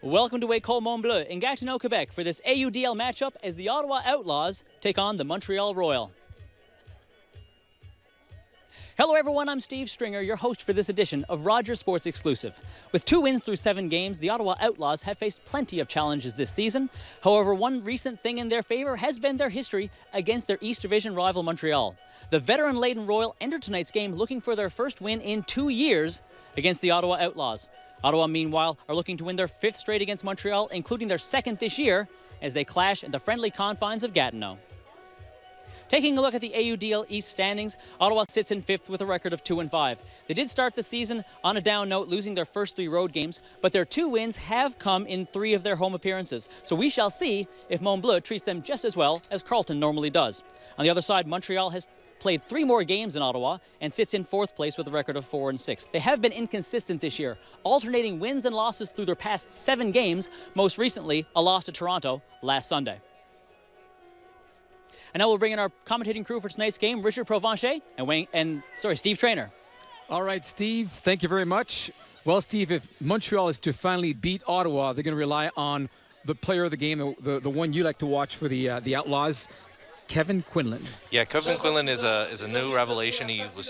Welcome to École Mont-Bleu in Gatineau, Quebec for this AUDL matchup as the Ottawa Outlaws take on the Montreal Royal. Hello everyone, I'm Steve Stringer, your host for this edition of Rogers Sports Exclusive. With 2 wins through 7 games, the Ottawa Outlaws have faced plenty of challenges this season. However, one recent thing in their favor has been their history against their East Division rival Montreal. The veteran-laden Royal entered tonight's game looking for their first win in 2 years against the Ottawa Outlaws. Ottawa, meanwhile, are looking to win their 5th straight against Montreal, including their 2nd this year, as they clash in the friendly confines of Gatineau. Taking a look at the AUDL East standings, Ottawa sits in 5th with a record of 2-5. They did start the season on a down note, losing their first 3 road games, but their 2 wins have come in 3 of their home appearances. So we shall see if Mont-Bleu treats them just as well as Carleton normally does. On the other side, Montreal has played 3 more games in Ottawa and sits in 4th place with a record of 4-6. They have been inconsistent this year, alternating wins and losses through their past 7 games, most recently a loss to Toronto last Sunday. And now we'll bring in our commentating crew for tonight's game, Richard Provencher and Steve Traynor. All right, Steve, thank you very much. Well, Steve, if Montreal is to finally beat Ottawa, they're going to rely on the player of the game, the one you like to watch for the Outlaws, Kevin Quinlan. Yeah, Kevin Quinlan is a new revelation. He was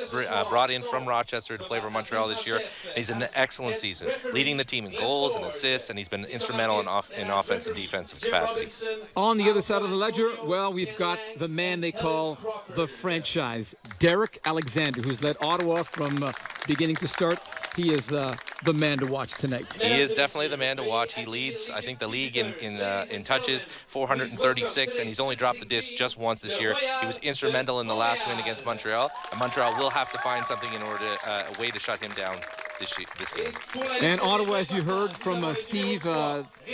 brought in from Rochester to play for Montreal this year. He's an excellent season, leading the team in goals and assists, and he's been instrumental in offense and defensive capacity. On the other side of the ledger, well, we've got the man they call the franchise, Derek Alexander, who's led Ottawa from beginning to start. He is the man to watch tonight. He is definitely the man to watch. He leads, I think, the league in touches, 436, and he's only dropped the disc just once this year. He was instrumental in the last win against Montreal, and Montreal will have to find something in order to, a way to shut him down this game. And Ottawa, as you heard from Steve,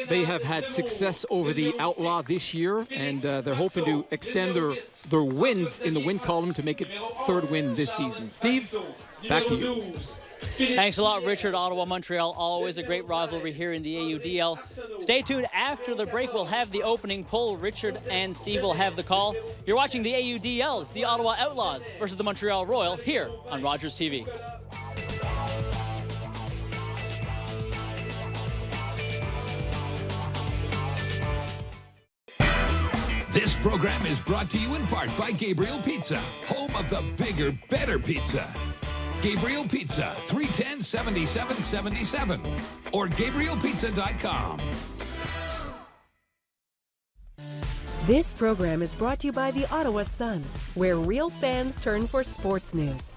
they have had success over the Outlaw this year, and they're hoping to extend their wins in the win column to make it 3rd win this season. Steve, back to you. Thanks a lot, Richard. Ottawa-Montreal, always a great rivalry here in the AUDL. Stay tuned. After the break, we'll have the opening poll. Richard and Steve will have the call. You're watching the AUDL. It's the Ottawa Outlaws versus the Montreal Royal here on Rogers TV. This program is brought to you in part by Gabriel Pizza, home of the bigger, better pizza. Gabriel Pizza, 310-7777 or GabrielPizza.com. This program is brought to you by the Ottawa Sun, where real fans turn for sports news.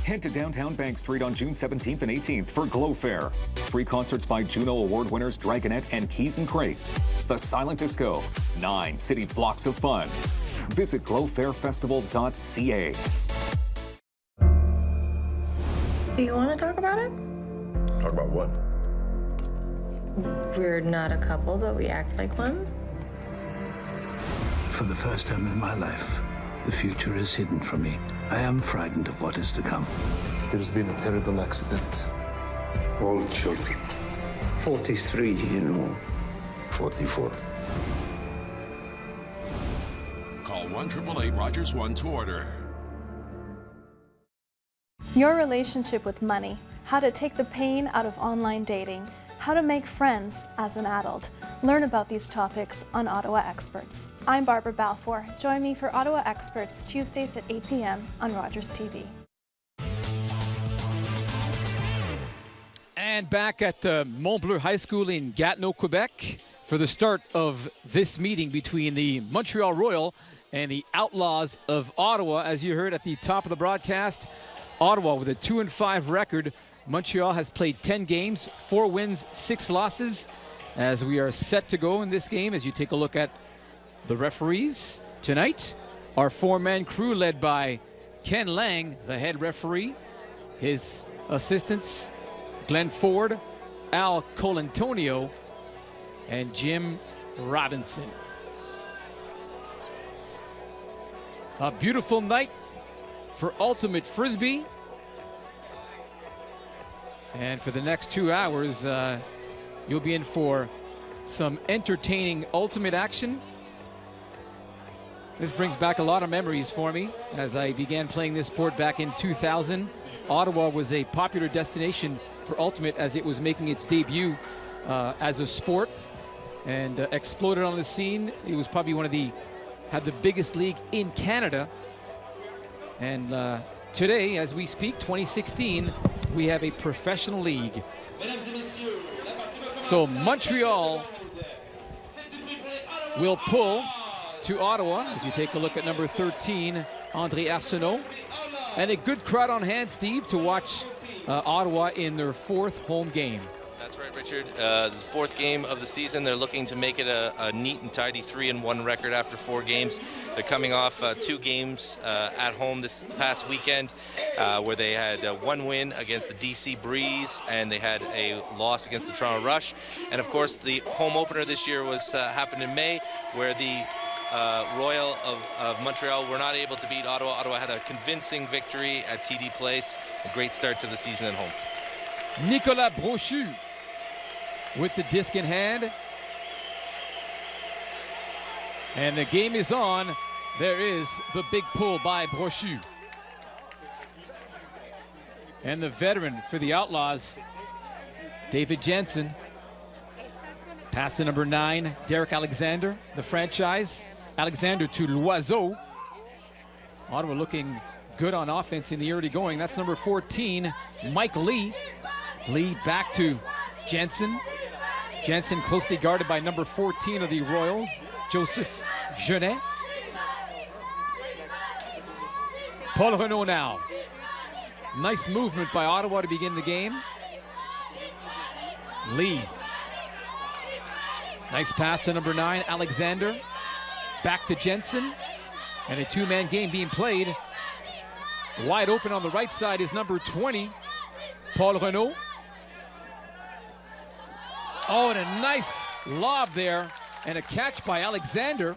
Head to downtown Bank Street on June 17th and 18th for Glow Fair. Free concerts by Juno Award winners Dragonette and Keys and Crates. The Silent Disco. 9 city blocks of fun. Visit glowfairfestival.ca. Do you want to talk about it? Talk about what? We're not a couple, but we act like one. For the first time in my life, the future is hidden from me. I am frightened of what is to come. There's been a terrible accident. All children. 43, you know. 44. Call 1-888-ROGERS-1 to order. Your relationship with money, how to take the pain out of online dating, how to make friends as an adult. Learn about these topics on Ottawa Experts. I'm Barbara Balfour. Join me for Ottawa Experts Tuesdays at 8 p.m. on Rogers TV. And back at Mont-Bleu High School in Gatineau, Quebec, for the start of this meeting between the Montreal Royal and the Outlaws of Ottawa. As you heard at the top of the broadcast, Ottawa with a 2-5 record. Montreal has played 10 games, 4 wins, 6 losses. As we are set to go in this game, as you take a look at the referees tonight, our 4-man crew led by Ken Lang, the head referee, his assistants, Glenn Ford, Al Colantonio, and Jim Robinson. A beautiful night for Ultimate Frisbee. And for the next 2 hours, you'll be in for some entertaining ultimate action. This brings back a lot of memories for me. As I began playing this sport back in 2000, Ottawa was a popular destination for Ultimate as it was making its debut as a sport, and exploded on the scene. It was probably had the biggest league in Canada. And today, as we speak, 2016, we have a professional league. So Montreal will pull to Ottawa as you take a look at number 13, André Arsenault. And a good crowd on hand, Steve, to watch Ottawa in their 4th home game. That's right, Richard. The 4th game of the season. They're looking to make it a neat and tidy 3-1 record after 4 games. They're coming off 2 games at home this past weekend where they had 1 win against the DC Breeze and they had a loss against the Toronto Rush. And of course, the home opener this year was happened in May, where the Royal of Montreal were not able to beat Ottawa. Ottawa had a convincing victory at TD Place. A great start to the season at home. Nicolas Brochu with the disc in hand. And the game is on. There is the big pull by Brochu. And the veteran for the Outlaws, David Jensen. Pass to number 9, Derek Alexander, the franchise. Alexander to Loiseau. Ottawa looking good on offense in the early going. That's number 14, Mike Lee. Lee back to Jensen. Jensen closely guarded by number 14 of the Royal, Joseph Genet. Paul Renaud now. Nice movement by Ottawa to begin the game. Lee. Nice pass to number 9, Alexander. Back to Jensen. And a 2-man game being played. Wide open on the right side is number 20, Paul Renaud. Oh, and a nice lob there. And a catch by Alexander.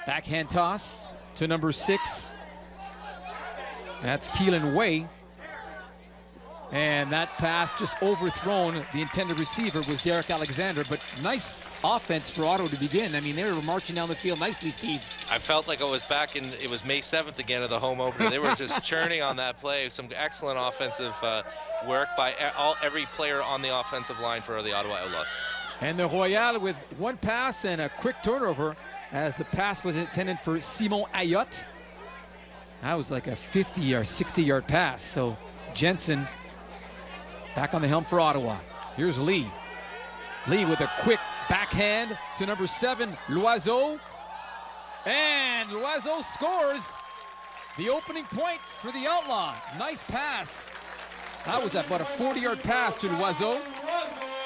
Backhand toss to number 6. That's Keelan Way. And that pass just overthrown. The intended receiver was Derek Alexander, but nice offense for Ottawa to begin. I mean, they were marching down the field nicely, Steve. I felt like I was back in, it was May 7th again of the home opener. They were just churning on that play. Some excellent offensive work by every player on the offensive line for the Ottawa Outlaws. And the Royal with 1 pass and a quick turnover as the pass was intended for Simon Ayotte. That was like a 50 or 60-yard pass. So Jensen back on the helm for Ottawa. Here's Lee. Lee with a quick backhand to number 7, Loiseau. And Loiseau scores the opening point for the Outlaw. Nice pass. That was about a 40-yard pass to Loiseau.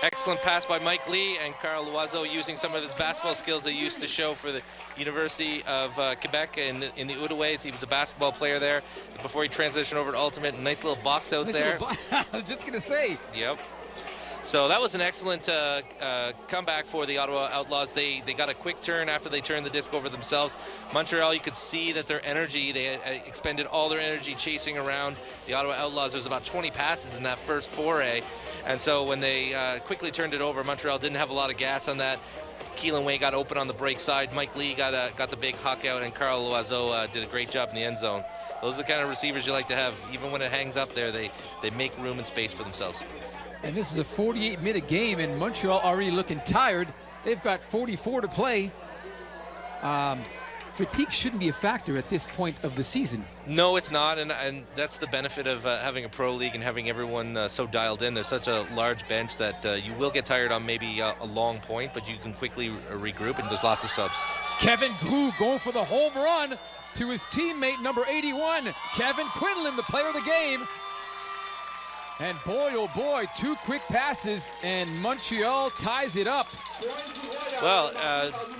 Excellent pass by Mike Lee, and Carl Loiseau using some of his basketball skills they used to show for the University of Quebec in the Outaouais. He was a basketball player there before he transitioned over to Ultimate. Nice little box out there. I was just going to say. Yep. So that was an excellent comeback for the Ottawa Outlaws. They got a quick turn after they turned the disc over themselves. Montreal, you could see that their energy, they had expended all their energy chasing around the Ottawa Outlaws. There was about 20 passes in that first foray. And so when they quickly turned it over, Montreal didn't have a lot of gas on that. Keelan Way got open on the break side. Mike Lee got the big huck out, and Carl Loiseau did a great job in the end zone. Those are the kind of receivers you like to have. Even when it hangs up there, they make room and space for themselves. And this is a 48-minute game, and Montreal already looking tired. They've got 44 to play. Fatigue shouldn't be a factor at this point of the season. No, it's not, and that's the benefit of having a pro league and having everyone so dialed in. There's such a large bench that you will get tired on maybe a long point, but you can quickly regroup, and there's lots of subs. Kevin Grue going for the home run to his teammate, number 81, Kevin Quinlan, the player of the game. And boy, oh boy, 2 quick passes, and Montreal ties it up. Well,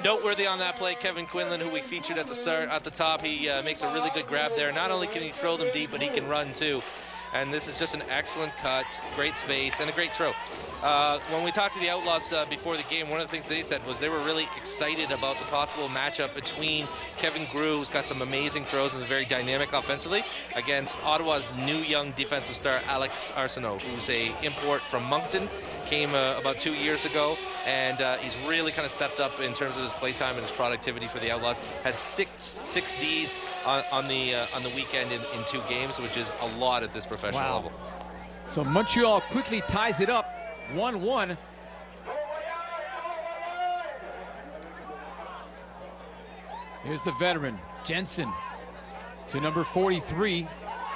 noteworthy on that play, Kevin Quinlan, who we featured at the top, he makes a really good grab there. Not only can he throw them deep, but he can run too. and this is just an excellent cut, great space, and a great throw. When we talked to the Outlaws before the game, one of the things they said was they were really excited about the possible matchup between Kevin Grew, who's got some amazing throws and is very dynamic offensively, against Ottawa's new young defensive star, Alex Arsenault, who's a import from Moncton, came about 2 years ago, and he's really kind of stepped up in terms of his play time and his productivity for the Outlaws. Had six Ds on the weekend in 2 games, which is a lot at this professional level. So Montreal quickly ties it up, 1-1. Here's the veteran, Jensen, to number 43,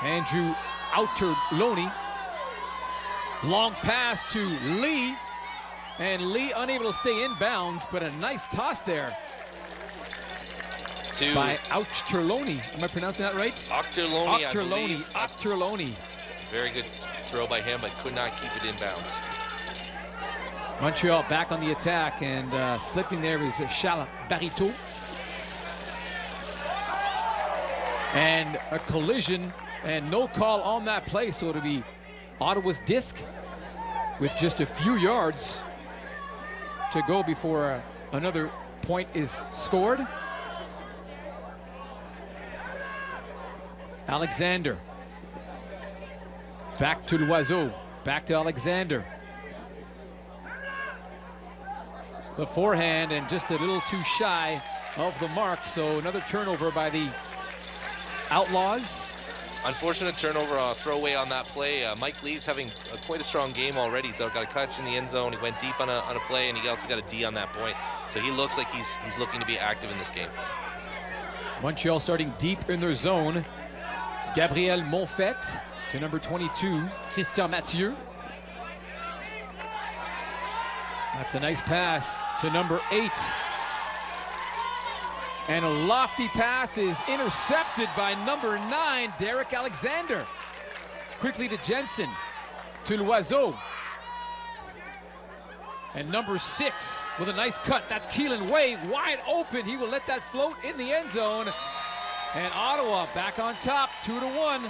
Andrew Outerloni. Long pass to Lee, and Lee unable to stay in bounds, but a nice toss there by Outerloni. Am I pronouncing that right? Outerloni. Very good throw by him, but could not keep it in bounds. Montreal back on the attack, and slipping there is Charles Barito. And a collision, and no call on that play, so it'll be Ottawa's disc with just a few yards to go before another point is scored. Alexander. Back to Loiseau. Back to Alexander. The forehand, and just a little too shy of the mark, so another turnover by the Outlaws. Unfortunate turnover, throwaway on that play. Mike Lee's having quite a strong game already. So got a catch in the end zone. He went deep on a play, and he also got a D on that point. So he looks like he's looking to be active in this game. Montreal starting deep in their zone. Gabriel Monfett to number 22, Christian Mathieu. That's a nice pass to number 8. And a lofty pass is intercepted by number 9, Derek Alexander. Quickly to Jensen, to Loiseau. And number 6 with a nice cut. That's Keelan Way, wide open. He will let that float in the end zone. And Ottawa back on top, 2-1.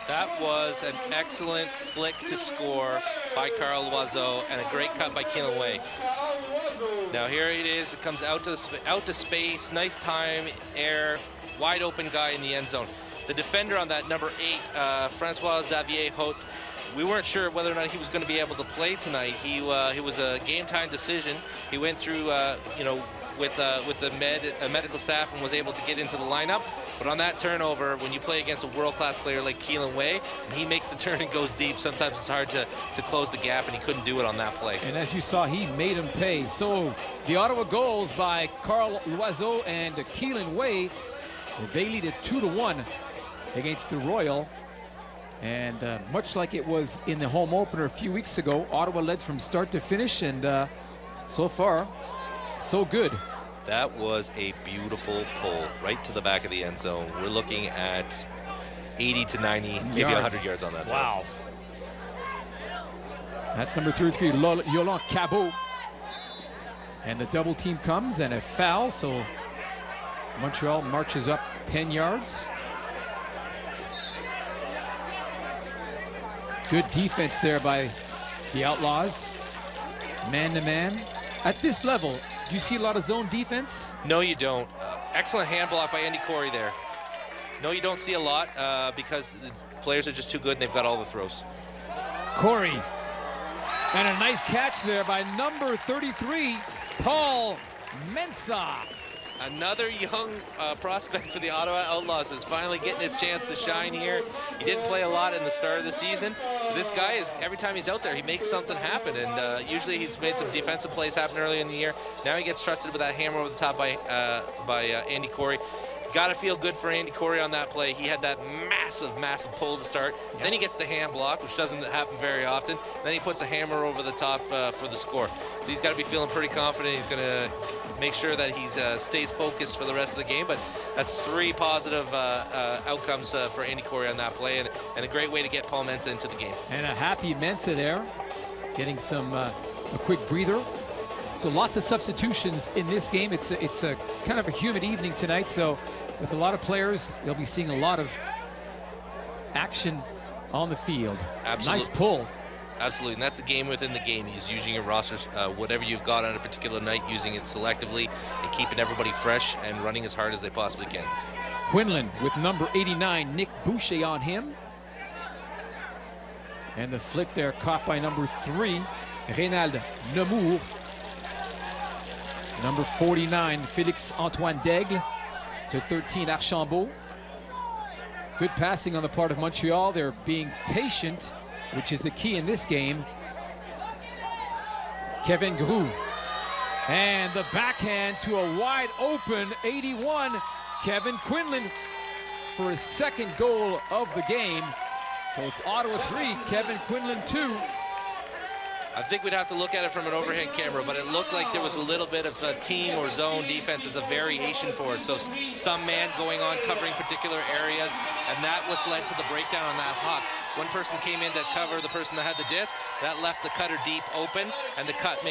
That was an excellent flick to score by Carl Loiseau, and a great cut by Keelan Way. Now here it is, it comes out to space, nice time, air, wide open guy in the end zone. The defender on that, number 8, Francois Xavier Haute, we weren't sure whether or not he was going to be able to play tonight. He was a game time decision. He went through, with the medical staff and was able to get into the lineup. But on that turnover, when you play against a world-class player like Keelan Way, and he makes the turn and goes deep, sometimes it's hard to close the gap, and he couldn't do it on that play. And as you saw, he made him pay. So the Ottawa goals by Carl Loiseau and Keelan Way, they lead it 2-1 against the Royal. And much like it was in the home opener a few weeks ago, Ottawa led from start to finish, and so far, so good. That was a beautiful pull right to the back of the end zone. We're looking at 80 to 90, maybe 100 yards on that throw. Wow. That's number 33, Yolande Cabot. And the double team comes, and a foul, so Montreal marches up 10 yards. Good defense there by the Outlaws. Man-to-man. At this level, do you see a lot of zone defense? No, you don't. Excellent hand block by Andy Corey there. No, you don't see a lot because the players are just too good and they've got all the throws. Corey. And a nice catch there by number 33, Paul Mensah. Another young prospect for the Ottawa Outlaws is finally getting his chance to shine here. He didn't play a lot in the start of the season. This guy is, every time he's out there, he makes something happen. And usually he's made some defensive plays happen early in the year. Now he gets trusted with that hammer over the top by Andy Corey. Got to feel good for Andy Corey on that play. He had that massive pull to start. Yep. Then he gets the hand block, which doesn't happen very often. Then he puts a hammer over the top for the score. So he's got to be feeling pretty confident. He's going to make sure that he stays focused for the rest of the game. But that's 3 positive outcomes for Andy Corey on that play, and a great way to get Paul Mensah into the game. And a happy Mensah there, getting some a quick breather. So lots of substitutions in this game. It's a kind of a humid evening tonight, so with a lot of players, they'll be seeing a lot of action on the field. Absolutely. Nice pull. Absolutely, and that's the game within the game. He's using your rosters, whatever you've got on a particular night, using it selectively and keeping everybody fresh and running as hard as they possibly can. Quinlan with number 89, Nick Boucher on him. And the flick there caught by number 3, Reynald Nemours. Number 49, Félix-Antoine Daigle to 13, Archambault. Good passing on the part of Montreal. They're being patient, which is the key in this game. Kevin Groux. And the backhand to a wide open 81, Kevin Quinlan for his second goal of the game. So it's Ottawa 3, Kevin Quinlan 2. I think we'd have to look at it from an overhead camera, but it looked like there was a little bit of a team or zone defense as a variation for it. So some man going on covering particular areas, and that was led to the breakdown on that puck. One person came in to cover the person that had the disc. That left the cutter deep open, and the cut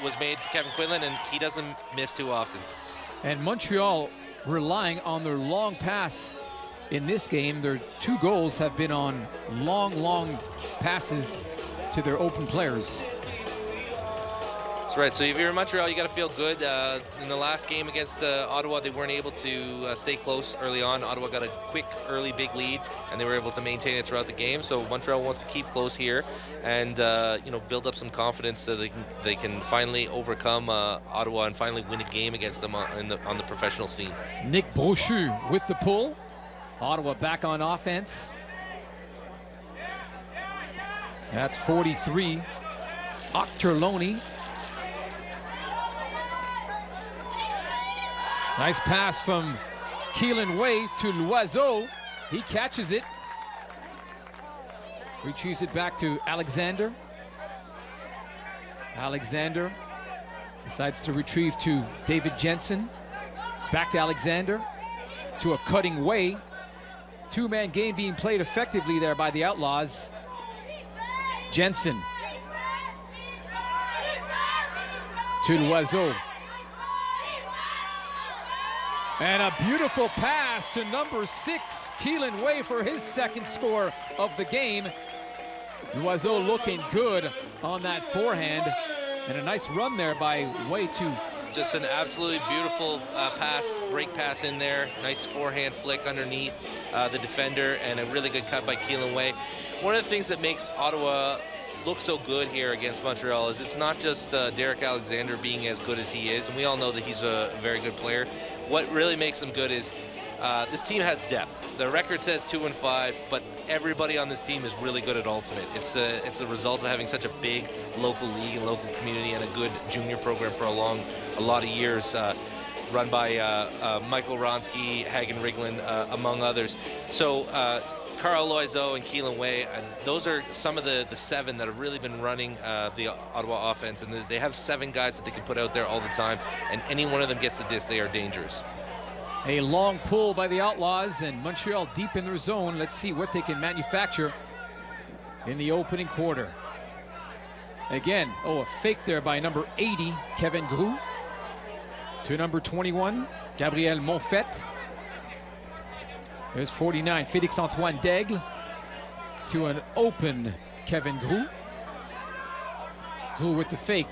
was made to Kevin Quinlan, and he doesn't miss too often. And Montreal relying on their long pass in this game. Their 2 goals have been on long passes to their open players. That's right. So if you're in Montreal, you got to feel good. In the last game against Ottawa, they weren't able to stay close early on. Ottawa got a quick, early, big lead, and they were able to maintain it throughout the game. So Montreal wants to keep close here and build up some confidence so they can finally overcome Ottawa and finally win a game against them on the professional scene. Nick Brochu with the pull. Ottawa back on offense. That's 43. Octerloni. Nice pass from Keelan Way to Loiseau. He catches it. Retrieves it back to Alexander. Alexander decides to retrieve to David Jensen. Back to Alexander. To a cutting Way. 2-man game being played effectively there by the Outlaws. Jensen to Loiseau. And a beautiful pass to number 6, Keelan Way, for his second score of the game. Loiseau looking good on that forehand. And a nice run there by Way too. Just an absolutely beautiful break pass in there. Nice forehand flick underneath the defender, and a really good cut by Keelan Way. One of the things that makes Ottawa look so good here against Montreal is it's not just Derek Alexander being as good as he is, and we all know that he's a very good player. What really makes them good is this team has depth. The record says 2-5, but everybody on this team is really good at ultimate. It's the result of having such a big local league and local community and a good junior program for a lot of years, run by Michael Ronsky, Hagen Riglin, among others. So Carl Loiseau and Keelan Way, those are some of the 7 that have really been running the Ottawa offense, and they have 7 guys that they can put out there all the time, and any one of them gets the disc, they are dangerous. A long pull by the Outlaws, and Montreal deep in their zone. Let's see what they can manufacture in the opening quarter. Again, a fake there by number 80, Kevin Groux, to number 21, Gabriel Monfette. There's 49, Félix-Antoine Daigle, to an open Kevin Groux. Groux with the fake.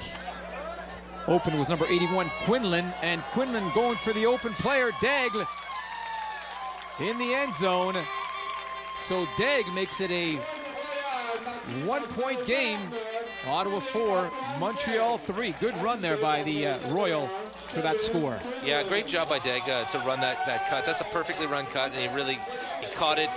Open was number 81, Quinlan, and Quinlan going for the open player, Daigle, in the end zone. So Daigle makes it a 1-point game. Ottawa 4, Montreal 3. Good run there by the Royal for that score. Yeah, great job by Daigle to run that cut. That's a perfectly run cut, and he caught it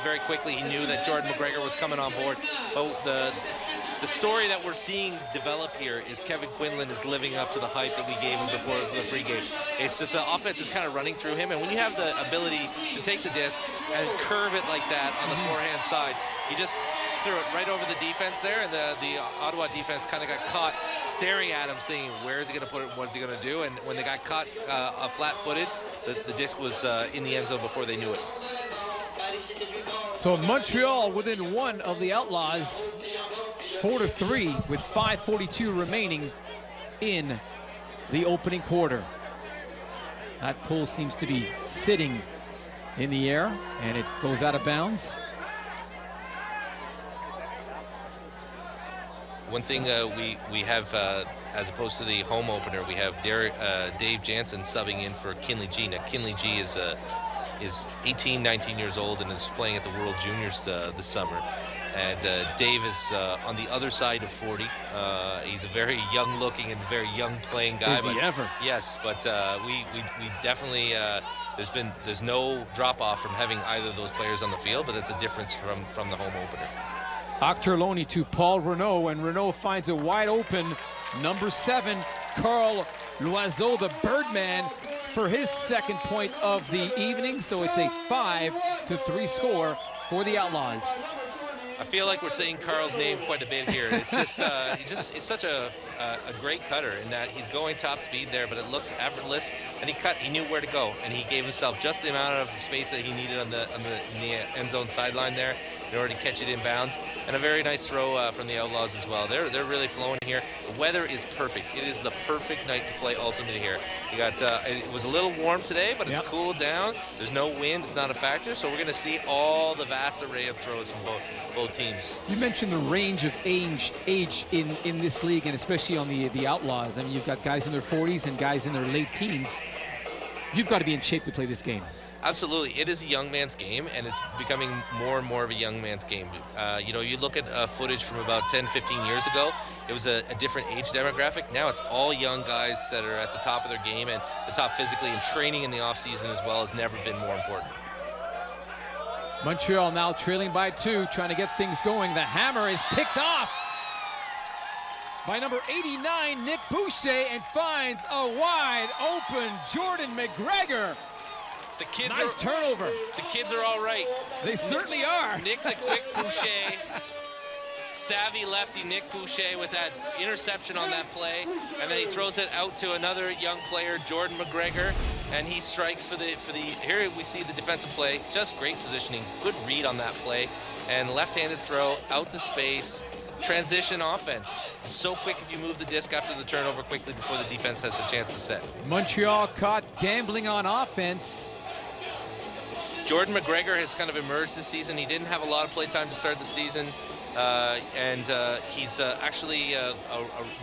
very quickly. He knew that Jordan McGregor was coming on board. But the story that we're seeing develop here is Kevin Quinlan is living up to the hype that we gave him before the pregame. It's just the offense is kind of running through him, and when you have the ability to take the disc and curve it like that on the forehand side, you just threw it right over the defense there, and the Ottawa defense kind of got caught staring at him, saying, where is he going to put it, what is he going to do? And when they got caught flat-footed, the disc was in the end zone before they knew it. So Montreal within 1 of the Outlaws, 4-3 with 5:42 remaining in the opening quarter. That pull seems to be sitting in the air, and it goes out of bounds. One thing we have, as opposed to the home opener, we have Dave Jansen subbing in for Kinley G. Now, Kinley G is 18, 19 years old and is playing at the World Juniors this summer. And Dave is on the other side of 40. He's a very young-looking and very young playing guy. Is he ever? Yes, but we definitely there's no drop-off from having either of those players on the field, but that's a difference from the home opener. Octorloni to Paul Renaud, and Renaud finds a wide open number 7, Carl Loiseau, the Birdman, for his second point of the evening. So it's a 5-3 score for the Outlaws. I feel like we're saying Carl's name quite a bit here. It's just, it's such a great cutter in that he's going top speed there, but it looks effortless. And he knew where to go, and he gave himself just the amount of space that he needed in the end zone sideline there in order to catch it in bounds. And a very nice throw from the Outlaws as well. They're really flowing here. The weather is perfect. It is the perfect night to play Ultimate here. You got it was a little warm today, but it's cooled down. There's no wind. It's not a factor. So we're going to see all the vast array of throws from both teams. You mentioned the range of age in this league, and especially on the Outlaws. I mean, you've got guys in their 40s and guys in their late teens. You've got to be in shape to play this game. Absolutely. It is a young man's game, and it's becoming more and more of a young man's game. You know, you look at footage from about 10, 15 years ago, it was a different age demographic. Now it's all young guys that are at the top of their game and the top physically, and training in the offseason as well has never been more important. Montreal now trailing by 2, trying to get things going. The hammer is picked off by number 89, Nick Boucher, and finds a wide open Jordan McGregor. The kids nice turnover. The kids are all right. They certainly are. Nick the Quick Boucher, savvy lefty Nick Boucher with that interception on that play, and then he throws it out to another young player, Jordan McGregor, and he strikes for the. Here we see the defensive play, just great positioning, good read on that play, and left-handed throw out to space. Transition offense. It's so quick if you move the disc after the turnover quickly before the defense has a chance to set. Montreal caught gambling on offense. Jordan McGregor has kind of emerged this season. He didn't have a lot of play time to start the season, and he's actually a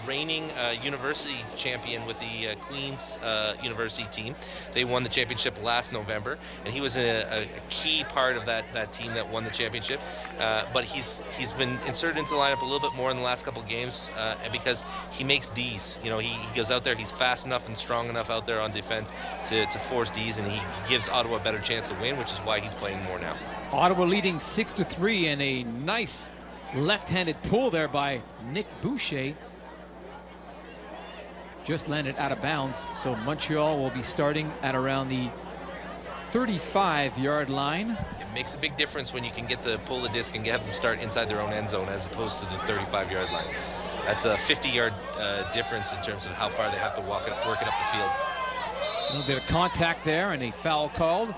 reigning university champion with the Queen's University team. They won the championship last November, and he was a key part of that team that won the championship. But he's been inserted into the lineup a little bit more in the last couple of games because he makes Ds. You know, he goes out there, he's fast enough and strong enough out there on defense to force Ds, and he gives Ottawa a better chance to win, which is why he's playing more now. Ottawa leading 6-3, and a nice left-handed pull there by Nick Boucher. Just landed out of bounds, so Montreal will be starting at around the 35-yard line. It makes a big difference when you can pull the disc and have them start inside their own end zone as opposed to the 35-yard line. That's a 50-yard difference in terms of how far they have to work it up the field. A little bit of contact there and a foul called.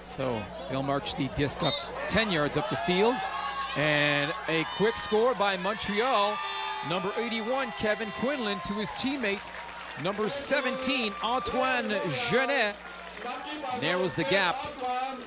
So they'll march the disc up 10 yards up the field. And a quick score by Montreal. Number 81, Kevin Quinlan, to his teammate, number 17, Antoine Genet. Narrows the gap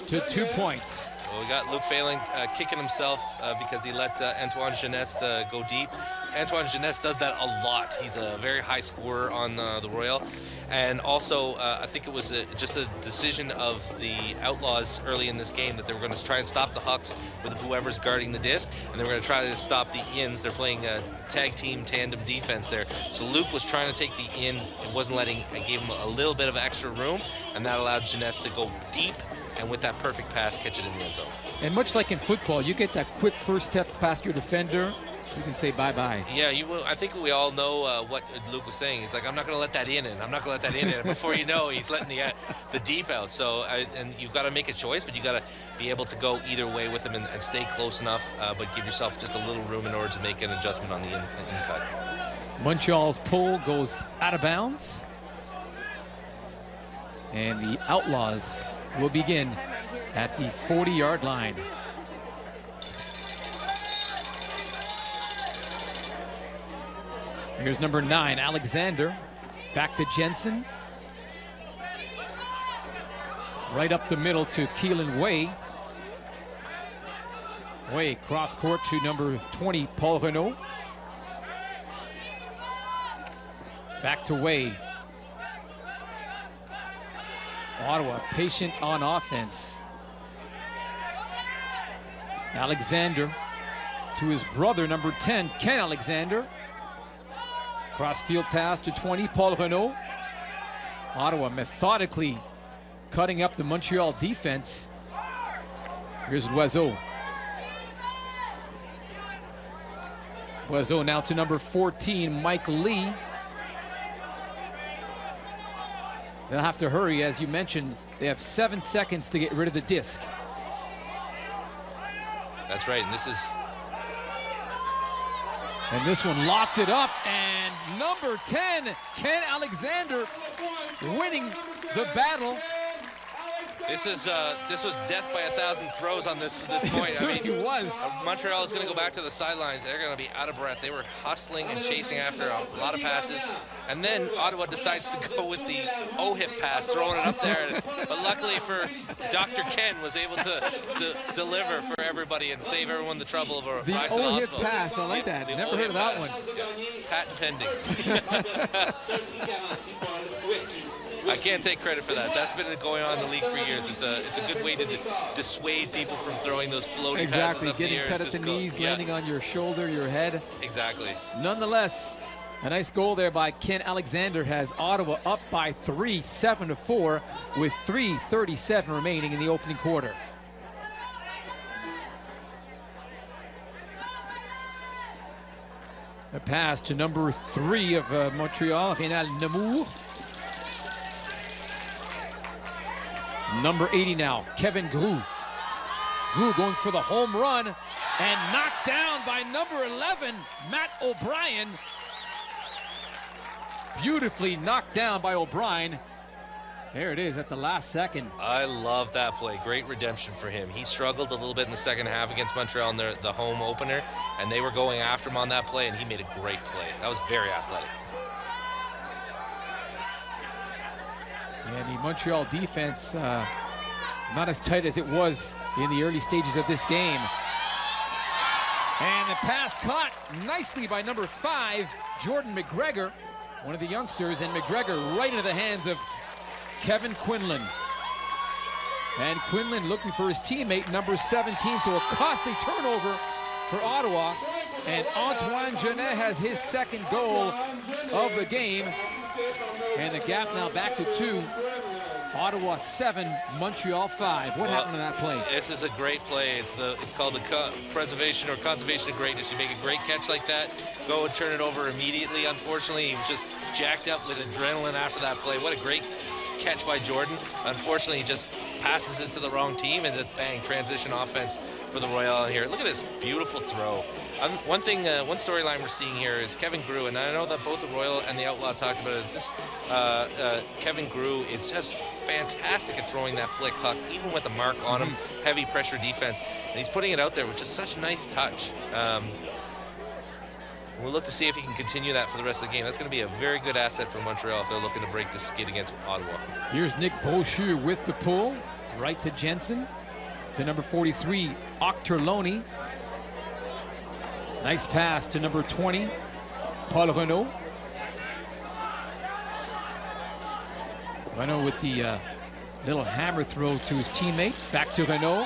to 2 points. Well, we got Luke Phelan kicking himself because he let Antoine Jeunesse go deep. Antoine Jeunesse does that a lot. He's a very high scorer on the Royal. And also, I think it was just a decision of the Outlaws early in this game that they were going to try and stop the Hucks with whoever's guarding the disc, and they were going to try to stop the ins. They're playing a tag team tandem defense there. So Luke was trying to take the in. It wasn't letting, it gave him a little bit of extra room, and that allowed Jeunesse to go deep, and with that perfect pass, catch it in the end zone. And much like in football, you get that quick first step past your defender, you can say bye-bye. Yeah, you will. I think we all know what Luke was saying. He's like, I'm not going to let that in, and I'm not going to let that in. And before you know, he's letting the deep out. So, and you've got to make a choice, but you got to be able to go either way with him and stay close enough, but give yourself just a little room in order to make an adjustment on the in cut. Montreal's pull goes out of bounds, and the Outlaws will begin at the 40-yard line. Here's number 9, Alexander. Back to Jensen. Right up the middle to Keelan Way. Way cross court to number 20, Paul Renaud. Back to Way. Ottawa patient on offense. Alexander to his brother, number 10, Ken Alexander. Cross-field pass to 20, Paul Renaud. Ottawa methodically cutting up the Montreal defense. Here's Loiseau. Loiseau now to number 14, Mike Lee. They'll have to hurry, as you mentioned. They have 7 seconds to get rid of the disc. That's right, and this one locked it up, and number 10, Ken Alexander, winning the battle. This was death by 1,000 throws on this point. It certainly was. Montreal is going to go back to the sidelines. They're going to be out of breath. They were hustling and chasing after a lot of passes. And then Ottawa decides to go with the O-hip pass, throwing it up there. But luckily for Dr. Ken, was able to deliver for everybody and save everyone the trouble of a ride to the hospital. The O-hip pass, I like that. Never heard of that one. Patent pending. I can't take credit for that. That's been going on in the league for years. It's a good way to dissuade people from throwing those floating passes up getting the air. cut at the knees, landing on your shoulder, your head. Exactly. Nonetheless, a nice goal there by Ken Alexander has Ottawa up by 3, 7-4, with 3:37 remaining in the opening quarter. A pass to number 3 of Montreal, Rénal Nemours. Number 80 now, Kevin Groux. Groux going for the home run and knocked down by number 11, Matt O'Brien. Beautifully knocked down by O'Brien. There it is at the last second. I love that play. Great redemption for him. He struggled a little bit in the second half against Montreal in the home opener, and they were going after him on that play, and he made a great play. That was very athletic. And the Montreal defense not as tight as it was in the early stages of this game. And the pass caught nicely by number 5, Jordan McGregor, one of the youngsters, and McGregor right into the hands of Kevin Quinlan. And Quinlan looking for his teammate, number 17, so a costly turnover for Ottawa. And Antoine Genet has his second goal of the game. And the gap now back to 2. Ottawa 7, Montreal 5. What happened to that play? This is a great play. It's called the preservation or conservation of greatness. You make a great catch like that, go and turn it over immediately. Unfortunately, he was just jacked up with adrenaline after that play. What a great catch by Jordan. Unfortunately, he just passes it to the wrong team, and then bang, transition offense for the Royal here. Look at this beautiful throw. One storyline we're seeing here is Kevin Groux, and I know that both the Royal and the Outlaw talked about it. This Kevin Groux is just fantastic at throwing that flick huck, even with the mark on him, heavy pressure defense, and he's putting it out there, which is such a nice touch. We'll look to see if he can continue that for the rest of the game. That's going to be a very good asset for Montreal if they're looking to break the skid against Ottawa. Here's Nick Brochu with the pull, right to Jensen, to number 43, Octerloni. Nice pass to number 20, Paul Renaud. Renaud with the little hammer throw to his teammate. Back to Renaud.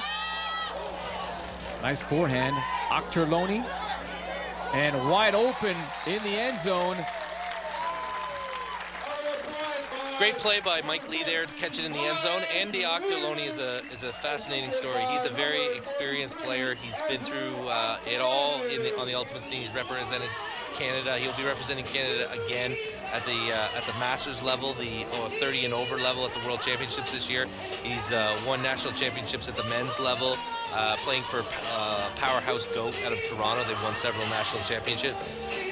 Nice forehand. Octerloni. And wide open in the end zone. Great play by Mike Lee there to catch it in the end zone. Andy Octerloni is a fascinating story. He's a very experienced player. He's been through it all on the ultimate scene. He's represented Canada. He'll be representing Canada again at the Masters level, the 30 and over level at the World Championships this year. He's won national championships at the men's level, playing for Powerhouse Goat out of Toronto. They've won several national championships,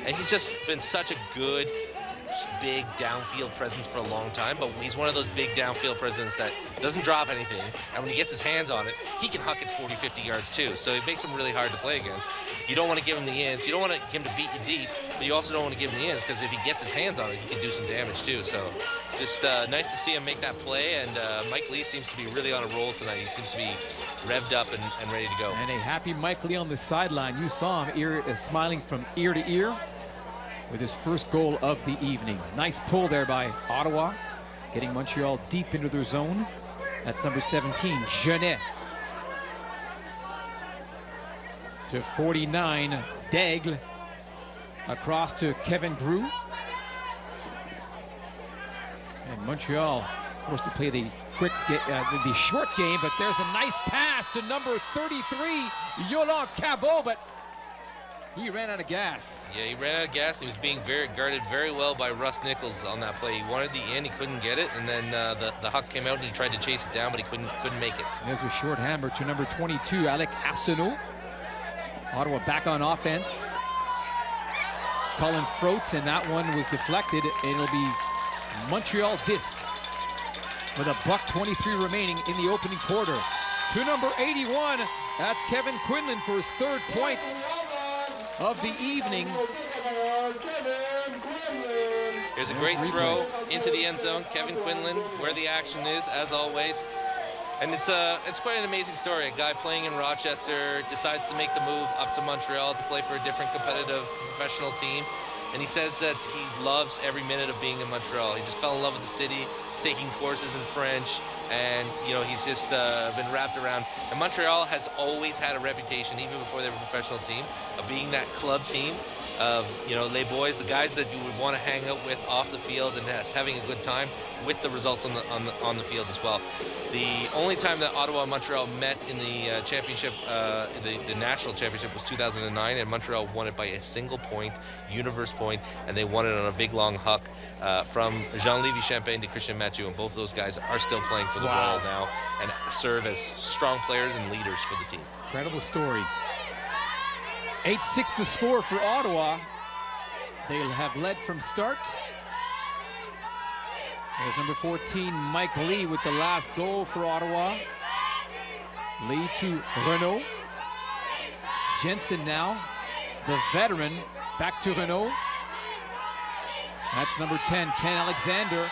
and he's just been such a good, big downfield presence for a long time, but he's one of those big downfield presence that doesn't drop anything, and when he gets his hands on it, he can huck it 40-50 yards too, so it makes him really hard to play against. You don't want to give him the ins, you don't want him to beat you deep, but you also don't want to give him the ins, because if he gets his hands on it, he can do some damage too. So just nice to see him make that play, and Mike Lee seems to be really on a roll tonight. He seems to be revved up and ready to go. And a happy Mike Lee on the sideline. You saw him smiling from ear to ear. with his first goal of the evening. Nice pull there by Ottawa, getting Montreal deep into their zone. That's number 17, Genet. To 49, Daigle. Across to Kevin Grue. And Montreal forced to play the short game, but there's a nice pass to number 33, Yolande Cabot, but he ran out of gas. Yeah, he ran out of gas. He was being guarded very well by Russ Nichols on that play. He wanted the in, he couldn't get it, and then the huck came out and he tried to chase it down, but he couldn't make it. There's a short hammer to number 22, Alec Arsenault. Ottawa back on offense. Colin Froats, and that one was deflected. It'll be Montreal disc with $1:23 remaining in the opening quarter. To number 81, that's Kevin Quinlan for his third point of the evening. Here's a great throw into the end zone. Kevin Quinlan, where the action is, as always. And it's quite an amazing story. A guy playing in Rochester decides to make the move up to Montreal to play for a different competitive professional team. And he says that he loves every minute of being in Montreal. He just fell in love with the city. He's taking courses in French, and he's just been wrapped around. And Montreal has always had a reputation, even before they were a professional team, of being that club team of les boys, the guys that you would want to hang out with off the field and having a good time with the results on the field as well. The only time that Ottawa and Montreal met in the championship, the national championship, was 2009, and Montreal won it by a single point, universe point, and they won it on a big long huck from Jean-Lévis Champagne to Christian Mathieu, and both of those guys are still playing for the Royal now and serve as strong players and leaders for the team. Incredible story. 8-6 to score for Ottawa. They'll have led from start. There's number 14, Mike Lee, with the last goal for Ottawa. Lee to Renault. Jensen now, the veteran, back to Renault. That's number 10, Ken Alexander.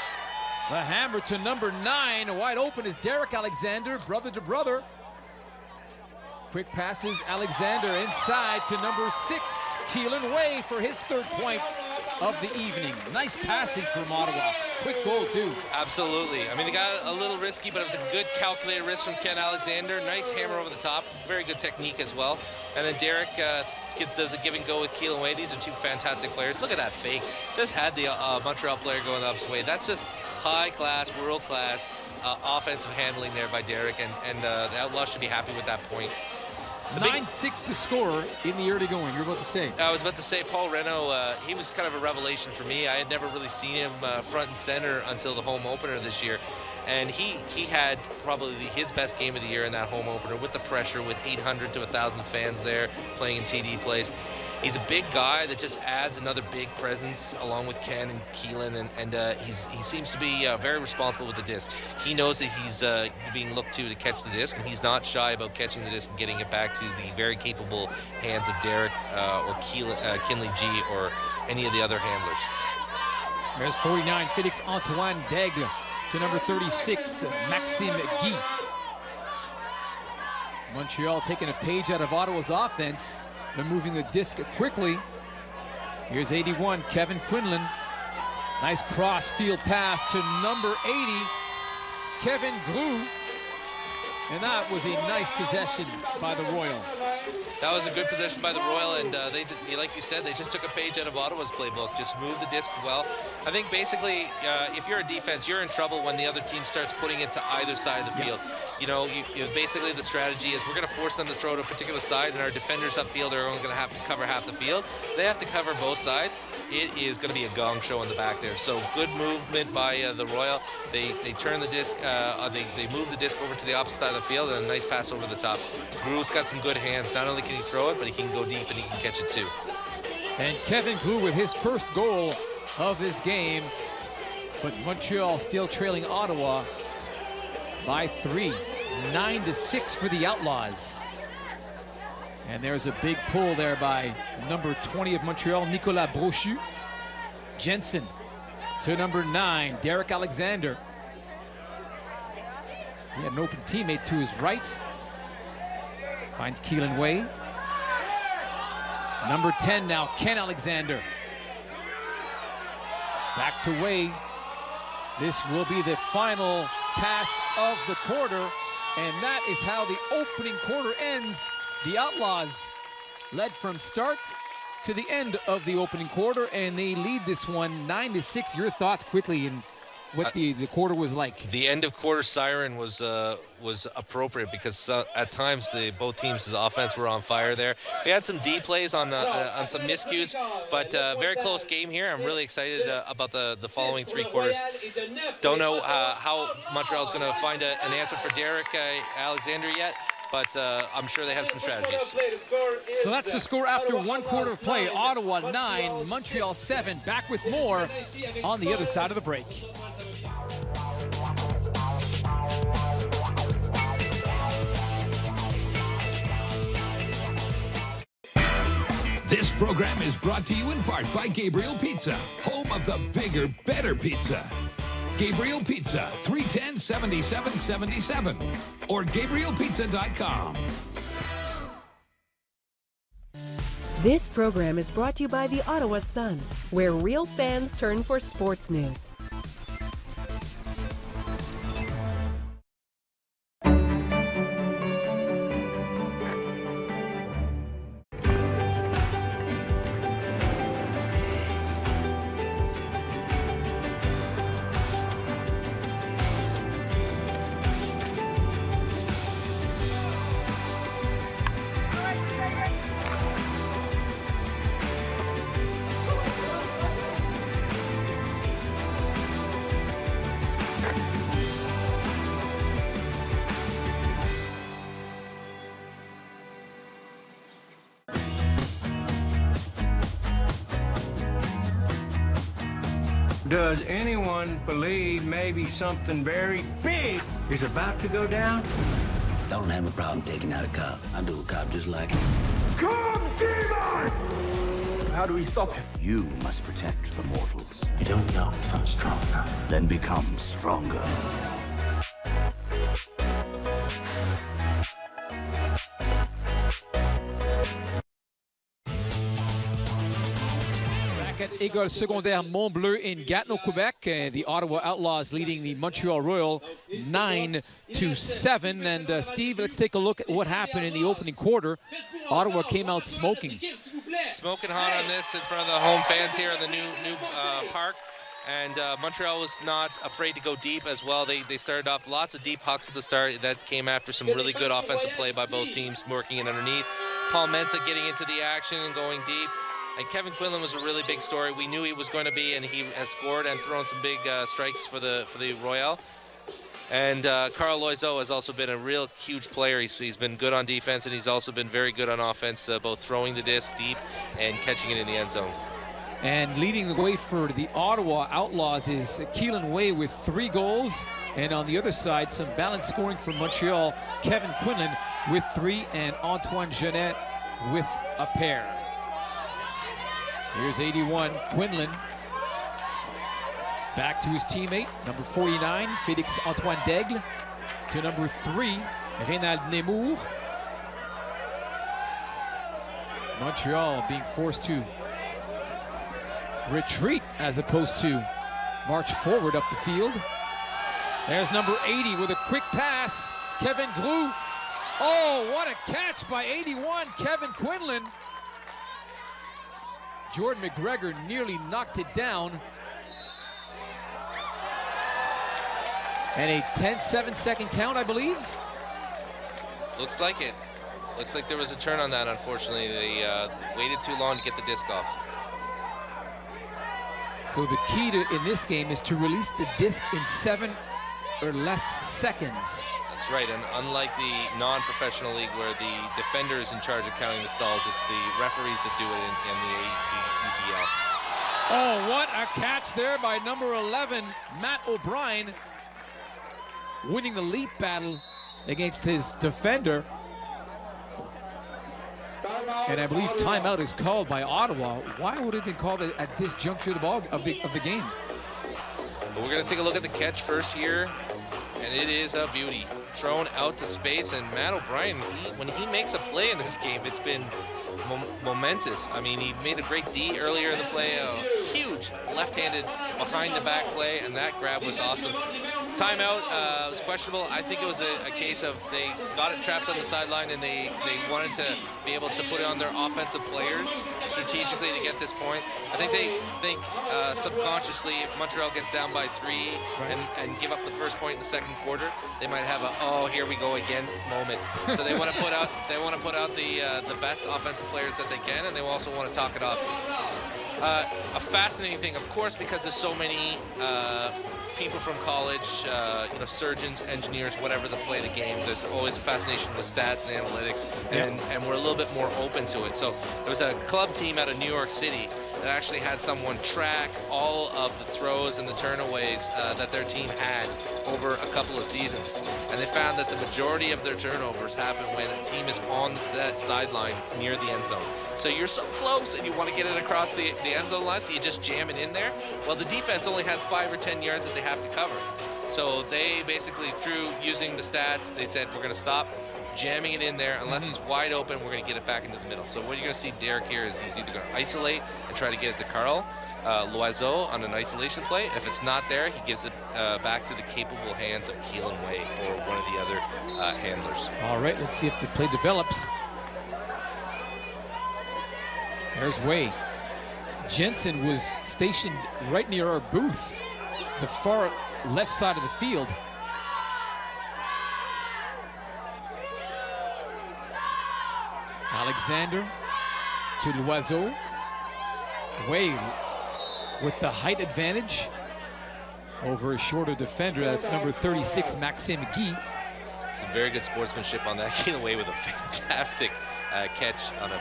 The hammer to number 9. Wide open is Derek Alexander, brother to brother. Quick passes, Alexander inside to number 6, Keelan Way, for his third point of the evening. Nice passing from Ottawa. Quick goal, too. Absolutely. I mean, they got a little risky, but it was a good calculated risk from Ken Alexander. Nice hammer over the top. Very good technique as well. And then Derek does a give and go with Keelan Way. These are two fantastic players. Look at that fake. Just had the Montreal player going up his way. That's just high-class, world-class offensive handling there by Derek, and the Outlaws should be happy with that point. 9-6 to score in the early going. You're about to say. I was about to say, Paul Renault, he was kind of a revelation for me. I had never really seen him front and center until the home opener this year. And he had probably his best game of the year in that home opener, with the pressure, with 800 to 1,000 fans there playing in TD Place. He's a big guy that just adds another big presence along with Ken and Keelan, and he seems to be very responsible with the disc. He knows that he's being looked to catch the disc, and he's not shy about catching the disc and getting it back to the very capable hands of Derek or Kinley G or any of the other handlers. There's 49, Félix Antoine Daigle, to number 36, Maxime Guy. Montreal taking a page out of Ottawa's offense. They're moving the disc quickly. Here's 81, Kevin Quinlan. Nice cross field pass to number 80, Kevin Grue. And that was a nice possession by the Royal. That was a good possession by the Royal, and like you said, they just took a page out of Ottawa's playbook. Just moved the disc well. I think basically, if you're a defense, you're in trouble when the other team starts putting it to either side of the field. Basically the strategy is we're going to force them to throw to a particular side, and our defenders upfield are only going to have to cover half the field. They have to cover both sides. It is going to be a gong show in the back there. So good movement by the Royal. They turn the disc, they move the disc over to the opposite side of the field, and a nice pass over the top. Grue's got some good hands. Not only can he throw it, but he can go deep and he can catch it too. And Kevin Grue with his first goal of his game, but Montreal still trailing Ottawa by 3. 9-6 for the Outlaws. And there's a big pull there by number 20 of Montreal, Nicolas Brochu. Jensen to number 9, Derek Alexander. He had an open teammate to his right. Finds Keelan Way. Number 10 now, Ken Alexander. Back to Way. This will be the final pass of the quarter, and that is how the opening quarter ends. The Outlaws led from start to the end of the opening quarter, and they lead this one 9-6. Your thoughts quickly and what the quarter was like? The end of quarter siren was appropriate because at times both teams' offense were on fire there. We had some D plays on some miscues, but very close game here. I'm really excited about the following three quarters. Don't know how Montreal's going to find an answer for Derek Alexander yet, but I'm sure they have some strategies. So that's the score after one quarter of play. Ottawa 9, Montreal 7. Back with more on the other side of the break. This program is brought to you in part by Gabriel Pizza, home of the bigger, better pizza. Gabriel Pizza, 310-7777, or GabrielPizza.com. This program is brought to you by the Ottawa Sun, where real fans turn for sports news. Does anyone believe maybe something very big is about to go down? I don't have a problem taking out a cop. I do a cop just like him. Come, demon! How do we stop him? You must protect the mortals. You don't know if I'm strong enough. Then become stronger. At École Secondaire Mont-Bleu in Gatineau, Quebec. The Ottawa Outlaws leading the Montreal Royal 9-7. And Steve, let's take a look at what happened in the opening quarter. Ottawa came out smoking. Smoking hot on this in front of the home fans here in the new park. And Montreal was not afraid to go deep as well. They started off lots of deep pucks at the start. That came after some really good offensive play by both teams, working it underneath. Paul Mensah getting into the action and going deep. And Kevin Quinlan was a really big story. We knew he was going to be, and he has scored and thrown some big strikes for the Royal. And Carl Loiseau has also been a real huge player. He's been good on defense, and he's also been very good on offense, both throwing the disc deep and catching it in the end zone. And leading the way for the Ottawa Outlaws is Keelan Way with 3 goals. And on the other side, some balanced scoring from Montreal. Kevin Quinlan with 3 and Antoine Jeanette with a pair. Here's 81, Quinlan. Back to his teammate, number 49, Félix Antoine Daigle. To number 3, Reynald Nemours. Montreal being forced to retreat as opposed to march forward up the field. There's number 80 with a quick pass, Kevin Grou. Oh, what a catch by 81, Kevin Quinlan. Jordan McGregor nearly knocked it down. And a 10-7-second count, I believe. Looks like it. Looks like there was a turn on that, unfortunately. They waited too long to get the disc off. So the key in this game is to release the disc in 7 or less seconds. That's right, and unlike the non-professional league where the defender is in charge of counting the stalls, it's the referees that do it in the UDL. Oh, what a catch there by number 11, Matt O'Brien, winning the leap battle against his defender. And I believe timeout is called by Ottawa. Why would it have been called at this juncture of the game? But we're going to take a look at the catch first here. And it is a beauty. Thrown out to space, and Matt O'Brien, when he makes a play in this game, it's been momentous. I mean, he made a great D earlier in the play, a huge huge left-handed behind-the-back play, and that grab was awesome. Timeout was questionable. I think it was a case of they got it trapped on the sideline, and they wanted to be able to put it on their offensive players strategically to get this point. I think they think subconsciously, if Montreal gets down by 3 and give up the first point in the second quarter, they might have a "oh, here we go again" moment. So they want to put out the best offensive players that they can, and they also want to talk it off. A fascinating thing, of course, because there's so many people from college, surgeons, engineers, whatever, that play the game. There's always a fascination with stats and analytics, and we're a little bit more open to it. So there was a club team out of New York City that actually had someone track all of the throws and the turnaways that their team had over a couple of seasons. And they found that the majority of their turnovers happen when a team is on the sideline near the end zone. So you're so close and you want to get it across the end zone line, so you just jam it in there. Well, the defense only has 5 or 10 yards that they have to cover. So they basically, through using the stats, they said, we're going to stop jamming it in there. Unless it's wide open, we're going to get it back into the middle. So what you're going to see Derek here is he's either going to isolate and try to get it to Carl Loiseau on an isolation play. If it's not there, he gives it back to the capable hands of Keelan Way or one of the other handlers. All right, let's see if the play develops. There's Way. Jensen was stationed right near our booth, the far left side of the field. Alexander to Loiseau. Way with the height advantage over a shorter defender. That's number 36, Maxime Guy. Some very good sportsmanship on that. Keelan Way with a fantastic catch on a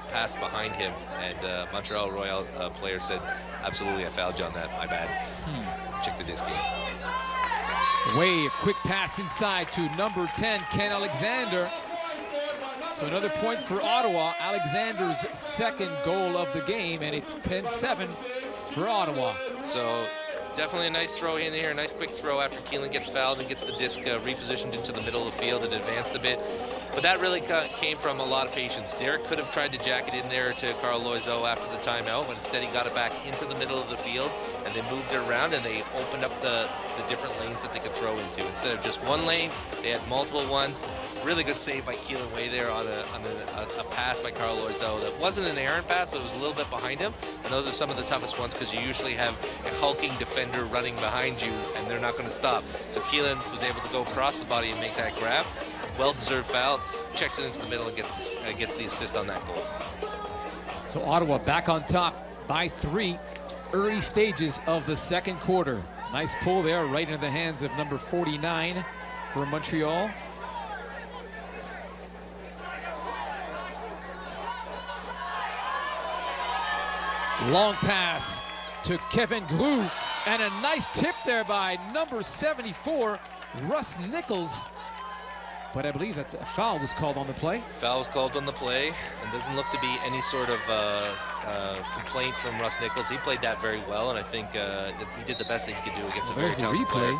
pass behind him, and Montreal Royal player said, absolutely, I fouled you on that, my bad. Check the disc game. Way, a quick pass inside to number 10, Ken Alexander. So another point for Ottawa, Alexander's second goal of the game, and it's 10-7 for Ottawa. So definitely a nice throw in here, a nice quick throw after Keelan gets fouled and gets the disc repositioned into the middle of the field and advanced a bit. But that really came from a lot of patience. Derek could have tried to jack it in there to Carl Loiseau after the timeout, but instead he got it back into the middle of the field, and they moved it around, and they opened up the different lanes that they could throw into. Instead of just one lane, they had multiple ones. Really good save by Keelan Way there on a pass by Carl Loiseau that wasn't an errant pass, but it was a little bit behind him. And those are some of the toughest ones because you usually have a hulking defender running behind you, and they're not going to stop. So Keelan was able to go across the body and make that grab. Well-deserved foul, checks it into the middle and gets the assist on that goal. So Ottawa back on top by 3, early stages of the second quarter. Nice pull there, right into the hands of number 49 for Montreal. Long pass to Kevin Grue, and a nice tip there by number 74, Russ Nichols. But I believe that a foul was called on the play. Foul was called on the play, and doesn't look to be any sort of complaint from Russ Nichols. He played that very well, and I think he did the best that he could do against a very talented player.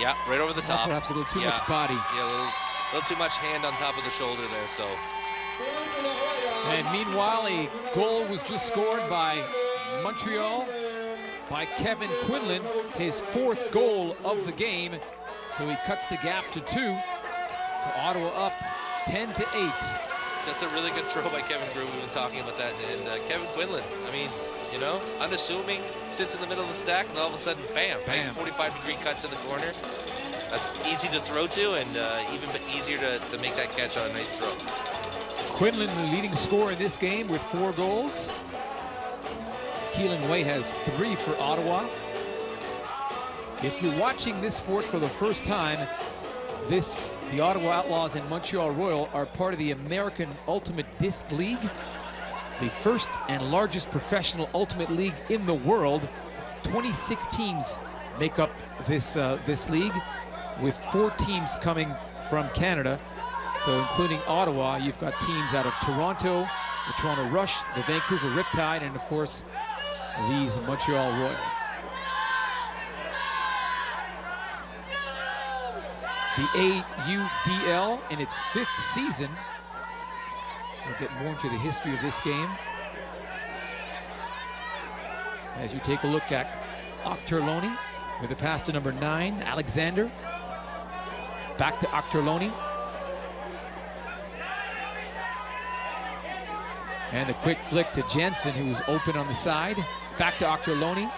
Yeah, right over the top. Perhaps a little too much body. Yeah, a little too much hand on top of the shoulder there. So. And meanwhile, a goal was just scored by Montreal by Kevin Quinlan, his 4th goal of the game. So he cuts the gap to 2. So Ottawa up 10-8. That's a really good throw by Kevin Grue. We've been talking about that. And Kevin Quinlan, I mean, you know, unassuming, sits in the middle of the stack, and all of a sudden, bam, nice 45-degree cut to the corner. That's easy to throw to, and even easier to make that catch on a nice throw. Quinlan, the leading scorer in this game with 4 goals. Keelan Way has 3 for Ottawa. If you're watching this sport for the first time, the Ottawa Outlaws and Montreal Royal are part of the American Ultimate Disc League, the first and largest professional ultimate league in the world. 26 teams make up this league, with 4 teams coming from Canada. So including Ottawa, you've got teams out of Toronto, the Toronto Rush, the Vancouver Riptide, and of course, these Montreal Royal. The AUDL in its 5th season. We'll get more into the history of this game. As you take a look at Octorloni with a pass to number 9, Alexander. Back to Octorloni. And the quick flick to Jensen, who was open on the side. Back to Octorloni.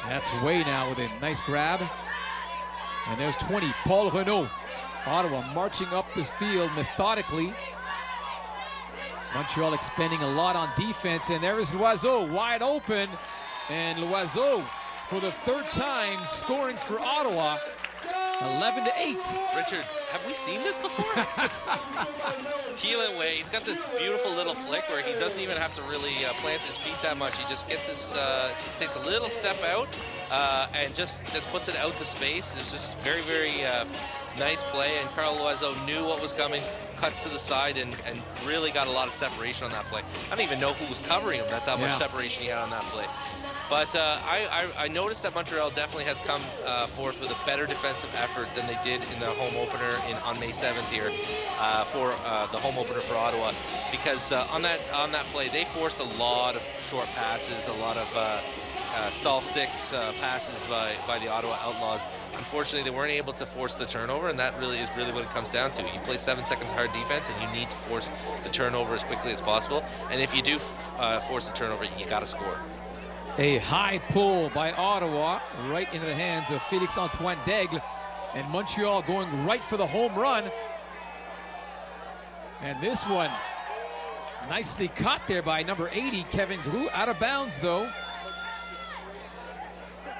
That's Way now with a nice grab. And there's 20, Paul Renaud. Ottawa marching up the field methodically. Montreal expending a lot on defense, and there is Loiseau wide open. And Loiseau, for the third time, scoring for Ottawa, 11-8. Richard, have we seen this before? Keelan Way, he's got this beautiful little flick where he doesn't even have to really plant his feet that much. He just gets his, takes a little step out and just puts it out to space. It's just very, very nice play, and Carl Loiseau knew what was coming, cuts to the side, and really got a lot of separation on that play. I don't even know who was covering him. That's how much separation he had on that play. But I noticed that Montreal definitely has come forth with a better defensive effort than they did in the home opener on May 7th here for the home opener for Ottawa, because on that play they forced a lot of short passes, a lot of stall 6 passes by the Ottawa Outlaws. Unfortunately, they weren't able to force the turnover, and that really is what it comes down to. You play 7 seconds hard defense, and you need to force the turnover as quickly as possible. And if you do force the turnover, you got to score. A high pull by Ottawa right into the hands of Félix-Antoine Daigle, and Montreal going right for the home run. And this one nicely caught there by number 80, Kevin Grew. Out of bounds, though.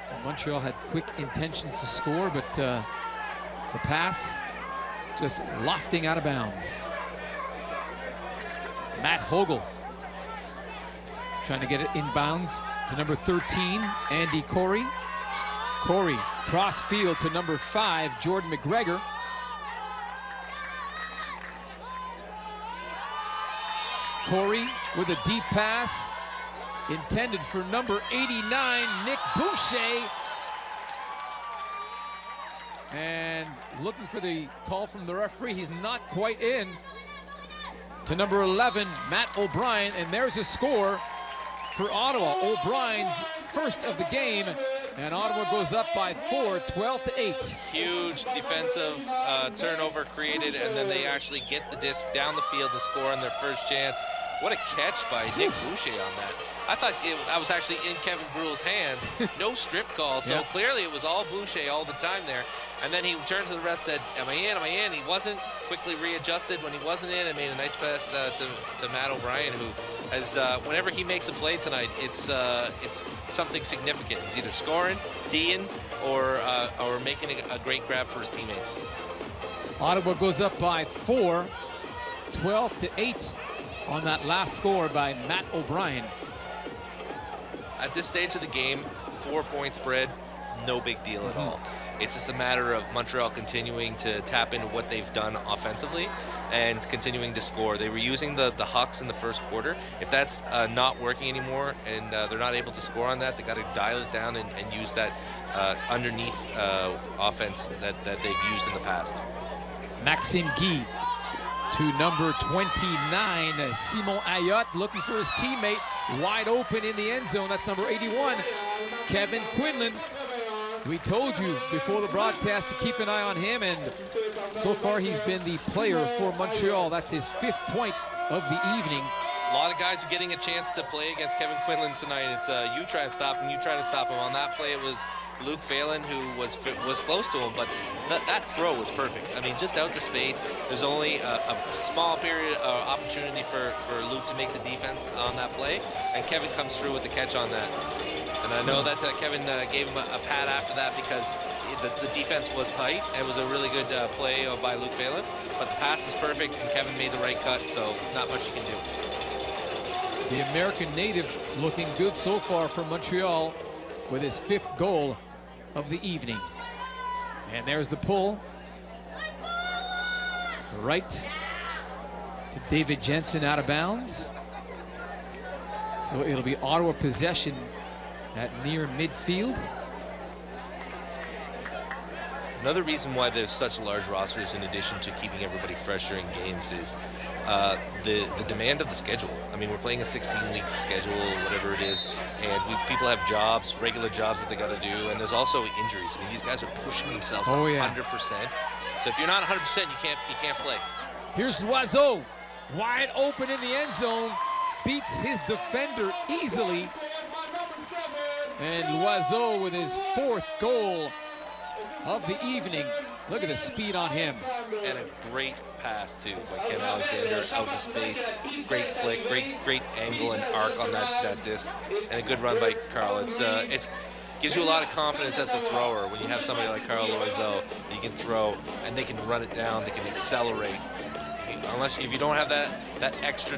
So Montreal had quick intentions to score, but the pass just lofting out of bounds. Matt Hogel trying to get it inbounds to number 13, Andy Corey. Corey cross field to number 5, Jordan McGregor. Corey with a deep pass intended for number 89, Nick Boucher. And looking for the call from the referee. He's not quite in. To number 11, Matt O'Brien, and there's a score for Ottawa. O'Brien's first of the game, and Ottawa goes up by 4, 12-8. Huge defensive turnover created, and then they actually get the disc down the field and score on their first chance. What a catch by Nick Boucher on that. I thought I was actually in Kevin Gruel's hands. No strip call, so clearly it was all Boucher all the time there. And then he turned to the ref, said, am I in, am I in? He wasn't, quickly readjusted when he wasn't in, and made a nice pass to Matt O'Brien, who has, whenever he makes a play tonight, it's something significant. He's either scoring, D'ing, or making a great grab for his teammates. Ottawa goes up by 4, 12-8 on that last score by Matt O'Brien. At this stage of the game, 4-point spread, no big deal at all. It's just a matter of Montreal continuing to tap into what they've done offensively and continuing to score. They were using the Hucks in the first quarter. If that's not working anymore and they're not able to score on that, they got to dial it down and use that underneath offense that they've used in the past. Maxime Guy to number 29, Simon Ayotte, looking for his teammate, wide open in the end zone. That's number 81, Kevin Quinlan. We told you before the broadcast to keep an eye on him, and so far he's been the player for Montreal. That's his 5th point of the evening. A lot of guys are getting a chance to play against Kevin Quinlan tonight. It's you try and stop him, you try to stop him. On that play, it was Luke Phelan who was close to him, but that throw was perfect. I mean, just out to space. There's only a small period opportunity for Luke to make the defense on that play, and Kevin comes through with the catch on that. And I know that Kevin gave him a pat after that because the defense was tight. It was a really good play by Luke Phelan, but the pass is perfect, and Kevin made the right cut, so not much you can do. The American native looking good so far for Montreal with his 5th goal of the evening. And there's the pull. Right to David Jensen, out of bounds. So it'll be Ottawa possession at near midfield. Another reason why there's such large rosters, in addition to keeping everybody fresh during games, is the demand of the schedule. I mean, we're playing a 16-week schedule, whatever it is, and people have jobs, regular jobs that they got to do, and there's also injuries. I mean, these guys are pushing themselves 100%. So if you're not 100%, you can't play. Here's Loiseau, wide open in the end zone, beats his defender easily. And Loiseau with his 4th goal of the evening. Look at the speed on him. And a great pass too by Ken Alexander out to space. Great flick, great angle and arc on that disc, and a good run by Carl. It's gives you a lot of confidence as a thrower when you have somebody like Carl Loiseau that you can throw and they can run it down, they can accelerate. Unless if you don't have that extra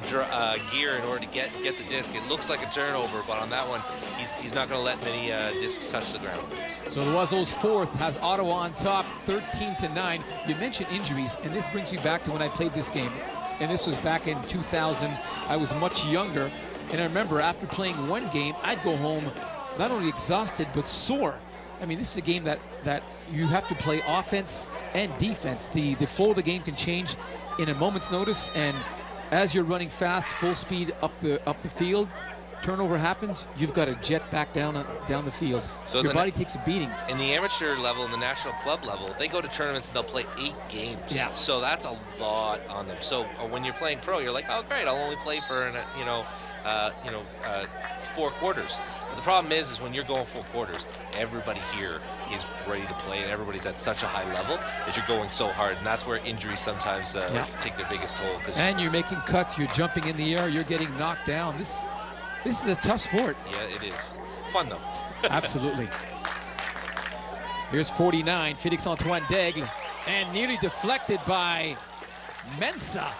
gear in order to get the disc, it looks like a turnover, but on that one, he's not going to let many discs touch the ground. So Loiseau's 4th has Ottawa on top, 13-9. You mentioned injuries, and this brings me back to when I played this game, and this was back in 2000. I was much younger, and I remember after playing one game, I'd go home not only exhausted but sore. I mean, this is a game that you have to play offense and defense. The flow of the game can change in a moment's notice, and as you're running fast, full speed up the field, turnover happens, you've got to jet back down the field. So your body takes a beating. In the amateur level, in the national club level, they go to tournaments and they'll play 8 games. Yeah. So that's a lot on them. So when you're playing pro, you're like, oh great, I'll only play for 4 quarters. But the problem is when you're going 4 quarters, everybody here is ready to play, and everybody's at such a high level that you're going so hard, and that's where injuries sometimes take their biggest toll. And you're making cuts, you're jumping in the air, you're getting knocked down. This is a tough sport. Yeah, it is. Fun though. Absolutely. Here's 49, Félix-Antoine Daigle, and nearly deflected by Mensah.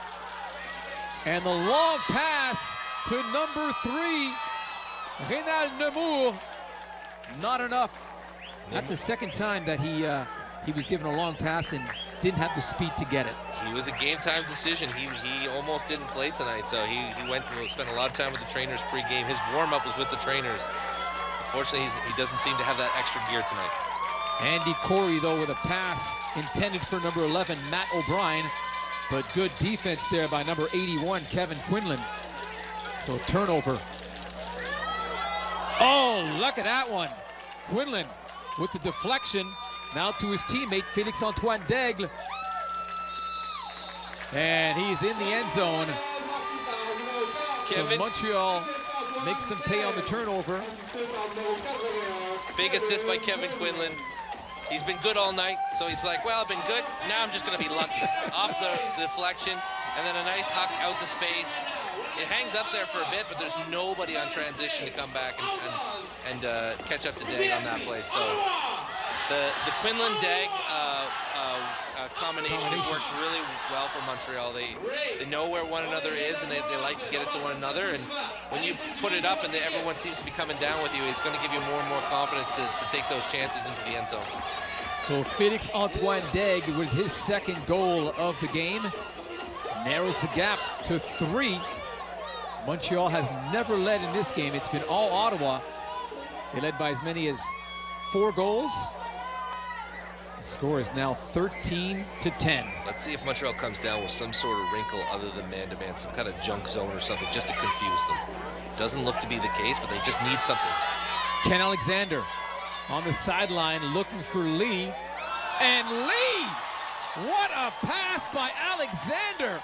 And the long pass to number 3, Rénal Nemours. Not enough. That's the second time that he was given a long pass and didn't have the speed to get it. He was a game time decision. He almost didn't play tonight, so he spent a lot of time with the trainers pre-game. His warm-up was with the trainers. Unfortunately, he doesn't seem to have that extra gear tonight. Andy Corey, though, with a pass intended for number 11, Matt O'Brien, but good defense there by number 81, Kevin Quinlan. So turnover. Oh, look at that one. Quinlan with the deflection. Now to his teammate, Félix-Antoine Daigle. And he's in the end zone. So Montreal makes them pay on the turnover. Big assist by Kevin Quinlan. He's been good all night, so he's like, well, I've been good. Now I'm just going to be lucky. Off the deflection, and then a nice huck out to space. It hangs up there for a bit, but there's nobody on transition to come back and catch up to Dag on that play. So the Quinlan-Dag combination works really well for Montreal. They know where one another is, and they like to get it to one another. And when you put it up and everyone seems to be coming down with you, it's going to give you more and more confidence to take those chances into the end zone. So Félix-Antoine Daigle with his 2nd goal of the game narrows the gap to 3. Montreal has never led in this game. It's been all Ottawa. They led by as many as 4 goals. The score is now 13-10. Let's see if Montreal comes down with some sort of wrinkle other than man-to-man, some kind of junk zone or something, just to confuse them. Doesn't look to be the case, but they just need something. Ken Alexander on the sideline looking for Lee. And Lee! What a pass by Alexander!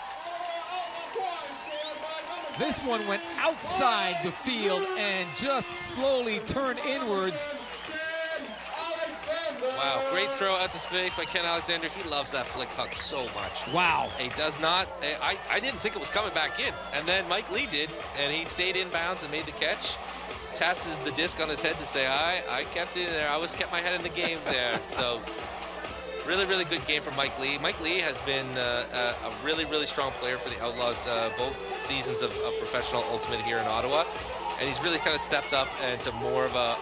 This one went outside the field and just slowly turned inwards. Wow, great throw out to space by Ken Alexander. He loves that flick puck so much. Wow. He does not, I didn't think it was coming back in. And then Mike Lee did, and he stayed inbounds and made the catch. Taps the disc on his head to say, I kept it in there. I always kept my head in the game there. So really, really good game from Mike Lee. Mike Lee has been a really, really strong player for the Outlaws both seasons of professional ultimate here in Ottawa. And he's really kind of stepped up into more of a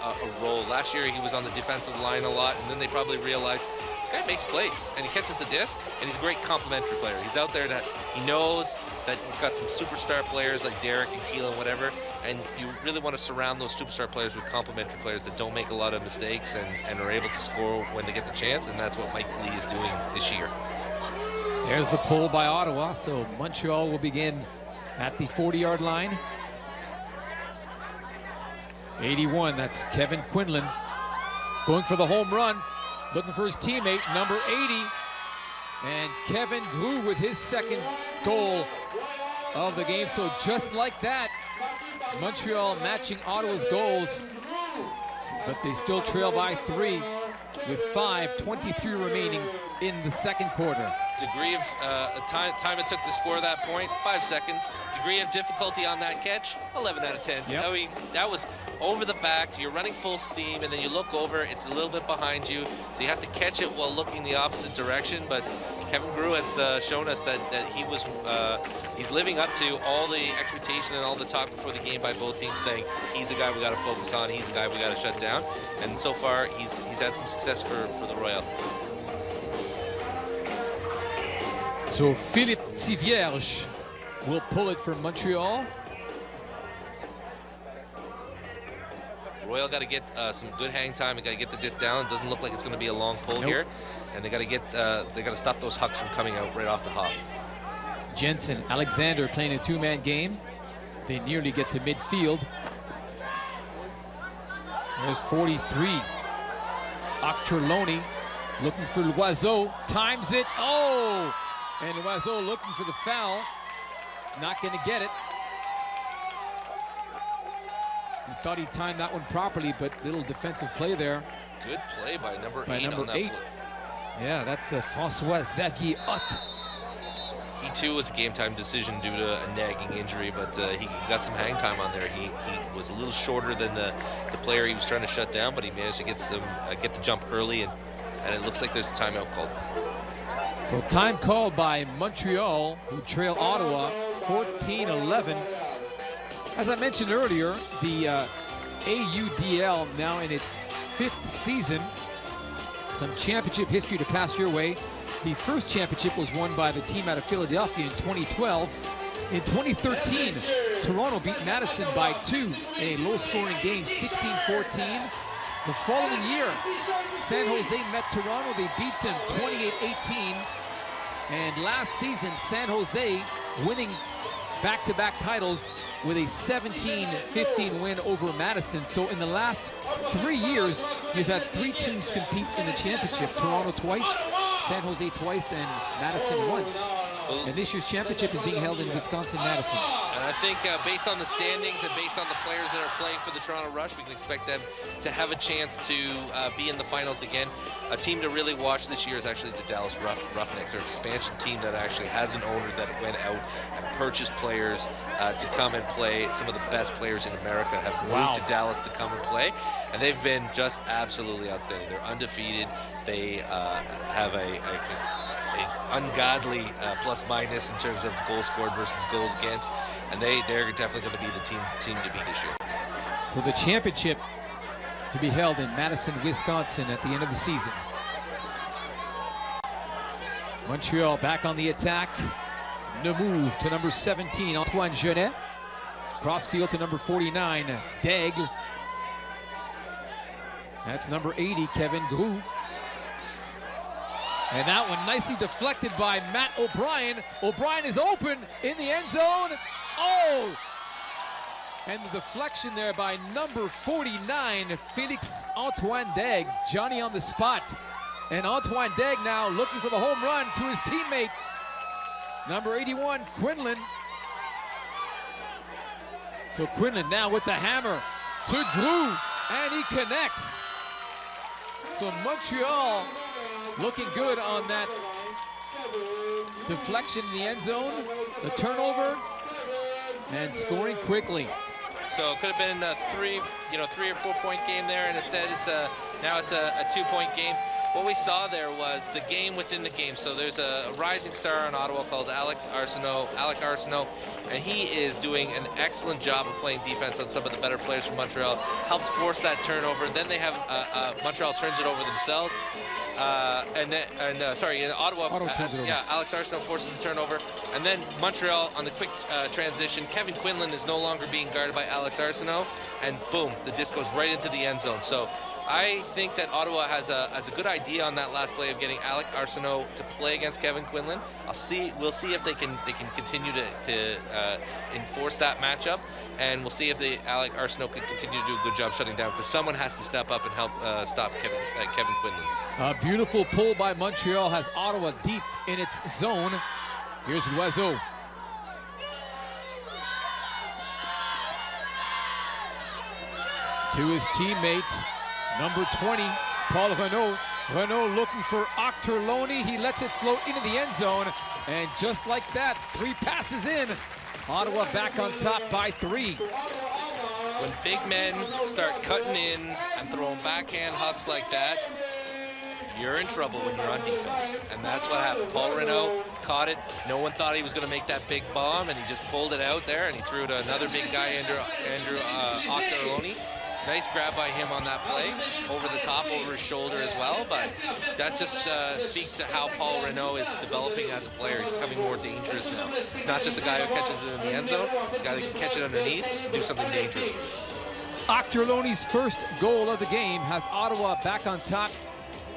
role. Last year, he was on the defensive line a lot, and then they probably realized this guy makes plays, and he catches the disc, and he's a great complementary player. He's out there that he knows that he's got some superstar players like Derek and Keelan, whatever. and you really want to surround those superstar players with complementary players that don't make a lot of mistakes and are able to score when they get the chance, and that's what Mike Lee is doing this year. There's the pull by Ottawa, so Montreal will begin at the 40-yard line. 81, that's Kevin Quinlan going for the home run, looking for his teammate, number 80. And Kevin Gru with his second goal of the game. So just like that, Montreal matching Ottawa's goals, but they still trail by 3 with 5:23 remaining in the second quarter. Degree of time it took to score that point, 5 seconds. Degree of difficulty on that catch, 11 out of 10. Yep. I mean, that was over the back. You're running full steam, and then you look over, it's a little bit behind you, so you have to catch it while looking the opposite direction. But Kevin Gru has shown us that he's living up to all the expectation and all the talk before the game by both teams, saying he's a guy we got to focus on, he's a guy we got to shut down. And so far, he's had some success for the Royal. So Philippe Tivierge will pull it for Montreal. Royal got to get some good hang time. They got to get the disc down. It doesn't look like it's going to be a long pull here, and they got to stop those hucks from coming out right off the hop. Jensen, Alexander playing a two-man game. They nearly get to midfield. There's 43. Octorloni looking for Loiseau, times it. Oh! And Loiseau looking for the foul. Not going to get it. He thought he timed that one properly, but little defensive play there. Good play by number 8 on that play. Yeah, that's François Xavier Hutt. He too was a game time decision due to a nagging injury, but he got some hang time on there. He was a little shorter than the player he was trying to shut down, but he managed to get the jump early, and it looks like there's a timeout called. So time called by Montreal, who trail Ottawa 14-11. As I mentioned earlier, the AUDL now in its 5th season. Some championship history to pass your way. The first championship was won by the team out of Philadelphia in 2012. In 2013, Toronto beat Madison by 2 in a low-scoring game, 16-14. The following year, San Jose met Toronto. They beat them 28-18. And last season, San Jose winning back-to-back titles with a 17-15 win over Madison. So in the last 3 years, you've had 3 teams compete in the championship. Toronto twice, San Jose twice, and Madison once. And this year's championship is being held in Wisconsin-Madison. And I think based on the standings and based on the players that are playing for the Toronto Rush, we can expect them to have a chance to be in the finals again. A team to really watch this year is actually the Dallas Roughnecks. They're an expansion team that actually has an owner that went out and purchased players to come and play. Some of the best players in America have moved to Dallas to come and play, and they've been just absolutely outstanding. They're undefeated. They have a ungodly plus-minus in terms of goals scored versus goals against, and they're definitely going to be the team to beat this year. So the championship to be held in Madison, Wisconsin at the end of the season. Montreal back on the attack. Nemou to number 17, Antoine Genet. Crossfield to number 49, Daigle. That's number 80, Kevin Gru. And that one nicely deflected by Matt O'Brien. O'Brien is open in the end zone. Oh! And the deflection there by number 49, Félix Antoine Daigle. Johnny on the spot. And Antoine Daigle now looking for the home run to his teammate, number 81, Quinlan. So Quinlan now with the hammer to Gru, and he connects. So Montreal looking good on that deflection in the end zone, the turnover, and scoring quickly. So it could have been a 3 or 4 point game there, and instead now it's a 2-point game. what we saw there was the game within the game. So there's a rising star in Ottawa called Alec Arsenault, and he is doing an excellent job of playing defense on some of the better players from Montreal. Helps force that turnover. Then they have Montreal turns it over themselves. In Ottawa, Alex Arsenault forces the turnover, and then Montreal on the quick transition. Kevin Quinlan is no longer being guarded by Alex Arsenault, and boom, the disc goes right into the end zone. So I think that Ottawa has a good idea on that last play of getting Alex Arsenault to play against Kevin Quinlan. We'll see if they can continue to enforce that matchup, and we'll see if Alex Arsenault can continue to do a good job shutting down, because someone has to step up and help stop Kevin Quinlan. A beautiful pull by Montreal has Ottawa deep in its zone. Here's Loiseau. To his teammate, number 20, Paul Renaud. Renaud looking for Octorloni. He lets it float into the end zone. And just like that, 3 passes in. Ottawa back on top by 3. When big men start cutting in and throwing backhand hucks like that, you're in trouble when you're on defense. And that's what happened. Paul Renaud caught it. No one thought he was going to make that big bomb, and he just pulled it out there, and he threw it to another big guy, Andrew Octorloni. Nice grab by him on that play, over the top, over his shoulder as well. But that just speaks to how Paul Renaud is developing as a player. He's becoming more dangerous now. He's not just a guy who catches it in the end zone. He's a guy that can catch it underneath and do something dangerous. Octorloni's first goal of the game has Ottawa back on top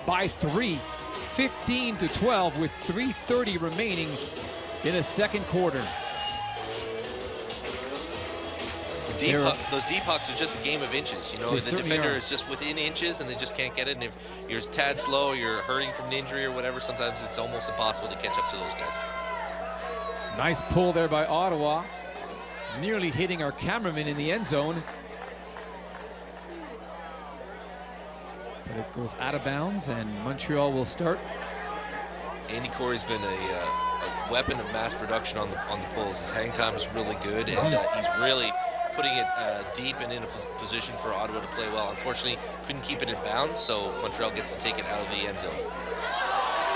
by 3, 15-12, with 3:30 remaining in the second quarter. Those deep hucks are just a game of inches. You know, the defender is just within inches, and they just can't get it. And if you're a tad slow, or you're hurting from an injury or whatever, sometimes it's almost impossible to catch up to those guys. Nice pull there by Ottawa, nearly hitting our cameraman in the end zone. But it goes out of bounds, and Montreal will start. Andy Corey's been a weapon of mass production on the pulls. His hang time is really good, and he's really putting it deep and in a position for Ottawa to play well. Unfortunately, couldn't keep it in bounds, so Montreal gets to take it out of the end zone.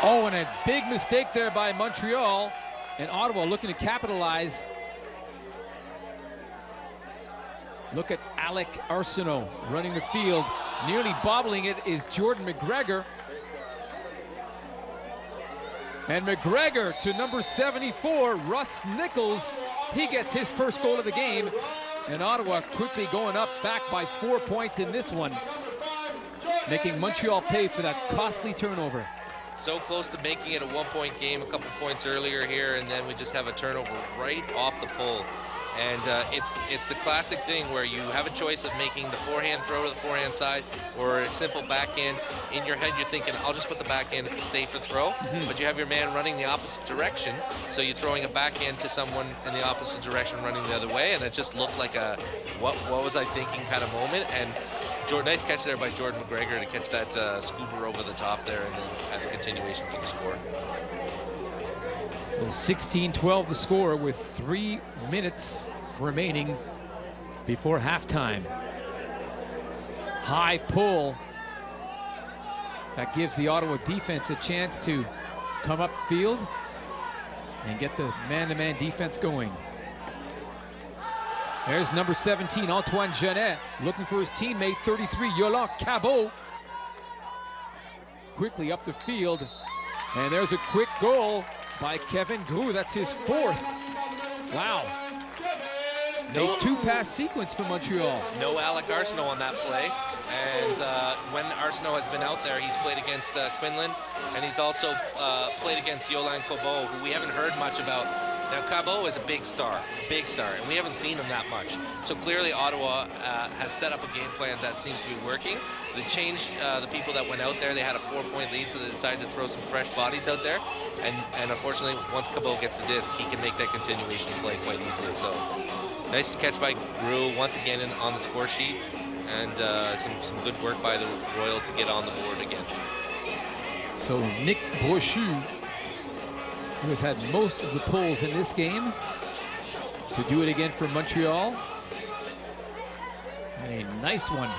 Oh, and a big mistake there by Montreal, and Ottawa looking to capitalize. Look at Alec Arsenault running the field. Nearly bobbling it is Jordan McGregor. And McGregor to number 74, Russ Nichols. He gets his first goal of the game. And Ottawa quickly going up, back by 4 points in this one, making Montreal pay for that costly turnover. So close to making it a 1-point game a couple points earlier here, and then we just have a turnover right off the pull. And it's the classic thing where you have a choice of making the forehand throw to the forehand side or a simple backhand. In your head, you're thinking, I'll just put the backhand, it's a safer throw. But you have your man running the opposite direction, so you're throwing a backhand to someone in the opposite direction running the other way, and it just looked like a what was I thinking kind of moment. And nice catch there by Jordan McGregor to catch that scooper over the top there, and then have the continuation for the score. So 16-12 the score with 3 minutes remaining before halftime. High pull. That gives the Ottawa defense a chance to come upfield and get the man-to-man defense going. There's number 17, Antoine Genet, looking for his teammate, 33, Yolande Cabot. Quickly up the field, and there's a quick goal by Kevin Grou. That's his 4th. Wow. A 2-pass sequence for Montreal. No Alec Arsenault on that play. And when Arsenault has been out there, he's played against Quinlan, and he's also played against Yolande Cabot, who we haven't heard much about. Now, Cabot is a big star, and we haven't seen him that much. So clearly Ottawa has set up a game plan that seems to be working. They changed the people that went out there. They had a 4-point lead, so they decided to throw some fresh bodies out there. And unfortunately, once Cabot gets the disc, he can make that continuation play quite easily. So nice catch by Grou once again on the score sheet, and some good work by the Royal to get on the board again. So Nick Brochu, who has had most of the pulls in this game, to do it again for Montreal. And a nice one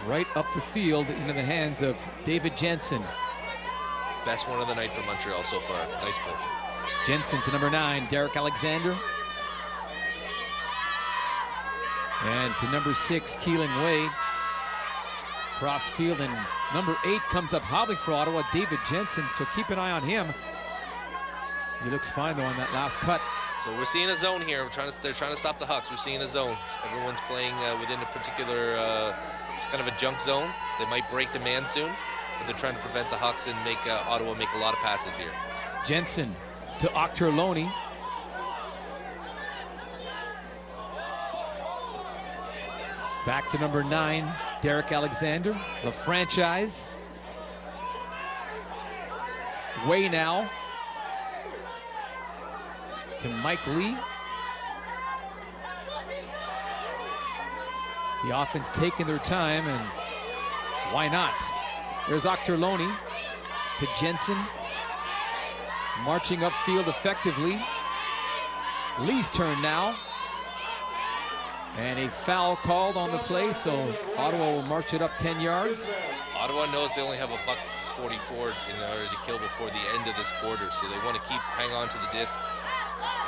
right up the field into the hands of David Jensen. Best one of the night for Montreal so far. Nice pull. Jensen to number 9, Derek Alexander. And to number 6, Keelan Way. Cross field, and number 8 comes up hobbling for Ottawa, David Jensen. So keep an eye on him. He looks fine though on that last cut. So we're seeing a zone here. They're trying to stop the Hucks. We're seeing a zone. Everyone's playing within a particular, it's kind of a junk zone. They might break the man soon, but they're trying to prevent the Hucks and make Ottawa make a lot of passes here. Jensen to Octorloni. Back to number 9, Derek Alexander, the franchise. Way now to Mike Lee. The offense taking their time, and why not? There's Octorloni to Jensen. Marching upfield effectively. Lee's turn now. And a foul called on the play, so Ottawa will march it up 10 yards. Ottawa knows they only have $1:44 in order to kill before the end of this quarter, so they want to hang on to the disc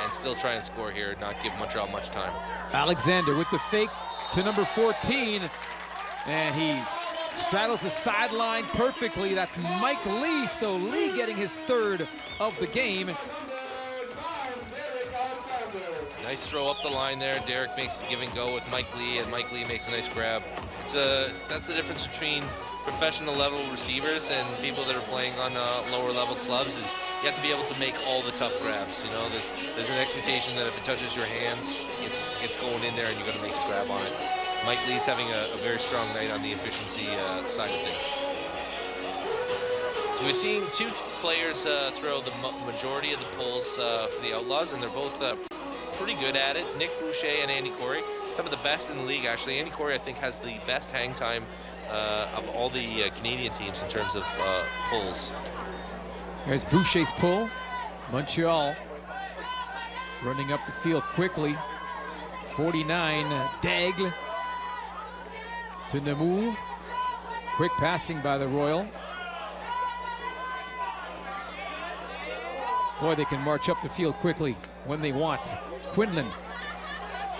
and still try and score here, not give Montreal much time. Alexander with the fake to number 14, and he straddles the sideline perfectly. That's Mike Lee, so Lee getting his 3rd of the game. Nice throw up the line there. Derek makes the give and go with Mike Lee, and Mike Lee makes a nice grab. That's the difference between professional level receivers and people that are playing on lower level clubs, is you have to be able to make all the tough grabs. You know, there's an expectation that if it touches your hands, it's going in there and you're going to make a grab on it. Mike Lee's having a very strong night on the efficiency side of things. So we've seen 2 players throw the majority of the pulls for the Outlaws, and they're both pretty good at it. Nick Boucher and Andy Corey, some of the best in the league actually. Andy Corey, I think, has the best hang time of all the Canadian teams in terms of pulls. There's Boucher's pull. Montreal running up the field quickly. 49, Daigle to Namur. Quick passing by the Royal. Boy, they can march up the field quickly when they want. Quinlan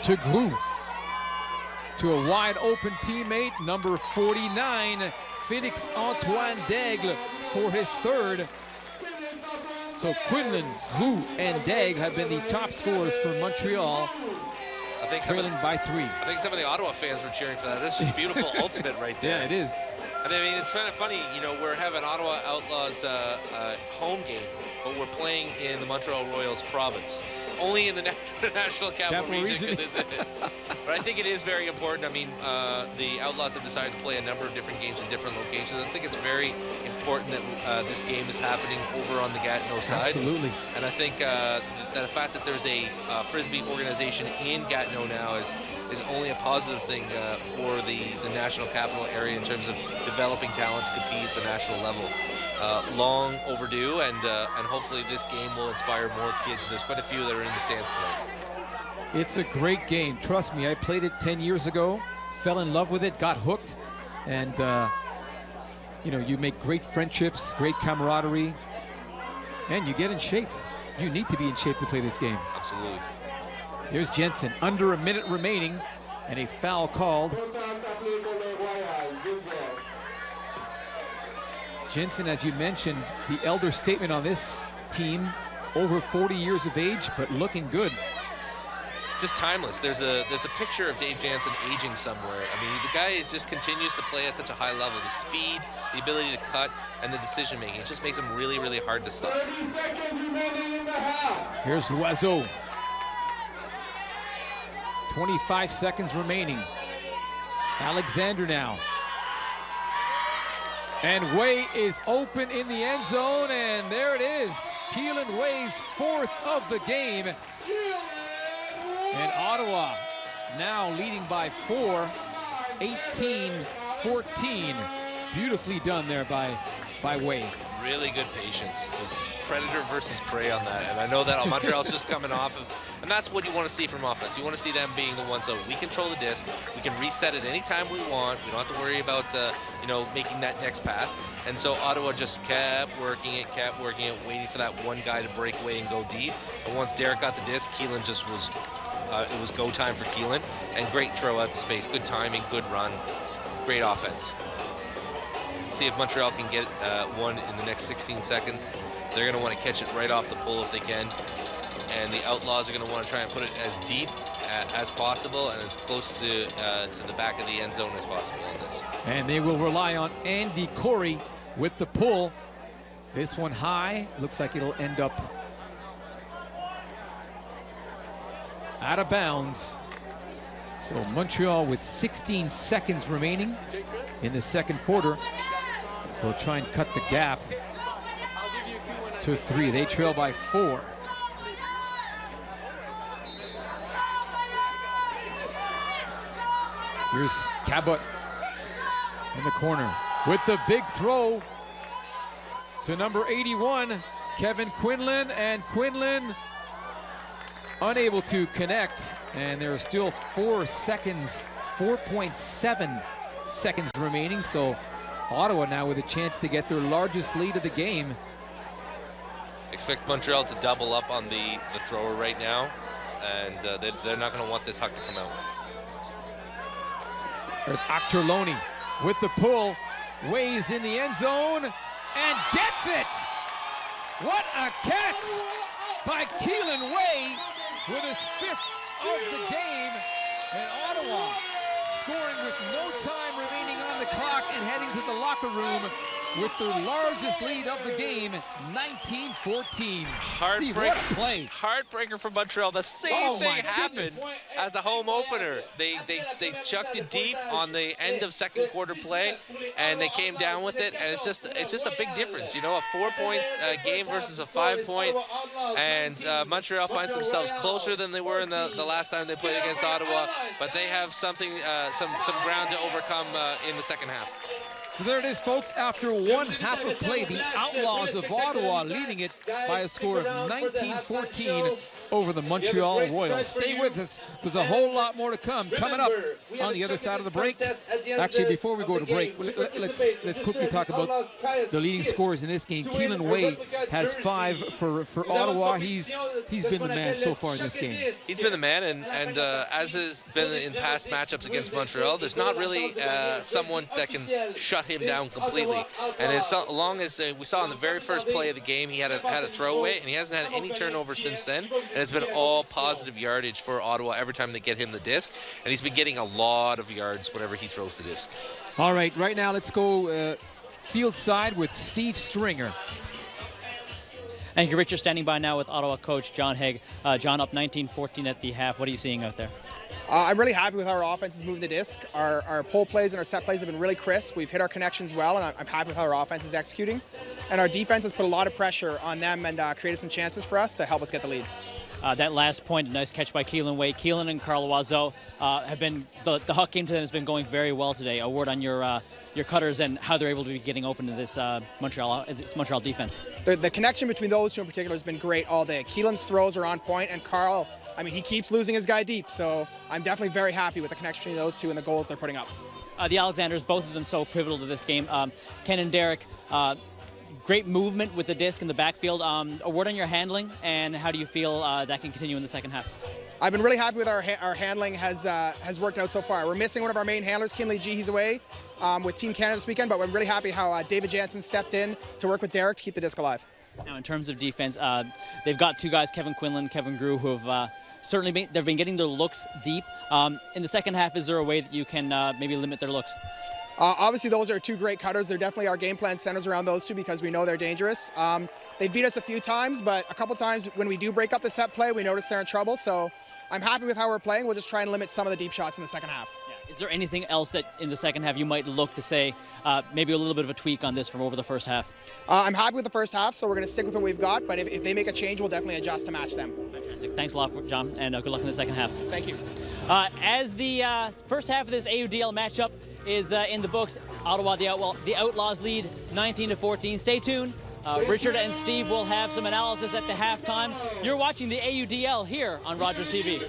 to Grou, to a wide open teammate, number 49, Félix Antoine Daigle for his 3rd. So Quinlan, Grou, and Daigle have been the top scorers for Montreal, trailing by 3. I think some of the Ottawa fans were cheering for that. This is a beautiful ultimate right there. Yeah, it is. And I mean, it's kind of funny, you know, we're having Ottawa Outlaws home game, but we're playing in the Montreal Royals province. Only in the National Capital Region. But I think it is very important. I mean, the Outlaws have decided to play a number of different games in different locations. I think it's very important that this game is happening over on the Gatineau side. Absolutely. And I think that the fact that there's a Frisbee organization in Gatineau now is only a positive thing for the national capital area in terms of developing talent to compete at the national level. Long overdue, and hopefully this game will inspire more kids. There's quite a few that are in the stands tonight. It's a great game. Trust me, I played it 10 years ago, fell in love with it, got hooked, and you know, you make great friendships, great camaraderie, and you get in shape. You need to be in shape to play this game. Absolutely. Here's Jensen, under a minute remaining, and a foul called. Jensen, as you mentioned, the elder statement on this team, over 40 years of age, but looking good. Just timeless. There's a picture of Dave Jansen aging somewhere. I mean, the guy just continues to play at such a high level. The speed, the ability to cut, and the decision making. It just makes him really, really hard to stop. Here's Loiseau. 25 seconds remaining. Alexander now. And Way is open in the end zone, and there it is. Keelan Way's 4th of the game. And Ottawa now leading by 4, 18-14. Beautifully done there by Way. really good patience. It was predator versus prey on that, and I know that Montreal's just coming off of, and that's what you want to see from offense. You want to see them being the ones, so we control the disc, we can reset it anytime we want, we don't have to worry about, you know, making that next pass, and so Ottawa just kept working it, waiting for that one guy to break away and go deep, and once Derek got the disc, Keelan just was, it was go time for Keelan, and great throw out to space, good timing, good run, great offense. See if Montreal can get one in the next 16 seconds. They're going to want to catch it right off the pole if they can. And the Outlaws are going to want to try and put it as deep as possible and as close to the back of the end zone as possible on this. And they will rely on Andy Corey with the pull. This one high. Looks like it'll end up out of bounds. So Montreal with 16 seconds remaining in the second quarter will try and cut the gap to 3. They trail by 4. Here's Cabot in the corner with the big throw to number 81, Kevin Quinlan, and Quinlan unable to connect, and there are still 4 seconds, 4.7 seconds remaining, so Ottawa now with a chance to get their largest lead of the game. Expect Montreal to double up on the thrower right now, and they're not going to want this huck to come out. There's Octorloni with the pull, Weighs in the end zone, and gets it! What a catch by Keelan Way with his 5th of the game, and Ottawa scoring with no time remaining on the clock and heading to the locker room with their largest lead of the game, 19-14. Steve, what a play. Heartbreaker for Montreal. The same thing happened at the home opener. They chucked it deep on the end of second quarter play, and they came down with it, and it's just a big difference. You know, a 4-point game versus a 5-point, and Montreal finds themselves closer than they were in the last time they played against Ottawa, but they have something, some ground to overcome in the second half. So there it is, folks. After one half of play, the Outlaws of Ottawa leading it by a score of 19-14 over the Montreal Royal. Stay with us. There's a whole lot more to come. Coming up on the other side of the break. Actually, before we go to break, let's quickly talk about the leading scorers in this game. Keelan Way has 5 for Ottawa. He's been the man so far in this game. He's been the man, and as has been in past matchups against Montreal, there's not really someone that can shut him down completely. And as long as we saw in the very first play of the game, he had a throwaway, and he hasn't had any turnover since then. And it's been all positive yardage for Ottawa every time they get him the disc. And he's been getting a lot of yards whenever he throws the disc. All right, right now let's go field side with Steve Stringer. Thank you, Richard. Standing by now with Ottawa coach John Haig. John, up 19-14 at the half. What are you seeing out there? I'm really happy with how our offense is moving the disc. Our pull plays and our set plays have been really crisp. We've hit our connections well, and I'm happy with how our offense is executing. And our defense has put a lot of pressure on them and created some chances for us to help us get the lead. That last point, a nice catch by Keelan Way. Keelan and Carl Loiseau have been, the huck game to them has been going very well today. A word on your cutters and how they're able to be getting open to this Montreal defense. The connection between those two in particular has been great all day. Keelan's throws are on point, and Carl, I mean, he keeps losing his guy deep, so I'm definitely very happy with the connection between those two and the goals they're putting up. The Alexanders, both of them so pivotal to this game. Ken and Derek, great movement with the disc in the backfield. A word on your handling, and how do you feel that can continue in the second half? I've been really happy with our handling has worked out so far. We're missing one of our main handlers, Kinley G. He's away with Team Canada this weekend, but we're really happy how David Jansen stepped in to work with Derek to keep the disc alive. Now, in terms of defense, they've got 2 guys, Kevin Quinlan, Kevin Grew, who have certainly they've been getting their looks deep. In the second half, is there a way that you can maybe limit their looks? Obviously, those are 2 great cutters. They're definitely our game plan centers around those 2 because we know they're dangerous. They beat us a few times, but a couple times when we do break up the set play, we notice they're in trouble. So I'm happy with how we're playing. We'll just try and limit some of the deep shots in the second half. Yeah. Is there anything else that in the second half you might look to say maybe a little bit of a tweak on this from over the first half? I'm happy with the first half, so we're going to stick with what we've got. But if they make a change, we'll definitely adjust to match them. Fantastic. Thanks a lot, John, and good luck in the second half. Thank you. As the first half of this AUDL matchup is in the books, Ottawa, the Outlaws lead 19-14. Stay tuned. Richard and Steve will have some analysis at the halftime. You're watching the AUDL here on Rogers TV.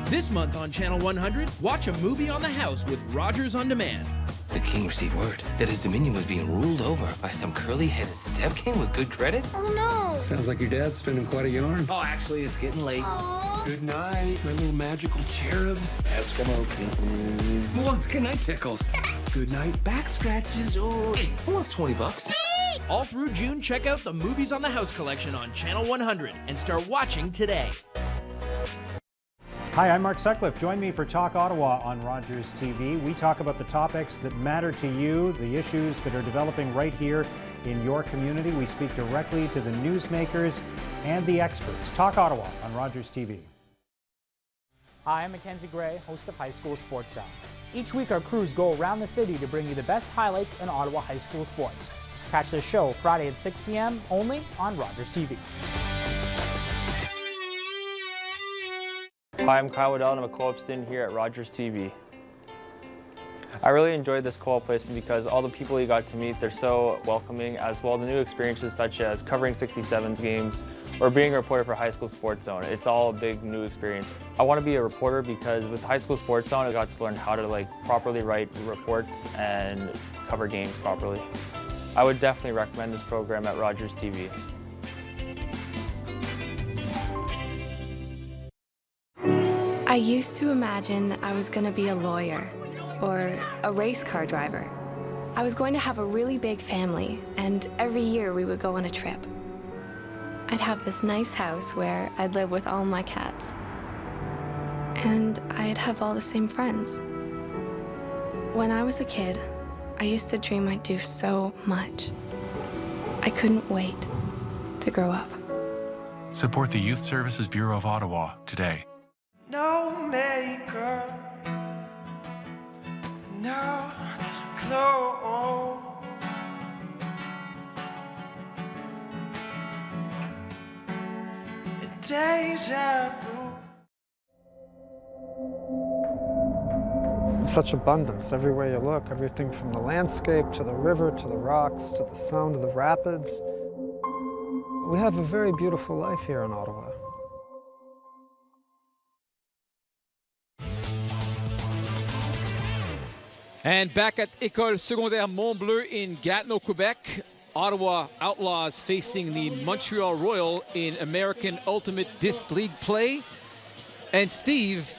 This month on Channel 100, watch a movie on the house with Rogers On Demand. The king received word that his dominion was being ruled over by some curly-headed step-king with good credit. Oh no! Sounds like your dad's spinning quite a yarn. Oh, actually, it's getting late. Aww. Good night, my little magical cherubs. Eskimo kisses. Who wants good night tickles? Good night, back scratches. Oh, Hey, who wants $20? All through June, check out the Movies on the House collection on Channel 100 and start watching today. Hi, I'm Mark Sutcliffe. Join me for Talk Ottawa on Rogers TV. We talk about the topics that matter to you, the issues that are developing right here in your community. We speak directly to the newsmakers and the experts. Talk Ottawa on Rogers TV. Hi, I'm Mackenzie Gray, host of High School Sports Zone. Each week our crews go around the city to bring you the best highlights in Ottawa high school sports. Catch this show Friday at 6 p.m. only on Rogers TV. Hi, I'm Kyle Waddell and I'm a co-op student here at Rogers TV. I really enjoyed this co-op placement because all the people you got to meet, they're so welcoming, as well the new experiences such as covering 67's games or being a reporter for High School Sports Zone. It's all a big new experience. I want to be a reporter because with High School Sports Zone, I got to learn how to properly write reports and cover games properly. I would definitely recommend this program at Rogers TV. I used to imagine I was going to be a lawyer or a race car driver. I was going to have a really big family, and every year we would go on a trip. I'd have this nice house where I'd live with all my cats. And I'd have all the same friends. When I was a kid, I used to dream I'd do so much. I couldn't wait to grow up. Support the Youth Services Bureau of Ottawa today. No makeup, no clothes. Deja vu. Such abundance everywhere you look, everything from the landscape to the river to the rocks to the sound of the rapids. We have a very beautiful life here in Ottawa. And back at École Secondaire Mont-Bleu in Gatineau, Quebec, Ottawa Outlaws facing the Montreal Royal in American Ultimate Disc League play. And Steve,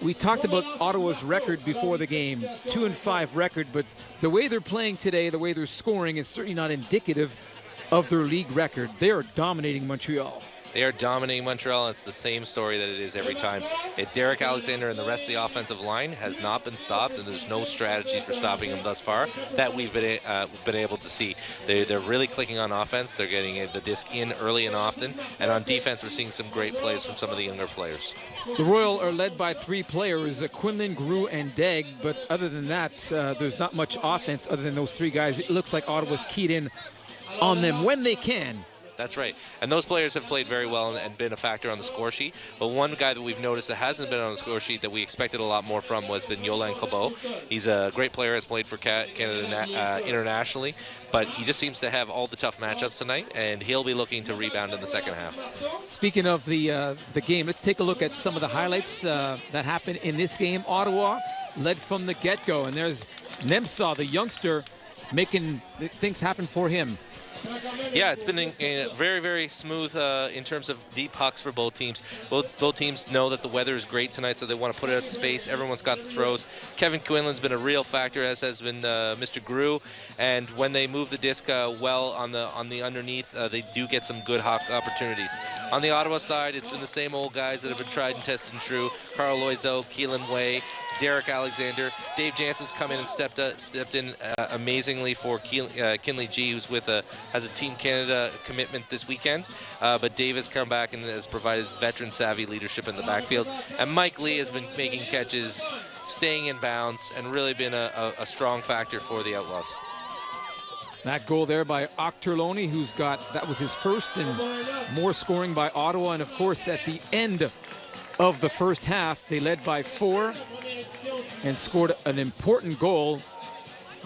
we talked about Ottawa's record before the game, 2-5 record, but the way they're playing today, the way they're scoring is certainly not indicative of their league record. They are dominating Montreal. They are dominating Montreal, and it's the same story that it is every time. Derek Alexander and the rest of the offensive line has not been stopped, and there's no strategy for stopping him thus far that we've been able to see. They're really clicking on offense. They're getting the disc in early and often, and on defense we're seeing some great plays from some of the younger players. The Royal are led by 3 players, Quinlan, Grew, and Degg, but other than that, there's not much offense other than those 3 guys. It looks like Ottawa's keyed in on them when they can. That's right. And those players have played very well and been a factor on the score sheet. But one guy that we've noticed that hasn't been on the score sheet that we expected a lot more from was been Yolan Cobo. He's a great player, has played for Canada internationally, but he just seems to have all the tough matchups tonight, and he'll be looking to rebound in the second half. Speaking of the game, let's take a look at some of the highlights that happened in this game. Ottawa led from the get-go, and there's Nemsaw, the youngster, making things happen for him. Yeah, it's been very, very smooth in terms of deep pucks for both teams. Both teams know that the weather is great tonight, so they want to put it out to space. Everyone's got the throws. Kevin Quinlan's been a real factor, as has been Mr. Grew. And when they move the disc well on the underneath, they do get some good opportunities. On the Ottawa side, it's been the same old guys that have been tried and tested and true. Carl Loiseau, Keelan Way, Derek Alexander. Dave Jansen's come in and stepped in amazingly for Kinley G, who's has a Team Canada commitment this weekend. But Dave has come back and has provided veteran savvy leadership in the backfield. And Mike Lee has been making catches, staying in bounds, and really been a strong factor for the Outlaws. That goal there by Octorloni, who's got, that was his first, and more scoring by Ottawa. And of course, at the end of the first half, they led by 4 and scored an important goal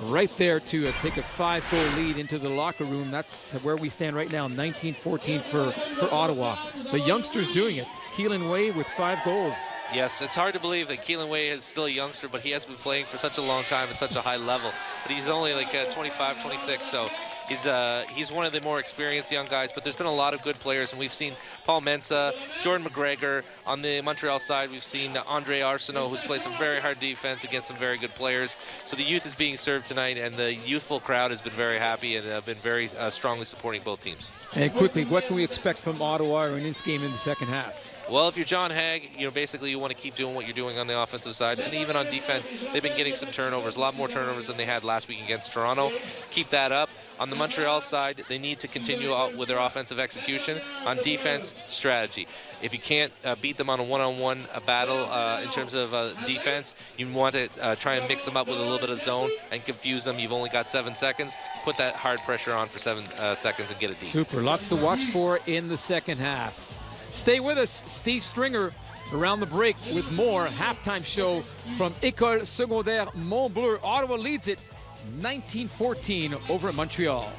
right there to take a 5-goal lead into the locker room. That's where we stand right now, 19-14 for Ottawa. The youngsters doing it. Keelan Way with 5 goals. Yes, it's hard to believe that Keelan Way is still a youngster, but he has been playing for such a long time at such a high level. But he's only like 25, 26, so he's one of the more experienced young guys. But there's been a lot of good players, and we've seen Paul Mensah, Jordan McGregor. On the Montreal side, we've seen Andre Arsenault, who's played some very hard defense against some very good players. So the youth is being served tonight, and the youthful crowd has been very happy and been very strongly supporting both teams. And quickly, what can we expect from Ottawa in this game in the second half? Well, if you're John Haig, basically you want to keep doing what you're doing on the offensive side. And even on defense, they've been getting some turnovers, a lot more turnovers than they had last week against Toronto. Keep that up. On the Montreal side, they need to continue out with their offensive execution. On defense, strategy. If you can't beat them on a one-on-one battle in terms of defense, you want to try and mix them up with a little bit of zone and confuse them. You've only got 7 seconds. Put that hard pressure on for 7 seconds and get it deep. Super. Lots to watch for in the second half. Stay with us, Steve Stringer, around the break with more halftime show from École Secondaire Mont-Bleu. Ottawa leads it 19-14 over at Montreal.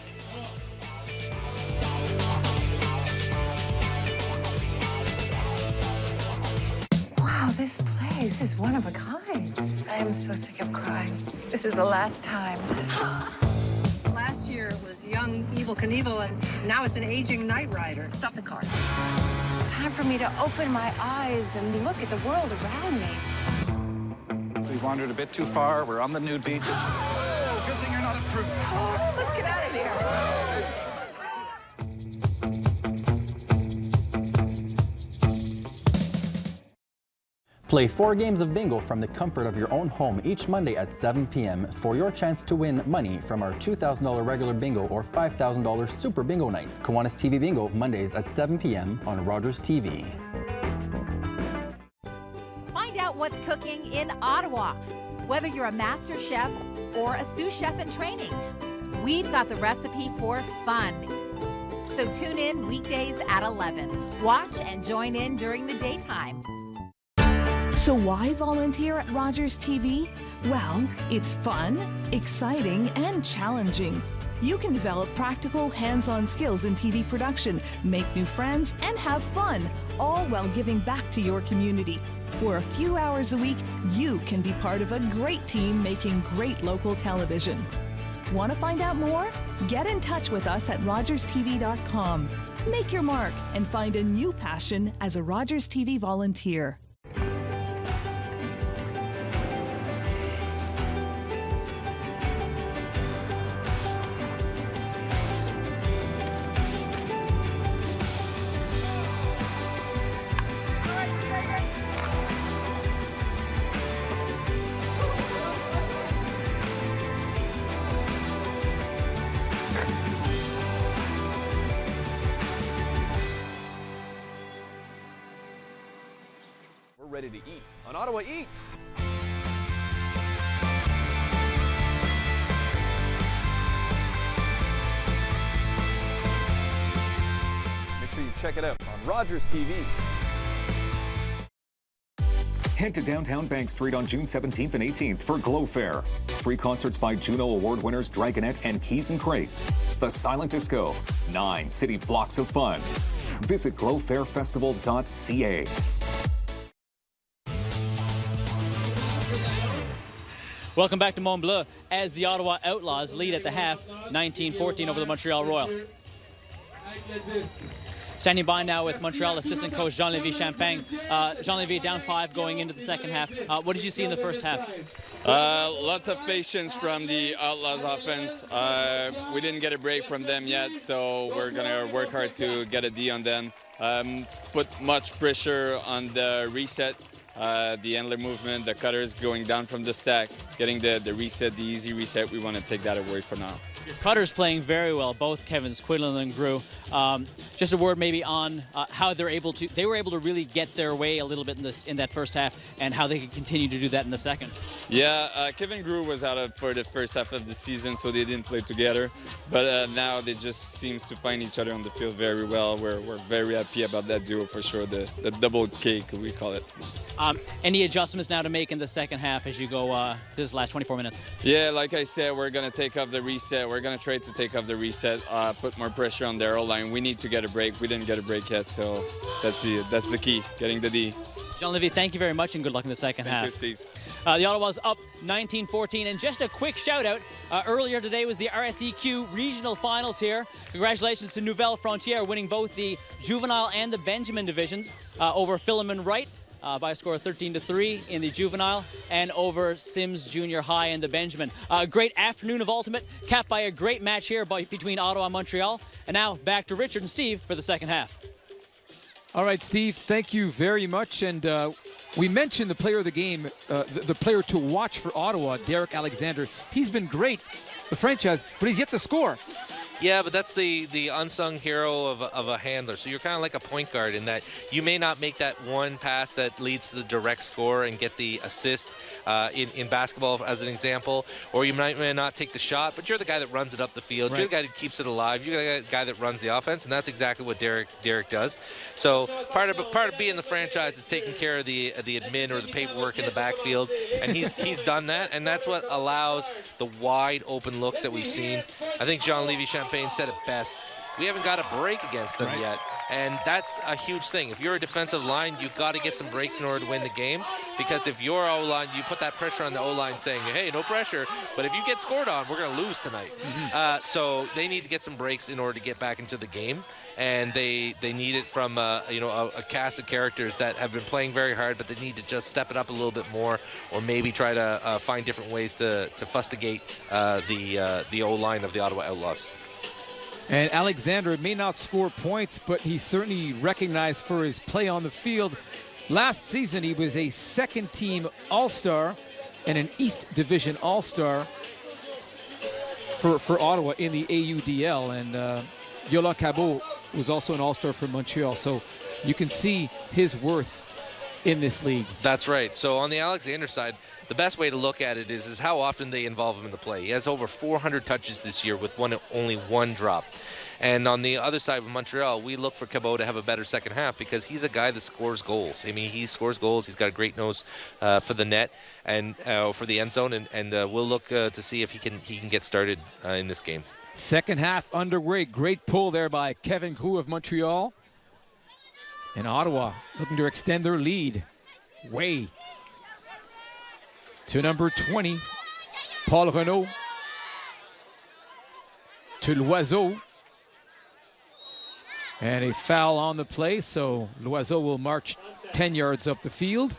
Wow, this place is one of a kind. I am so sick of crying. This is the last time. Last year it was young Evel Knievel, and now it's an aging Knight Rider. Stop the car. Time for me to open my eyes and look at the world around me. We wandered a bit too far. We're on the nude beach. Oh, good thing you're not approved. Oh, let's get out of here. Play 4 games of bingo from the comfort of your own home each Monday at 7 p.m. for your chance to win money from our $2,000 regular bingo or $5,000 super bingo night. Kiwanis TV Bingo, Mondays at 7 p.m. on Rogers TV. Find out what's cooking in Ottawa. Whether you're a master chef or a sous chef in training, we've got the recipe for fun. So tune in weekdays at 11. Watch and join in during the daytime. So why volunteer at Rogers TV? Well, it's fun, exciting, and challenging. You can develop practical, hands-on skills in TV production, make new friends, and have fun, all while giving back to your community. For a few hours a week, you can be part of a great team making great local television. Want to find out more? Get in touch with us at rogerstv.com. Make your mark and find a new passion as a Rogers TV volunteer. Ready to eat on Ottawa Eats. Make sure you check it out on Rogers TV. Head to downtown Bank Street on June 17th and 18th for Glow Fair. Free concerts by Juno Award winners Dragonette and Keys and Crates. The Silent Disco. 9 city blocks of fun. Visit glowfairfestival.ca. Welcome back to Mont-Bleu as the Ottawa Outlaws lead at the half, 19-14 over the Montreal Royal. Standing by now with Montreal assistant coach Jean-Lévis Champagne. Jean-Lévis down 5 going into the second half. What did you see in the first half? Lots of patience from the Outlaws offense. We didn't get a break from them yet, so we're going to work hard to get a D on them. Put much pressure on the reset. The handler movement, the cutters going down from the stack, getting the reset, the easy reset. We want to take that away for now. Your cutter's playing very well, both Kevins, Quinlan and Grew. Just a word maybe on how they were able to really get their way a little bit in that first half, and how they could continue to do that in the second. Yeah, Kevin Grew was out for the first half of the season, so they didn't play together. But now they just seems to find each other on the field very well. We're very happy about that duo for sure. The double cake, we call it. Any adjustments now to make in the second half as you go this last 24 minutes? Yeah, like I said, we're going to take off the reset. We're going to try to take off the reset, put more pressure on their O-line. We need to get a break. We didn't get a break yet, so that's it. That's the key, getting the D. Jean-Lévis, thank you very much, and good luck in the second half. Thank you, Steve. The Ottawa's up 19-14, and just a quick shout-out. Earlier today was the RSEQ regional finals here. Congratulations to Nouvelle Frontière, winning both the juvenile and the Benjamin divisions over Philemon Wright by a score of 13-3 in the juvenile, and over Sims Junior High in the Benjamin. A great afternoon of ultimate, capped by a great match here between Ottawa and Montreal. And now back to Richard and Steve for the second half. All right, Steve, thank you very much. And we mentioned the player of the game, the player to watch for Ottawa, Derek Alexander. He's been great, the franchise, but he's yet to score. Yeah, but that's the unsung hero of a handler. So you're kind of like a point guard in that you may not make that one pass that leads to the direct score and get the assist in basketball, as an example, or you may not take the shot, but you're the guy that runs it up the field. Right. You're the guy that keeps it alive. You're the guy that runs the offense, and that's exactly what Derek does. So part of being the franchise is taking care of the admin or the paperwork in the backfield, and he's done that, and that's what allows the wide open looks that we've seen. I think Jean-Lévis Champagne said it best. We haven't got a break against them yet, and that's a huge thing. If you're a defensive line, you've got to get some breaks in order to win the game, because if you're O-line, you put that pressure on the O-line saying, hey, no pressure, but if you get scored on, we're going to lose tonight. So they need to get some breaks in order to get back into the game, and they need it from a cast of characters that have been playing very hard, but they need to just step it up a little bit more, or maybe try to find different ways to fustigate the O-line of the Ottawa Outlaws. And Alexander may not score points, but he's certainly recognized for his play on the field. Last season, he was a second-team All-Star and an East Division All-Star for Ottawa in the AUDL. And Yola Cabot was also an All-Star for Montreal. So you can see his worth in this league. That's right. So on the Alexander side, the best way to look at it is how often they involve him in the play. He has over 400 touches this year with only one drop. And on the other side of Montreal, we look for Cabot to have a better second half, because he's a guy that scores goals. I mean, he scores goals. He's got a great nose for the net and for the end zone, and we'll look to see if he can get started in this game. Second half underway. Great pull there by Kevin Grew of Montreal. And Ottawa looking to extend their lead. Way to number 20, Paul Renaud. To Loiseau. And a foul on the play, so Loiseau will march 10 yards up the field.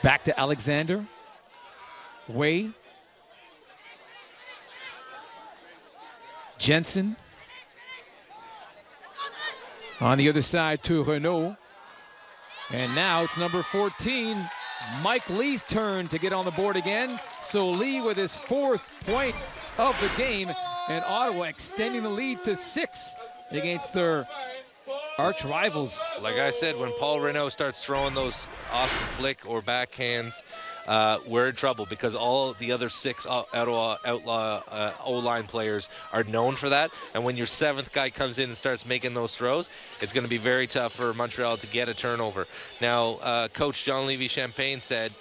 Back to Alexander. Way. Jensen. On the other side to Renaud. And now it's number 14, Mike Lee's turn to get on the board again. So Lee with his 4th point of the game, and Ottawa extending the lead to 6 against their arch rivals. Like I said, when Paul Renaud starts throwing those awesome flick or backhands, we're in trouble, because all the other 6 Ottawa Outlaw O-line players are known for that. And when your 7th guy comes in and starts making those throws, it's going to be very tough for Montreal to get a turnover. Now, Coach Jean-Lévis Champagne said,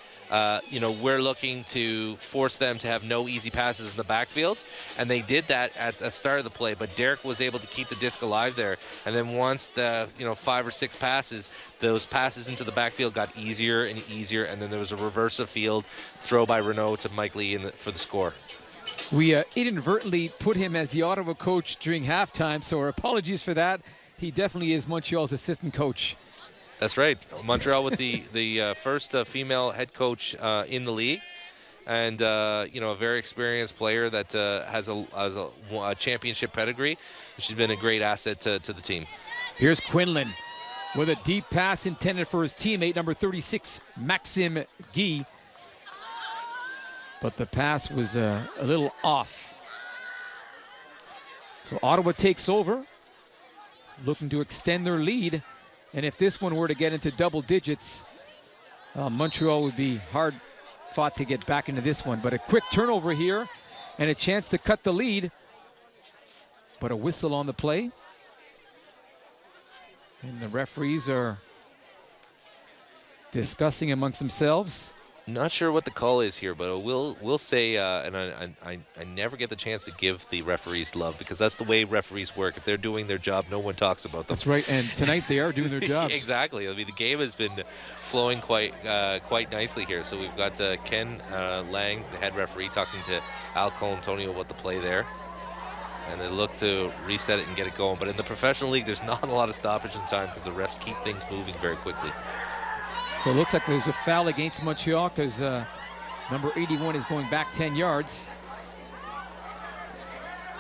we're looking to force them to have no easy passes in the backfield, and they did that at the start of the play, but Derek was able to keep the disc alive there. And then once the 5 or 6 passes, those passes into the backfield got easier and easier, and then there was a reverse of field throw by Renaud to Mike Lee for the score. We inadvertently put him as the Ottawa coach during halftime, so our apologies for that. He definitely is Montreal's assistant coach. That's right. Montreal with the first female head coach in the league, and a very experienced player that has a championship pedigree. She's been a great asset to the team. Here's Quinlan with a deep pass intended for his teammate, number 36, Maxime Guy. but the pass was a little off. So Ottawa takes over, looking to extend their lead. And if this one were to get into double digits, Montreal would be hard fought to get back into this one. But a quick turnover here and a chance to cut the lead. But a whistle on the play. And the referees are discussing amongst themselves. Not sure what the call is here, but we'll say, and I never get the chance to give the referees love because that's the way referees work. If they're doing their job, no one talks about them. That's right, and tonight they are doing their jobs. Exactly. I mean, the game has been flowing quite nicely here. So we've got Ken Lang, the head referee, talking to Al Colantonio about the play there. And they look to reset it and get it going. But in the professional league, there's not a lot of stoppage in time because the refs keep things moving very quickly. So it looks like there's a foul against Montreal because number 81 is going back 10 yards.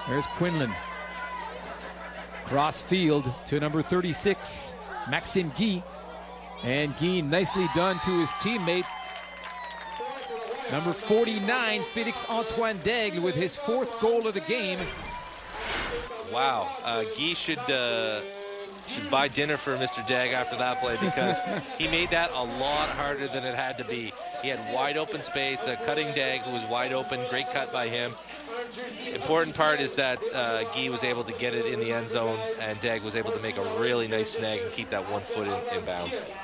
There's Quinlan. Cross field to number 36, Maxime Guy. And Guy nicely done to his teammate. Number 49, Félix-Antoine Daigle with his 4th goal of the game. Wow, Guy should buy dinner for Mr. Daigle after that play because he made that a lot harder than it had to be. He had wide open space, cutting Daigle who was wide open, great cut by him. Important part is that Guy was able to get it in the end zone and Daigle was able to make a really nice snag and keep that 1 foot in bounds.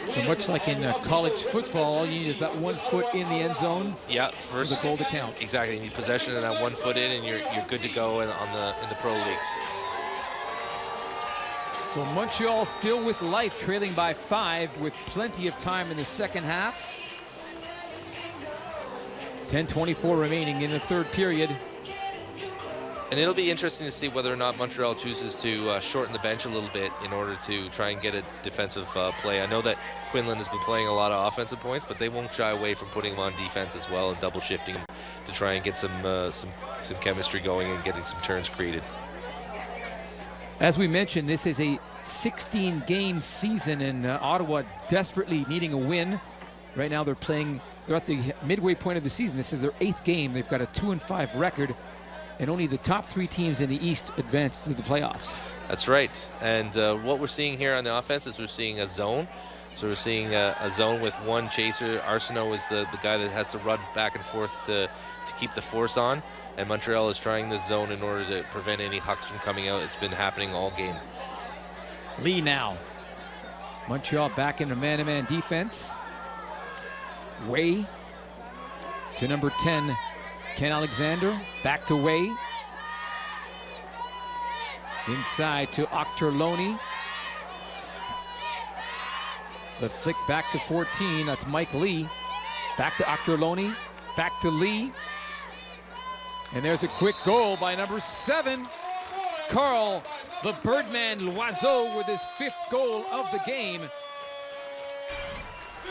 So much like in college football, all you need is that 1 foot in the end zone. Yeah, first for the goal to count. Exactly, you need possession and that 1 foot in, and you're good to go in the pro leagues. So Montreal still with life, trailing by 5 with plenty of time in the second half. 10:24 remaining in the third period. And it'll be interesting to see whether or not Montreal chooses to shorten the bench a little bit in order to try and get a defensive play. I know that Quinlan has been playing a lot of offensive points, but they won't shy away from putting him on defense as well and double shifting him to try and get some chemistry going and getting some turns created. As we mentioned, this is a 16-game season, and Ottawa desperately needing a win. Right now they're at the midway point of the season. This is their 8th game. They've got a 2-5 record, and only the top 3 teams in the East advance to the playoffs. That's right. And what we're seeing here on the offense is we're seeing a zone. So we're seeing a zone with one chaser. Arsenault is the guy that has to run back and forth to keep the force on. And Montreal is trying this zone in order to prevent any hucks from coming out. It's been happening all game. Lee now. Montreal back into man-to-man defense. Way to number 10, Ken Alexander. Back to Way. Inside to Octorloni. The flick back to 14. That's Mike Lee. Back to Octorloni. Back to Lee. And there's a quick goal by number 7, Carl the Birdman Loiseau with his 5th goal of the game.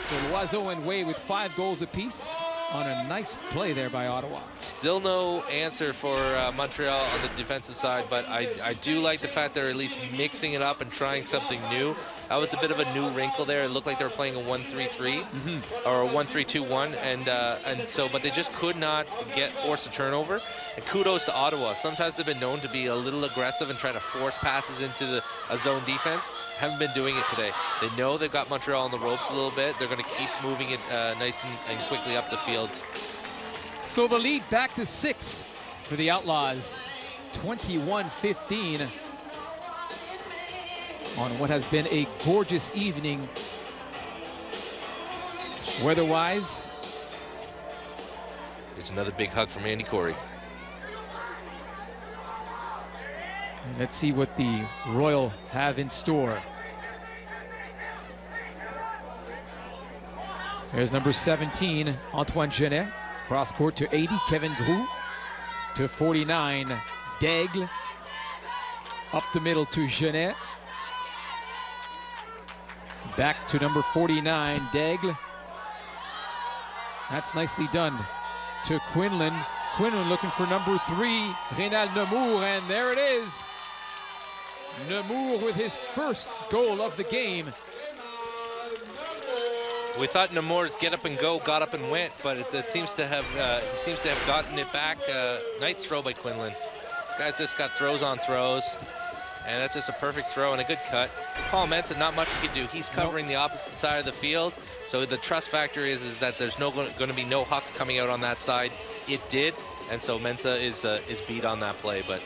So Loiseau and Way with 5 goals apiece on a nice play there by Ottawa. Still no answer for Montreal on the defensive side, but I do like the fact they're at least mixing it up and trying something new. That was a bit of a new wrinkle there. It looked like they were playing a 1-3-3 or a 1-3-2-1, and so, but they just could not force a turnover. And kudos to Ottawa. Sometimes they've been known to be a little aggressive and try to force passes into a zone defense. Haven't been doing it today. They know they've got Montreal on the ropes a little bit. They're going to keep moving it nice and quickly up the field. So the lead back to 6 for the Outlaws, 21-15. On what has been a gorgeous evening weather-wise. It's another big hug from Andy Corey. And let's see what the Royal have in store. There's number 17, Antoine Genet. Cross court to 80, Kevin Groux. To 49, Daigle. Up the middle to Genet. Back to number 49, Daigle. That's nicely done to Quinlan. Quinlan looking for number 3, Reynald Nemours, and there it is. Nemours with his 1st goal of the game. We thought Nemours get up and go, got up and went, but it seems to have he seems to have gotten it back. Nice throw by Quinlan. This guy's just got throws on throws, and that's just a perfect throw and a good cut. Paul Mensah, not much he can do. He's covering the opposite side of the field, so the trust factor is that there's going to be no hucks coming out on that side. It did, and so Mensah is beat on that play, but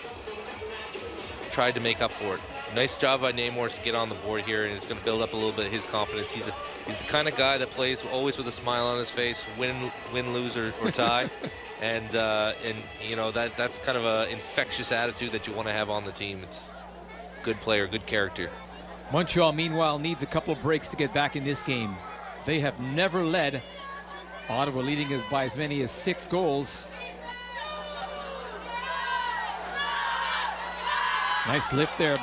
tried to make up for it. Nice job by Nemours to get on the board here, and it's going to build up a little bit of his confidence. He's the kind of guy that plays always with a smile on his face, win, lose, or tie. and you know, that's kind of an infectious attitude that you want to have on the team. It's good player, good character. Montreal, meanwhile, needs a couple of breaks to get back in this game. They have never led. Ottawa leading us by as many as 6 goals. Nice lift there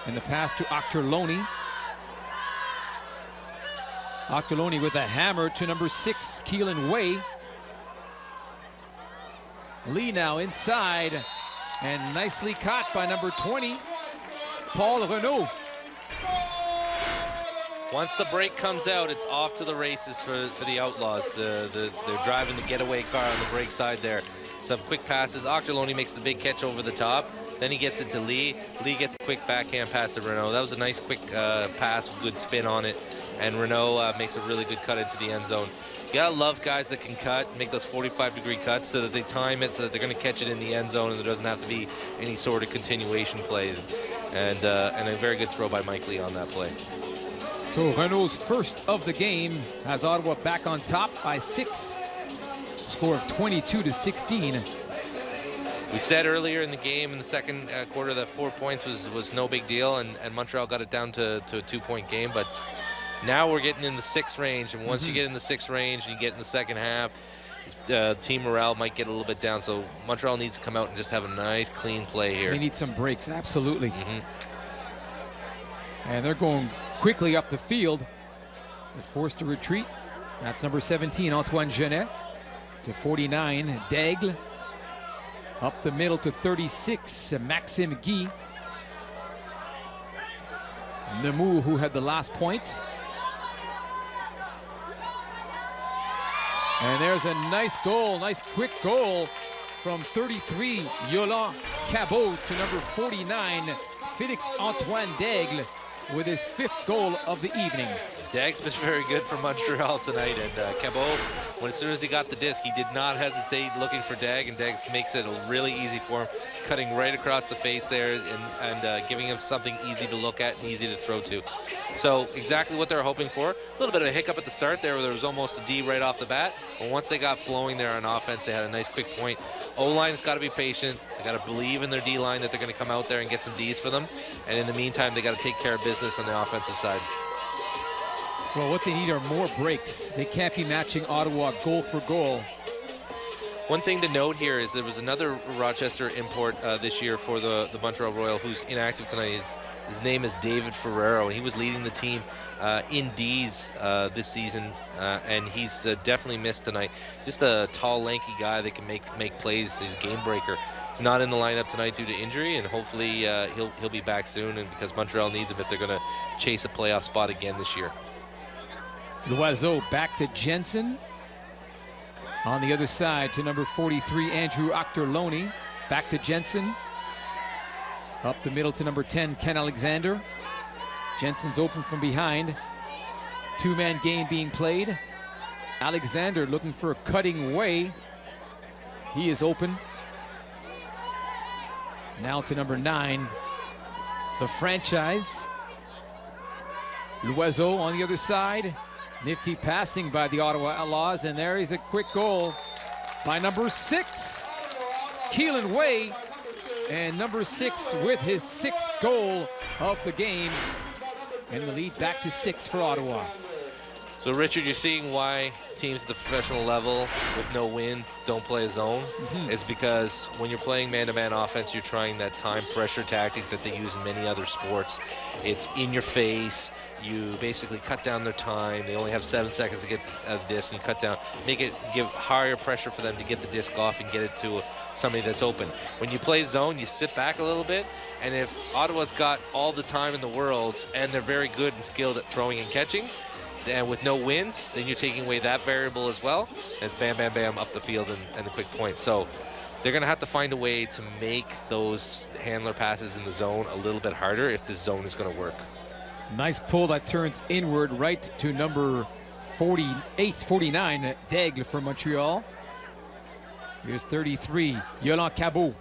in the pass to Octorloni. Octorloni with a hammer to number 6, Keelan Way. Lee now inside, and nicely caught by number 20, Paul Renaud. Once the break comes out, it's off to the races for the Outlaws. They're driving the getaway car on the break side there. Some quick passes. Octorloni makes the big catch over the top. Then he gets it to Lee. Lee gets a quick backhand pass to Renaud. That was a nice quick pass with good spin on it. And Renaud makes a really good cut into the end zone. You gotta love guys that can cut, make those 45-degree cuts so that they time it so that they're gonna catch it in the end zone and there doesn't have to be any sort of continuation play. And a very good throw by Mike Lee on that play. So Renaud's first of the game has Ottawa back on top by 6. Score of 22-16. We said earlier in the game in the second quarter that 4 points was no big deal, and Montreal got it down to a 2-point game, but now we're getting in the 6 range, and once you get in the 6 range and you get in the second half, team morale might get a little bit down, so Montreal needs to come out and just have a nice clean play here. They need some breaks, absolutely. And they're going quickly up the field. They're forced to retreat. That's number 17, Antoine Genet, to 49, Daigle. Up the middle to 36, Maxime Guy. Nemours, who had the last point. And there's a nice goal, nice quick goal from 33, Yolande Cabot, to number 49, Félix Antoine Daigle, with his 5th goal of the evening. Daigle's been very good for Montreal tonight, and Cabot, as soon as he got the disc, he did not hesitate looking for Daigle, and Daigle makes it really easy for him, cutting right across the face there and giving him something easy to look at and easy to throw to. So exactly what they were hoping for. A little bit of a hiccup at the start there where there was almost a D right off the bat, but once they got flowing there on offense, they had a nice quick point. O-line's got to be patient. They got to believe in their D-line that they're going to come out there and get some Ds for them, and in the meantime, they got to take care of business on the offensive side. Well, what they need are more breaks. They can't be matching Ottawa goal for goal. One thing to note here is there was another Rochester import this year for the Montreal Royal who's inactive tonight. His name is David Ferrero, and he was leading the team in Ds this season, and he's definitely missed tonight. Just a tall, lanky guy that can make plays. He's a game breaker. He's not in the lineup tonight due to injury, and hopefully he'll be back soon, and because Montreal needs him if they're going to chase a playoff spot again this year. Loiseau back to Jensen. On the other side to number 43, Andrew Octorloni. Back to Jensen. Up the middle to number 10, Ken Alexander. Jensen's open from behind. 2-man game being played. Alexander looking for a cutting way. He is open. Now to number 9, the franchise. Loiseau on the other side. Nifty passing by the Ottawa Outlaws, and there is a quick goal by number 6, Keelan Way, and number 6 with his 6th goal of the game, and the lead back to 6 for Ottawa. So, Richard, you're seeing why teams at the professional level with no win don't play a zone. It's because when you're playing man-to-man offense, you're trying that time pressure tactic that they use in many other sports. It's in your face. You basically cut down their time. They only have 7 seconds to get the disc, and you cut down, give higher pressure for them to get the disc off and get it to somebody that's open. When you play zone, you sit back a little bit, and if Ottawa's got all the time in the world and they're very good and skilled at throwing and catching, And with no wind, then you're taking away that variable as well. And it's bam, bam, bam up the field and the quick point. So they're going to have to find a way to make those handler passes in the zone a little bit harder if this zone is going to work. Nice pull that turns inward right to number 49, Daigle for Montreal. Here's 33, Yolande Cabot.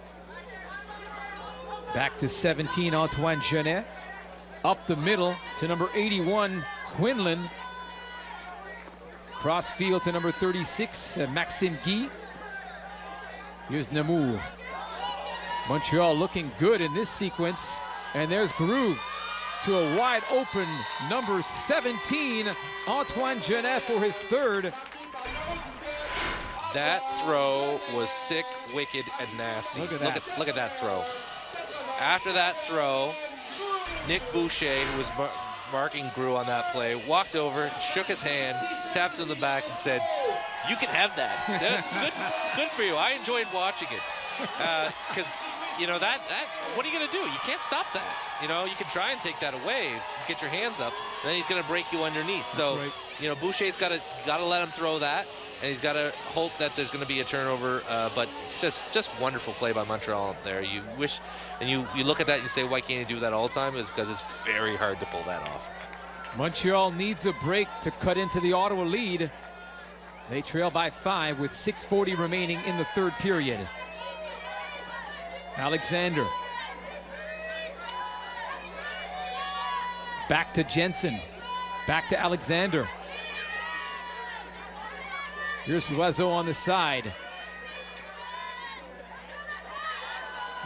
Back to 17, Antoine Genet. Up the middle to number 81, Quinlan. Cross field to number 36, Maxime Guy. Here's Namur. Montreal looking good in this sequence. And there's Groux to a wide open number 17, Antoine Genet for his third. That throw was sick, wicked, and nasty. Look at that. Look at that throw. After that throw, Nick Boucher, who was marking Groux on that play, walked over, shook his hand, tapped him on the back, and said, "You can have that. Good for you. I enjoyed watching it." Because you know that what are you going to do? You can't stop that. You know, you can try and take that away, get your hands up, and then he's going to break you underneath. So, you know, Boucher's got to let him throw that, and he's got to hope that there's going to be a turnover. But just wonderful play by Montreal up there. You wish, and you look at that and you say, why can't he do that all the time? It's because it's very hard to pull that off. Montreal needs a break to cut into the Ottawa lead. They trail by 5 with 6:40 remaining in the third period. Alexander. Back to Jensen. Back to Alexander. Here's Loiseau on the side.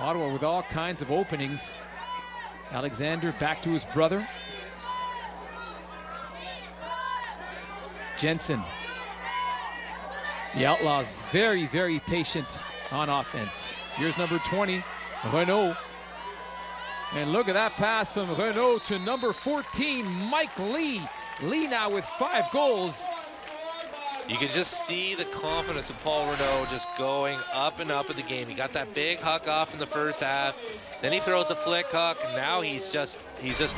Ottawa with all kinds of openings. Alexander back to his brother. Jensen. The Outlaws very, very patient on offense. Here's number 20, Renaud. And look at that pass from Renaud to number 14, Mike Lee. Lee now with 5 goals. You can just see the confidence of Paul Renaud just going up and up in the game. He got that big huck off in the first half. Then he throws a flick huck, and now he's just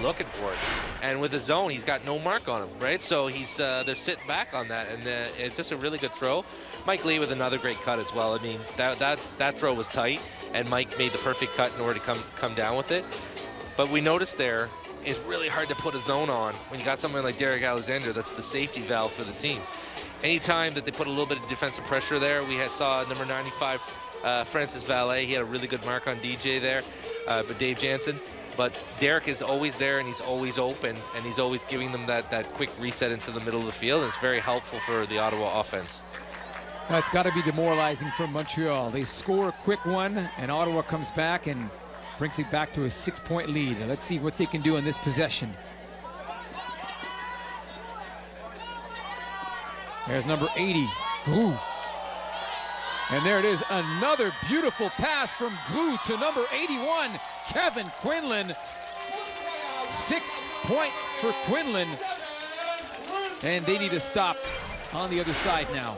looking for it. And with the zone, he's got no mark on him, right? So they're sitting back on that, and it's just a really good throw. Mike Lee with another great cut as well. I mean, that throw was tight, and Mike made the perfect cut in order to come down with it. But we noticed there, it's really hard to put a zone on when you got someone like Derek Alexander. That's the safety valve for the team. Anytime that they put a little bit of defensive pressure there, we saw number 95, Francis Valet. He had a really good mark on DJ there, but Dave Jansen. But Derek is always there, and he's always open, and he's always giving them that quick reset into the middle of the field, and it's very helpful for the Ottawa offense. That's got to be demoralizing for Montreal. They score a quick one, and Ottawa comes back and brings it back to a 6-point lead. Let's see what they can do in this possession. There's number 80, Groux. And there it is, another beautiful pass from Groux to number 81, Kevin Quinlan. 6-point for Quinlan. And they need to stop on the other side now.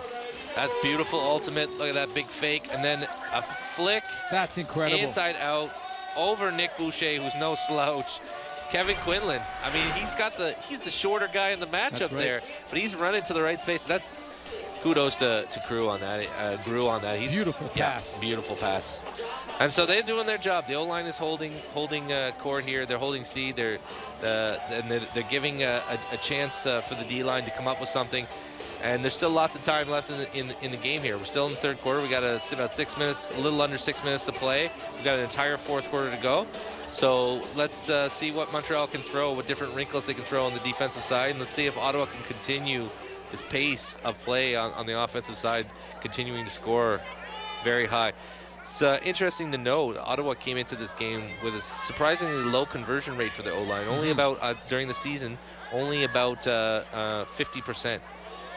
That's beautiful ultimate. Look at that big fake. And then a flick. That's incredible. Inside out over Nick Boucher, who's no slouch. Kevin Quinlan. I mean, he's the shorter guy in the matchup there, but he's running to the right space. That kudos to Groux on that. Groux on that. Beautiful pass. Beautiful pass. And so they're doing their job. The O-line is holding court here. They're holding C. And they're giving a chance for the D-line to come up with something. And there's still lots of time left in the game here. We're still in the third quarter. We got about 6 minutes, a little under 6 minutes to play. We got an entire fourth quarter to go. So let's see what Montreal can throw, what different wrinkles they can throw on the defensive side, and let's see if Ottawa can continue this pace of play on the offensive side, continuing to score very high. It's interesting to note, Ottawa came into this game with a surprisingly low conversion rate for the O-line, only about, during the season, only about 50%.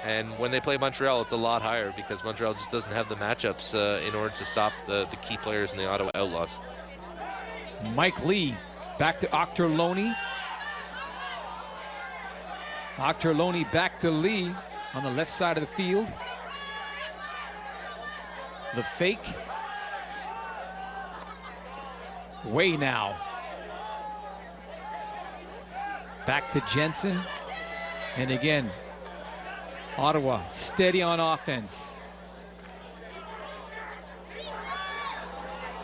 And when they play Montreal, it's a lot higher because Montreal just doesn't have the matchups in order to stop the key players in the Ottawa Outlaws. Mike Lee back to Octorloni. Octorloni back to Lee on the left side of the field. The fake. Way now. Back to Jensen. And again, Ottawa steady on offense.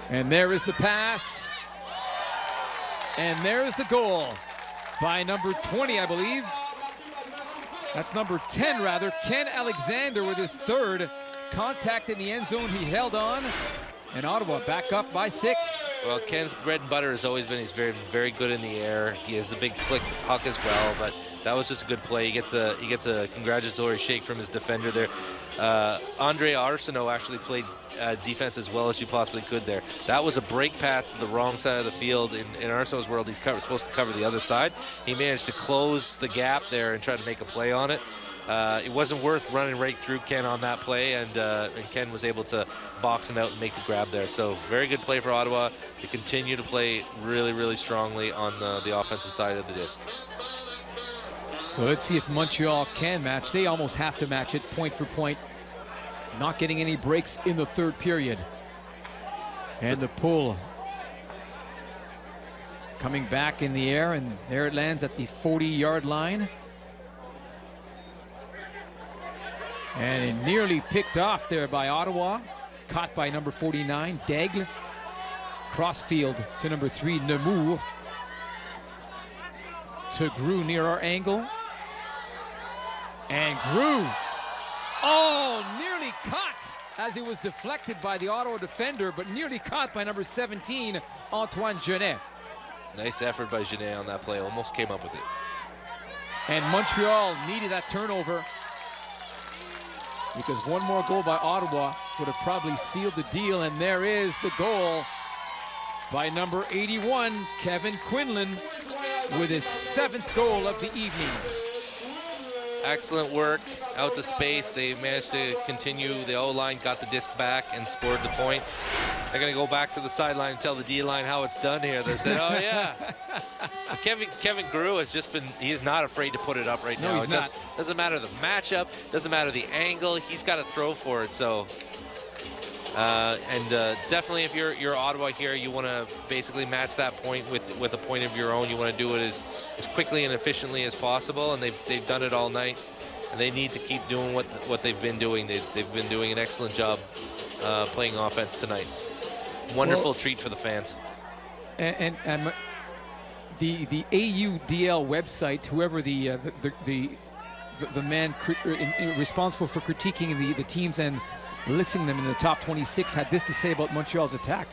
And there is the pass. And there is the goal by number 20, I believe. That's number 10, rather. Ken Alexander with his third contact in the end zone. He held on. And Ottawa back up by 6. Well, Ken's bread and butter has always been he's very, very good in the air. He has a big flick huck as well, but that was just a good play. He gets a congratulatory shake from his defender there. Andre Arsenault actually played defense as well as you possibly could there. That was a break pass to the wrong side of the field. In Arsenault's world, he's supposed to cover the other side. He managed to close the gap there and try to make a play on it. It wasn't worth running right through Ken on that play, and Ken was able to box him out and make the grab there. So very good play for Ottawa. They continue to play really, really strongly on the offensive side of the disc. So let's see if Montreal can match. They almost have to match it point for point. Not getting any breaks in the third period. And the pull coming back in the air, and there it lands at the 40-yard line. And it nearly picked off there by Ottawa. Caught by number 49, Daigle. Crossfield to number 3, Nemours. To Grue near our angle. And Grue, nearly caught as it was deflected by the Ottawa defender, but nearly caught by number 17, Antoine Genet. Nice effort by Genet on that play. Almost came up with it. And Montreal needed that turnover, because one more goal by Ottawa would have probably sealed the deal. And there is the goal by number 81, Kevin Quinlan, with his 7th goal of the evening. Excellent work out to space. They managed to continue. The O-line got the disc back and scored the point. They're going to go back to the sideline and tell the D-line how it's done here. They said, oh, yeah. Kevin Grue has just been, he is not afraid to put it up right now. No, he's not. Doesn't matter the matchup, doesn't matter the angle. He's got to throw for it. So, definitely if you're Ottawa here, you want to basically match that point with a point of your own. You want to do it as quickly and efficiently as possible, and they've done it all night, and they need to keep doing what they've been doing. They've been doing an excellent job playing offense tonight. Wonderful treat for the fans. And the AUDL website, whoever the man responsible for critiquing the teams and listing them in the top 26, had this to say about Montreal's attack.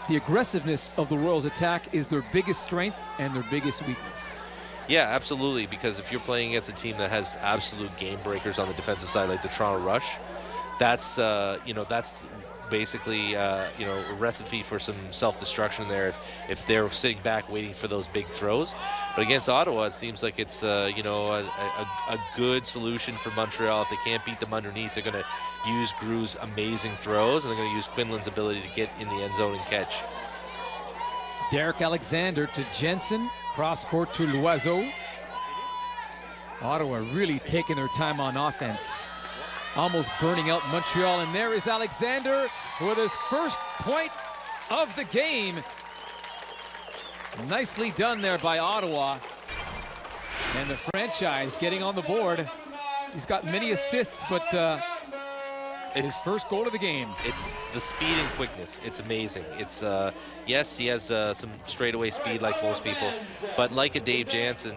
The aggressiveness of the Royals' attack is their biggest strength and their biggest weakness. Yeah, absolutely, because if you're playing against a team that has absolute game breakers on the defensive side, like the Toronto Rush, that's that's basically a recipe for some self-destruction there if they're sitting back waiting for those big throws. But against Ottawa, it seems like it's a good solution for Montreal. If they can't beat them underneath, they're going to use Grue's amazing throws, and they're going to use Quinlan's ability to get in the end zone and catch. Derek Alexander to Jensen, cross court to Loiseau. Ottawa really taking their time on offense, almost burning out Montreal. And there is Alexander with his first point of the game. Nicely done there by Ottawa. And the franchise getting on the board. He's got many assists, but his first goal of the game. It's the speed and quickness. It's amazing. It's yes, he has some straightaway speed like most people, but like a Dave Jansen,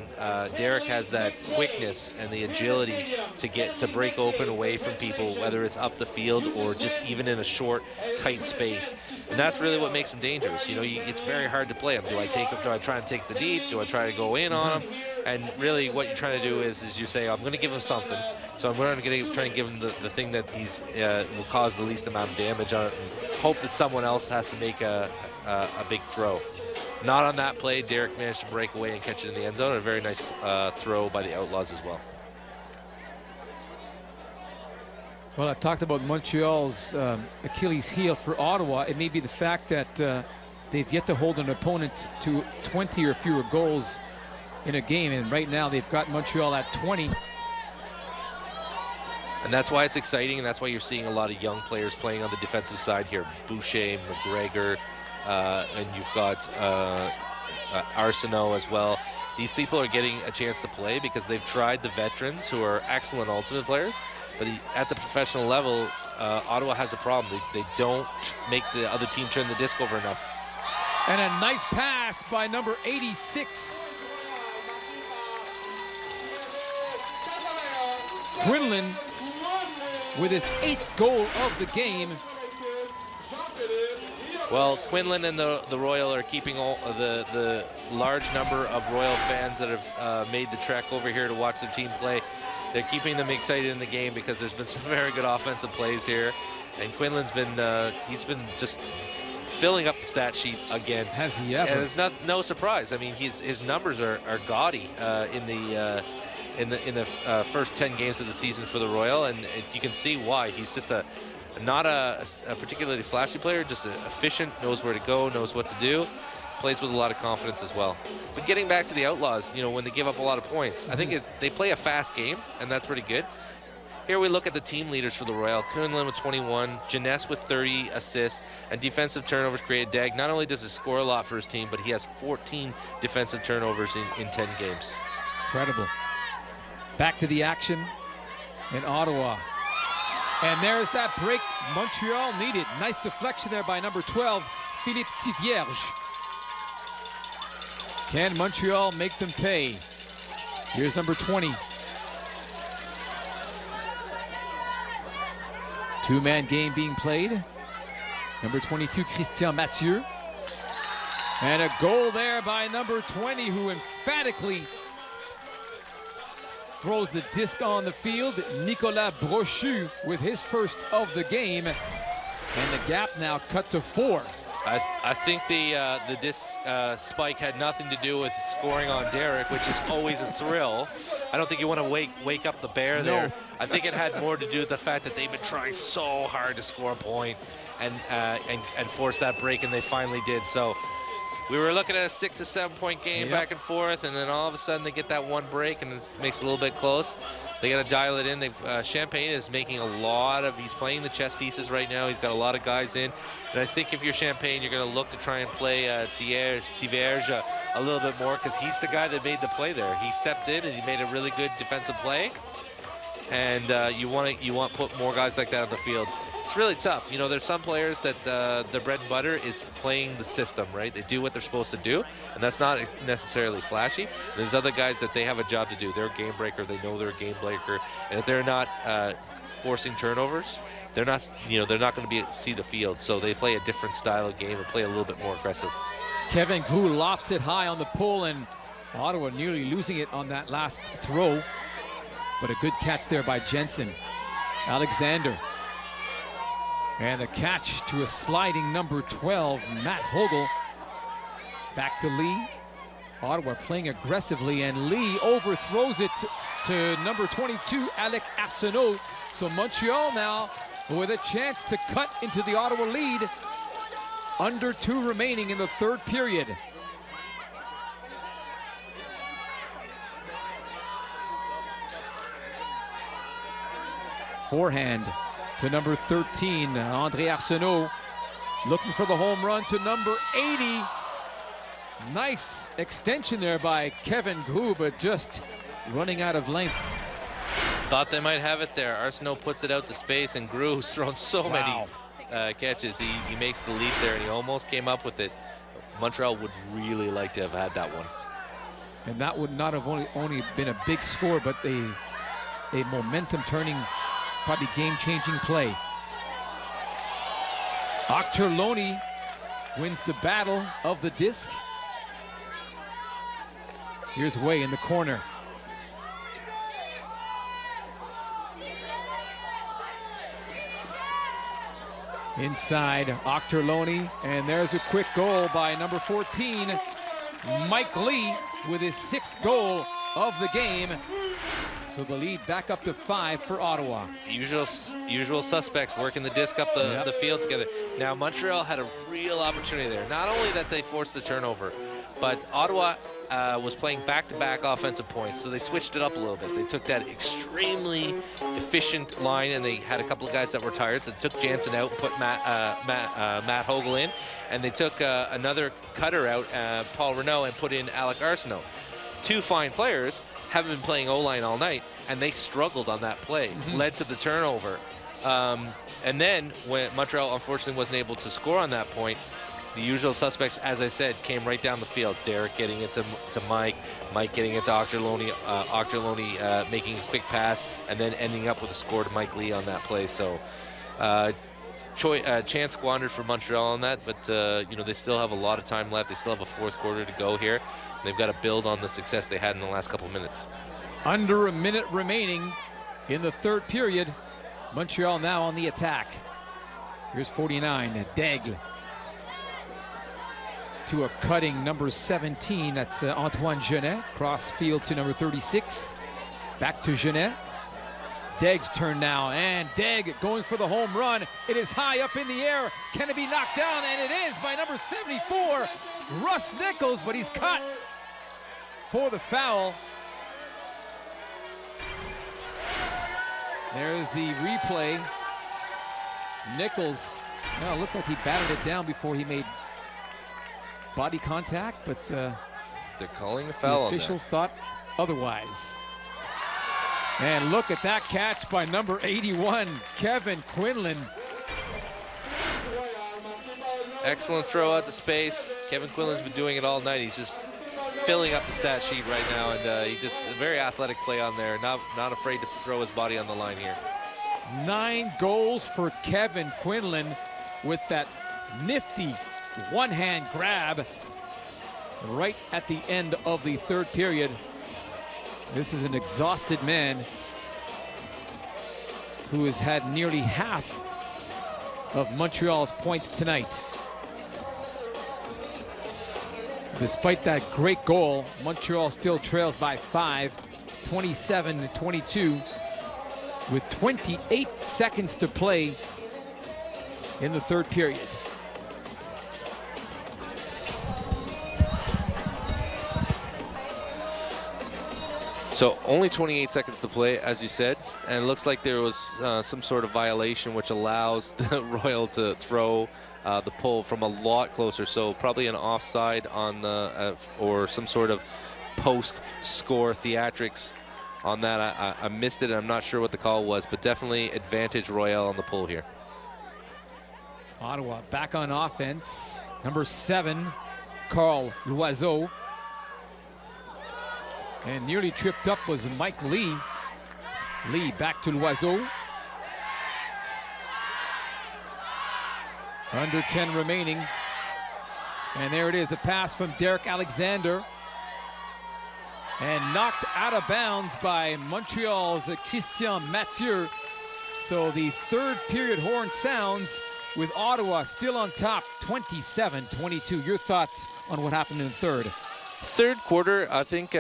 Derek has that quickness and the agility to break open away from people, whether it's up the field or just even in a short, tight space. And that's really what makes him dangerous. It's very hard to play him. Do I try and take the deep? Do I try to go in on him? And really what you're trying to do is you say, I'm going to give him something. So I'm going to try and give him the thing that he's will cause the least amount of damage on it, and hope that someone else has to make a big throw. Not on that play. Derek managed to break away and catch it in the end zone. A very nice throw by the Outlaws as well. Well, I've talked about Montreal's Achilles heel for Ottawa. It may be the fact that they've yet to hold an opponent to 20 or fewer goals in a game, and right now they've got Montreal at 20. And that's why it's exciting, and that's why you're seeing a lot of young players playing on the defensive side here. Boucher, McGregor, and you've got Arsenault as well. These people are getting a chance to play because they've tried the veterans who are excellent ultimate players. But at the professional level, Ottawa has a problem. They don't make the other team turn the disc over enough. And a nice pass by number 86. Quinlan with his 8th goal of the game. Well, Quinlan and the Royal are keeping all the large number of Royal fans that have made the trek over here to watch their team play. They're keeping them excited in the game because there's been some very good offensive plays here. And Quinlan's been, he's been just filling up the stat sheet again. Has he ever? And it's no surprise. I mean, his numbers are gaudy in the first 10 games of the season for the Royal, and you can see why. He's just not a particularly flashy player, just efficient, knows where to go, knows what to do, plays with a lot of confidence as well. But getting back to the Outlaws, you know, when they give up a lot of points, I think they play a fast game, and that's pretty good. Here we look at the team leaders for the Royal. Quinlan with 21, Jeunesse with 30 assists, and defensive turnovers created. Dag, not only does he score a lot for his team, but he has 14 defensive turnovers in 10 games. Incredible. Back to the action in Ottawa. And there's that break Montreal needed. Nice deflection there by number 12, Philippe Tivierge. Can Montreal make them pay? Here's number 20. Two-man game being played. Number 22, Christian Mathieu. And a goal there by number 20, who emphatically throws the disc on the field. Nicolas Brochu with his first of the game. And the gap now cut to 4. I think the disc spike had nothing to do with scoring on Derek, which is always a thrill. I don't think you want to wake up the bear there. No. I think it had more to do with the fact that they've been trying so hard to score a point and force that break, and they finally did. So we were looking at a 6 or 7 point game back and forth, and then all of a sudden they get that one break, and it makes it a little bit close. They got to dial it in. Champagne is making a lot of, he's playing the chess pieces right now. He's got a lot of guys in. And I think if you're Champagne, you're going to look to try and play Tivierge a little bit more, because he's the guy that made the play there. He stepped in and he made a really good defensive play. And you want to put more guys like that on the field. It's really tough. You know, there's some players that their bread and butter is playing the system, right? They do what they're supposed to do, and that's not necessarily flashy. There's other guys that they have a job to do. They're a game breaker. They know they're a game breaker, and if they're not forcing turnovers, they're not going to see the field. So they play a different style of game and play a little bit more aggressive. Kevin Gru lofts it high on the pull, and Ottawa nearly losing it on that last throw. But a good catch there by Jensen. Alexander. And a catch to a sliding number 12, Matt Hogel. Back to Lee. Ottawa playing aggressively, and Lee overthrows it to number 22, Alec Arsenault. So Montreal now with a chance to cut into the Ottawa lead. Under 2 remaining in the third period. Forehand to number 13, Andre Arsenault, looking for the home run to number 80. Nice extension there by Kevin Gru, but just running out of length. Thought they might have it there. Arsenault puts it out to space, and Gru, who's thrown so many catches, he makes the leap there, and he almost came up with it. Montreal would really like to have had that one. And that would not have only been a big score, but a momentum-turning, probably game-changing play. Octerloni wins the battle of the disc. Here's Way in the corner. Inside Octerloni, and there's a quick goal by number 14, Mike Lee, with his 6th goal of the game. So the lead back up to 5 for Ottawa. Usual suspects working the disc up the field together. Now Montreal had a real opportunity there. Not only that they forced the turnover, but Ottawa was playing back-to-back offensive points, so they switched it up a little bit. They took that extremely efficient line, and they had a couple of guys that were tired, so they took Jansen out and put Matt Hogle in, and they took another cutter out, Paul Renault, and put in Alec Arsenault. Two fine players, haven't been playing O-line all night, and they struggled on that play, led to the turnover. And then when Montreal unfortunately wasn't able to score on that point, the usual suspects, as I said, came right down the field. Derek getting it to Mike, Mike getting it to Octorloni making a quick pass, and then ending up with a score to Mike Lee on that play. So chance squandered for Montreal on that, but you know, they still have a lot of time left. They still have a fourth quarter to go here. They've got to build on the success they had in the last couple of minutes. Under a minute remaining in the third period. Montreal now on the attack. Here's 49, Daigle. To a cutting number 17, that's Antoine Genet. Cross field to number 36. Back to Genet. Daigle's turn now, and Daigle going for the home run. It is high up in the air. Can it be knocked down? And it is by number 74, Russ Nichols, but he's cut for the foul. There's the replay. Nichols, well, looked like he batted it down before he made body contact, but they're calling the foul. The official thought otherwise. And look at that catch by number 81, Kevin Quinlan. Excellent throw out to space. Kevin Quinlan's been doing it all night. He's just filling up the stat sheet right now, and he just a very athletic play on there. Not afraid to throw his body on the line here. 9 goals for Kevin Quinlan with that nifty one-hand grab right at the end of the third period. This is an exhausted man who has had nearly half of Montreal's points tonight. Despite that great goal, Montreal still trails by 5, 27-22, with 28 seconds to play in the third period. So only 28 seconds to play, as you said, and it looks like there was some sort of violation which allows the Royal to throw the pull from a lot closer, so probably an offside on the or some sort of post-score theatrics on that. I missed it, and I'm not sure what the call was, but definitely advantage Royal on the pull here. Ottawa back on offense. Number 7, Carl Loiseau. And nearly tripped up was Mike Lee. Lee back to Loiseau. Under 10 remaining. And there it is, a pass from Derek Alexander. And knocked out of bounds by Montreal's Christian Mathieu. So the third period horn sounds with Ottawa still on top, 27-22. Your thoughts on what happened in the third? Third quarter, I think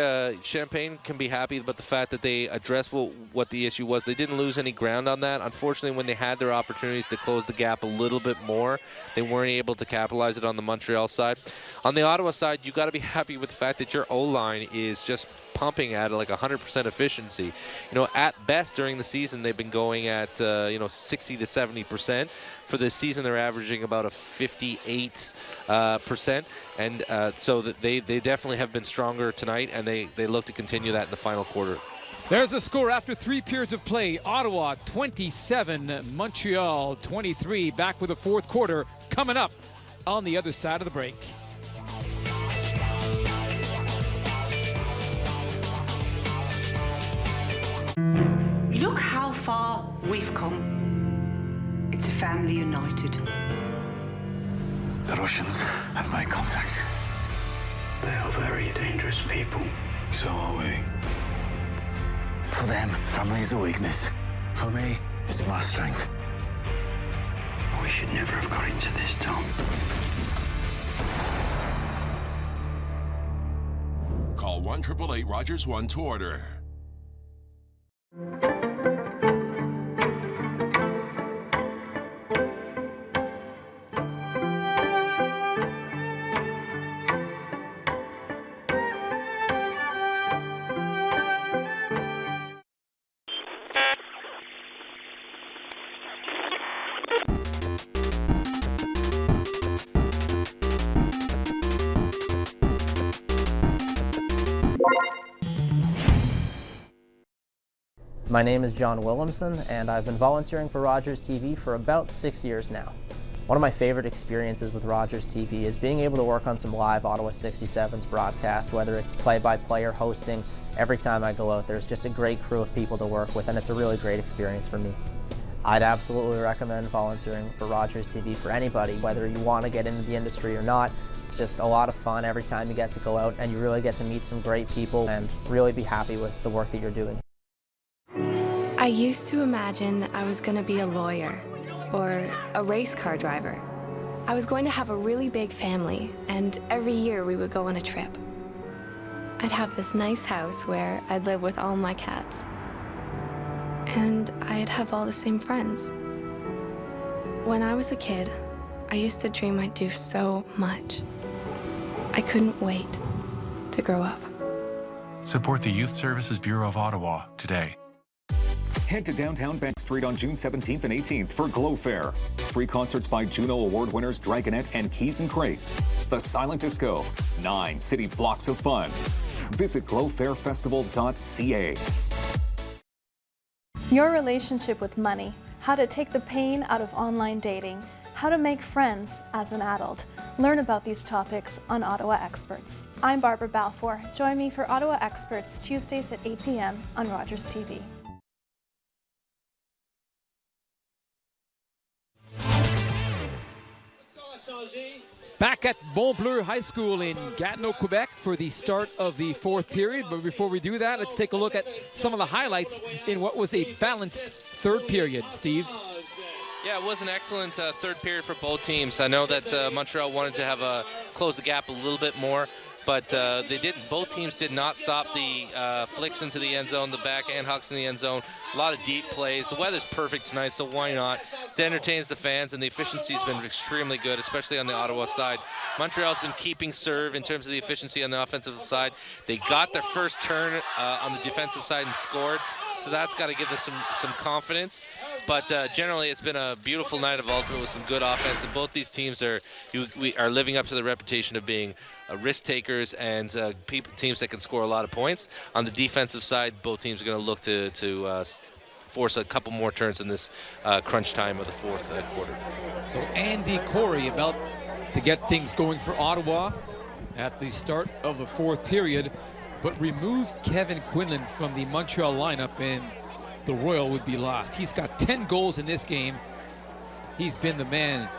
Champagne can be happy about the fact that they addressed what the issue was. They didn't lose any ground on that. Unfortunately, when they had their opportunities to close the gap a little bit more, they weren't able to capitalize it on the Montreal side. On the Ottawa side, you got to be happy with the fact that your O-line is just pumping at like 100% efficiency. You know, at best during the season, they've been going at 60 to 70%. For this season, they're averaging about a 58%, and so that they definitely have been stronger tonight, and they look to continue that in the final quarter. There's a score after 3 periods of play. Ottawa 27, Montreal 23. Back with the fourth quarter coming up on the other side of the break. Look how far we've come. It's a family united. The Russians have made contact. They are very dangerous people. So are we. For them, family is a weakness. For me, it's my strength. We should never have got into this, Tom. Call 1-888-ROGERS-1 to order. My name is John Williamson, and I've been volunteering for Rogers TV for about 6 years now. One of my favorite experiences with Rogers TV is being able to work on some live Ottawa 67's broadcast, whether it's play-by-play or hosting. Every time I go out, there's just a great crew of people to work with, and it's a really great experience for me. I'd absolutely recommend volunteering for Rogers TV for anybody, whether you want to get into the industry or not. It's just a lot of fun every time you get to go out, and you really get to meet some great people and really be happy with the work that you're doing. I used to imagine I was going to be a lawyer or a race car driver. I was going to have a really big family, and every year we would go on a trip. I'd have this nice house where I'd live with all my cats. And I'd have all the same friends. When I was a kid, I used to dream I'd do so much. I couldn't wait to grow up. Support the Youth Services Bureau of Ottawa today. Head to downtown Bank Street on June 17th and 18th for Glow Fair. Free concerts by Juno Award winners Dragonette and Keys and Crates. The Silent Disco. 9 city blocks of fun. Visit glowfairfestival.ca. Your relationship with money. How to take the pain out of online dating. How to make friends as an adult. Learn about these topics on Ottawa Experts. I'm Barbara Balfour. Join me for Ottawa Experts Tuesdays at 8 p.m. on Rogers TV. Back at Mont-Bleu High School in Gatineau, Quebec for the start of the fourth period. But before we do that, let's take a look at some of the highlights in what was a balanced third period. Steve? Yeah, it was an excellent third period for both teams. I know that Montreal wanted to have close the gap a little bit more, but they didn't. Both teams did not stop the flicks into the end zone, the backhand hucks in the end zone. A lot of deep plays. The weather's perfect tonight, so why not? It entertains the fans, and the efficiency's been extremely good, especially on the Ottawa side. Montreal's been keeping serve in terms of the efficiency on the offensive side. They got their first turn on the defensive side and scored, so that's got to give us some confidence. But generally, it's been a beautiful night of ultimate with some good offense, and both these teams are living up to the reputation of being risk takers and teams that can score a lot of points. On the defensive side, both teams are going to look to force a couple more turns in this crunch time of the fourth quarter. So Andy Corey about to get things going for Ottawa at the start of the fourth period, but removed Kevin Quinlan from the Montreal lineup, and the Royal would be lost. He's got 10 goals in this game. He's been the man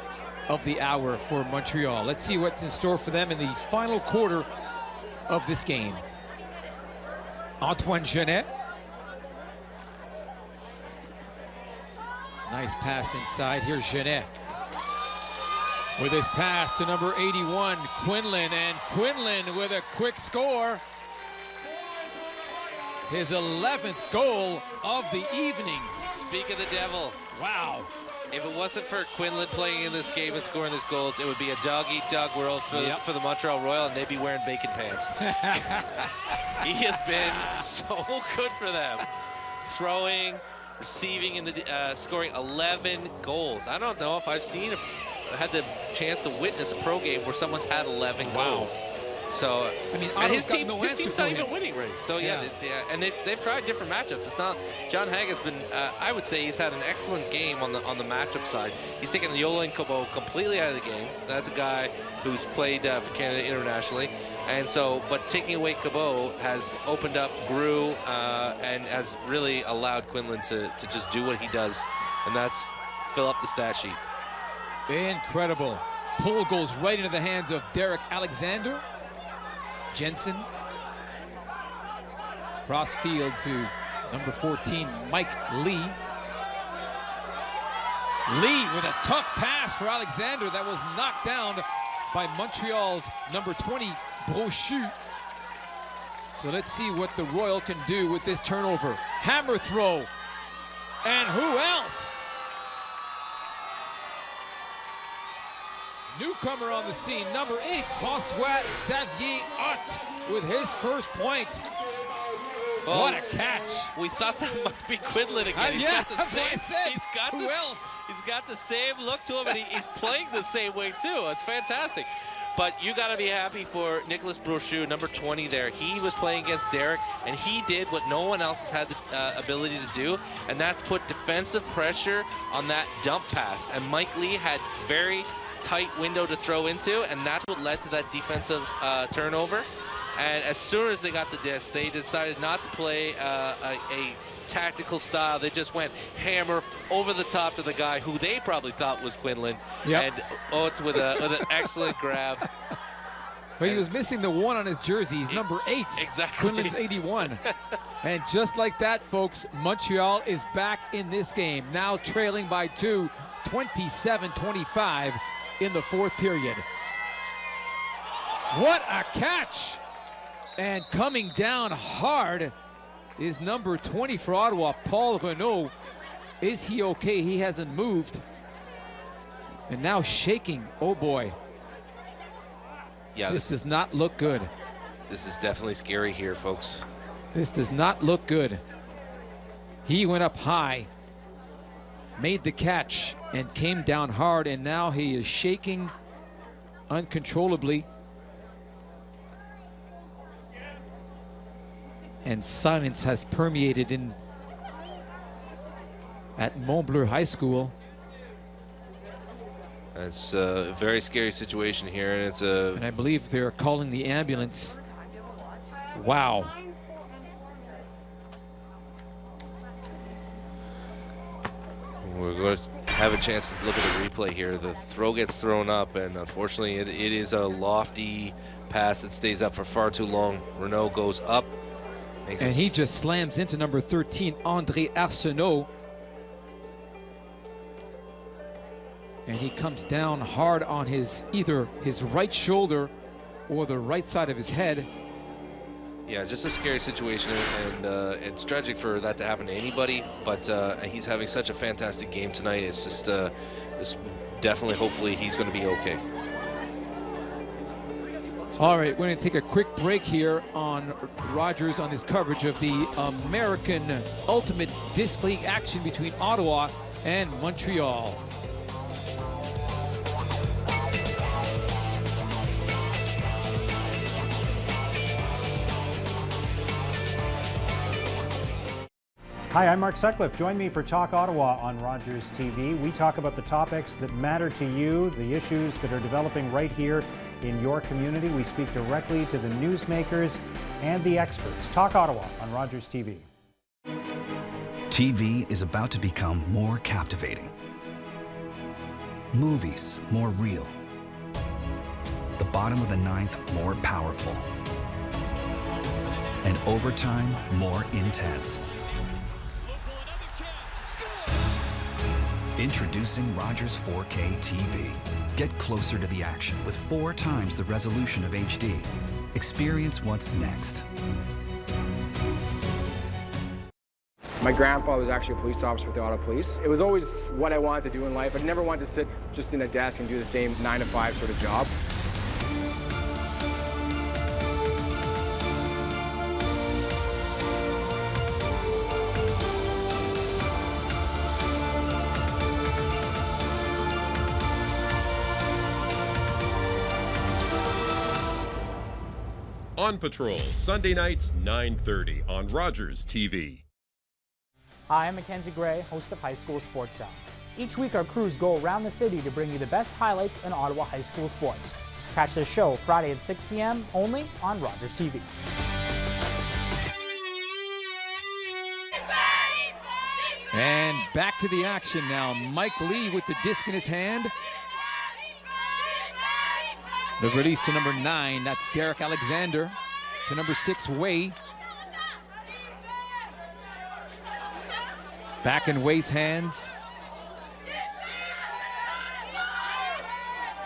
of the hour for Montreal. Let's see what's in store for them in the final quarter of this game. Antoine Genet. Nice pass inside. Here's Genet with his pass to number 81, Quinlan, and Quinlan with a quick score. His 11th goal of the evening. Speak of the devil. Wow. If it wasn't for Quinlan playing in this game and scoring these goals, it would be a dog-eat-dog world for the Montreal Royal, and they'd be wearing bacon pants. He has been so good for them. Throwing, receiving, and scoring 11 goals. I don't know if I've had the chance to witness a pro game where someone's had 11 goals. So, I mean, and his team's not even winning, right? So yeah, and they've tried different matchups. It's not, John Haig has been, I would say he's had an excellent game on the matchup side. He's taken Yolan Cabot completely out of the game. That's a guy who's played for Canada internationally, and so, but taking away Cabot has opened up, grew, and has really allowed Quinlan to just do what he does, and that's fill up the stat sheet. Incredible. Pull goes right into the hands of Derek Alexander. Jensen. Cross field to number 14, Mike Lee. Lee with a tough pass for Alexander that was knocked down by Montreal's number 20, Brochu. So let's see what the Royal can do with this turnover. Hammer throw. And who else? Newcomer on the scene, number 8, François Xavier Ott with his first point. Oh, what a catch. We thought that might be Quinlan again. He's got the same look to him, and he's playing the same way too. It's fantastic. But you got to be happy for Nicolas Brochu, number 20 there. He was playing against Derek, and he did what no one else has had the ability to do, and that's put defensive pressure on that dump pass. And Mike Lee had very tight window to throw into, and that's what led to that defensive turnover. And as soon as they got the disc, they decided not to play a tactical style. They just went hammer over the top to the guy who they probably thought was Quinlan. Yep. And Oat with an excellent grab. But he was missing the 1 on his jersey. He's number 8. Exactly. Quinlan's 81. And just like that, folks, Montreal is back in this game. Now trailing by 2, 27-25 in the 4th period. What a catch! And coming down hard is number 20 for Ottawa, Paul Renaud. Is he okay? He hasn't moved. And now shaking. Oh boy. Yeah, this does not look good. This is definitely scary here, folks. This does not look good. He went up high, made the catch, and came down hard, and now he is shaking uncontrollably. And silence has permeated in at Mont-Bleu High School. It's a very scary situation here, and and I believe they're calling the ambulance. Wow. We're going to have a chance to look at the replay here. The throw gets thrown up, and unfortunately it is a lofty pass that stays up for far too long. Renaud goes up. And he just slams into number 13, André Arsenault. And he comes down hard on either his right shoulder or the right side of his head. Yeah, just a scary situation, and it's tragic for that to happen to anybody, but he's having such a fantastic game tonight. It's just it's definitely, hopefully, he's going to be okay. All right, we're going to take a quick break here on Rogers on his coverage of the American Ultimate Disc League action between Ottawa and Montreal. Hi, I'm Mark Sutcliffe. Join me for Talk Ottawa on Rogers TV. We talk about the topics that matter to you, the issues that are developing right here in your community. We speak directly to the newsmakers and the experts. Talk Ottawa on Rogers TV. TV is about to become more captivating. Movies more real. The bottom of the ninth more powerful. And overtime more intense. Introducing Rogers 4K TV. Get closer to the action with 4 times the resolution of HD. Experience what's next. My grandfather was actually a police officer with the Ottawa Police. It was always what I wanted to do in life. I never wanted to sit just in a desk and do the same 9-to-5 sort of job. On Patrol, Sunday nights, 9:30 on Rogers TV. Hi, I'm Mackenzie Gray, host of High School Sports Zone. Each week our crews go around the city to bring you the best highlights in Ottawa high school sports. Catch this show Friday at 6 p.m. only on Rogers TV. And back to the action now. Mike Lee with the disc in his hand. The release to number 9, that's Derek Alexander. To number 6, Way. Back in Way's hands.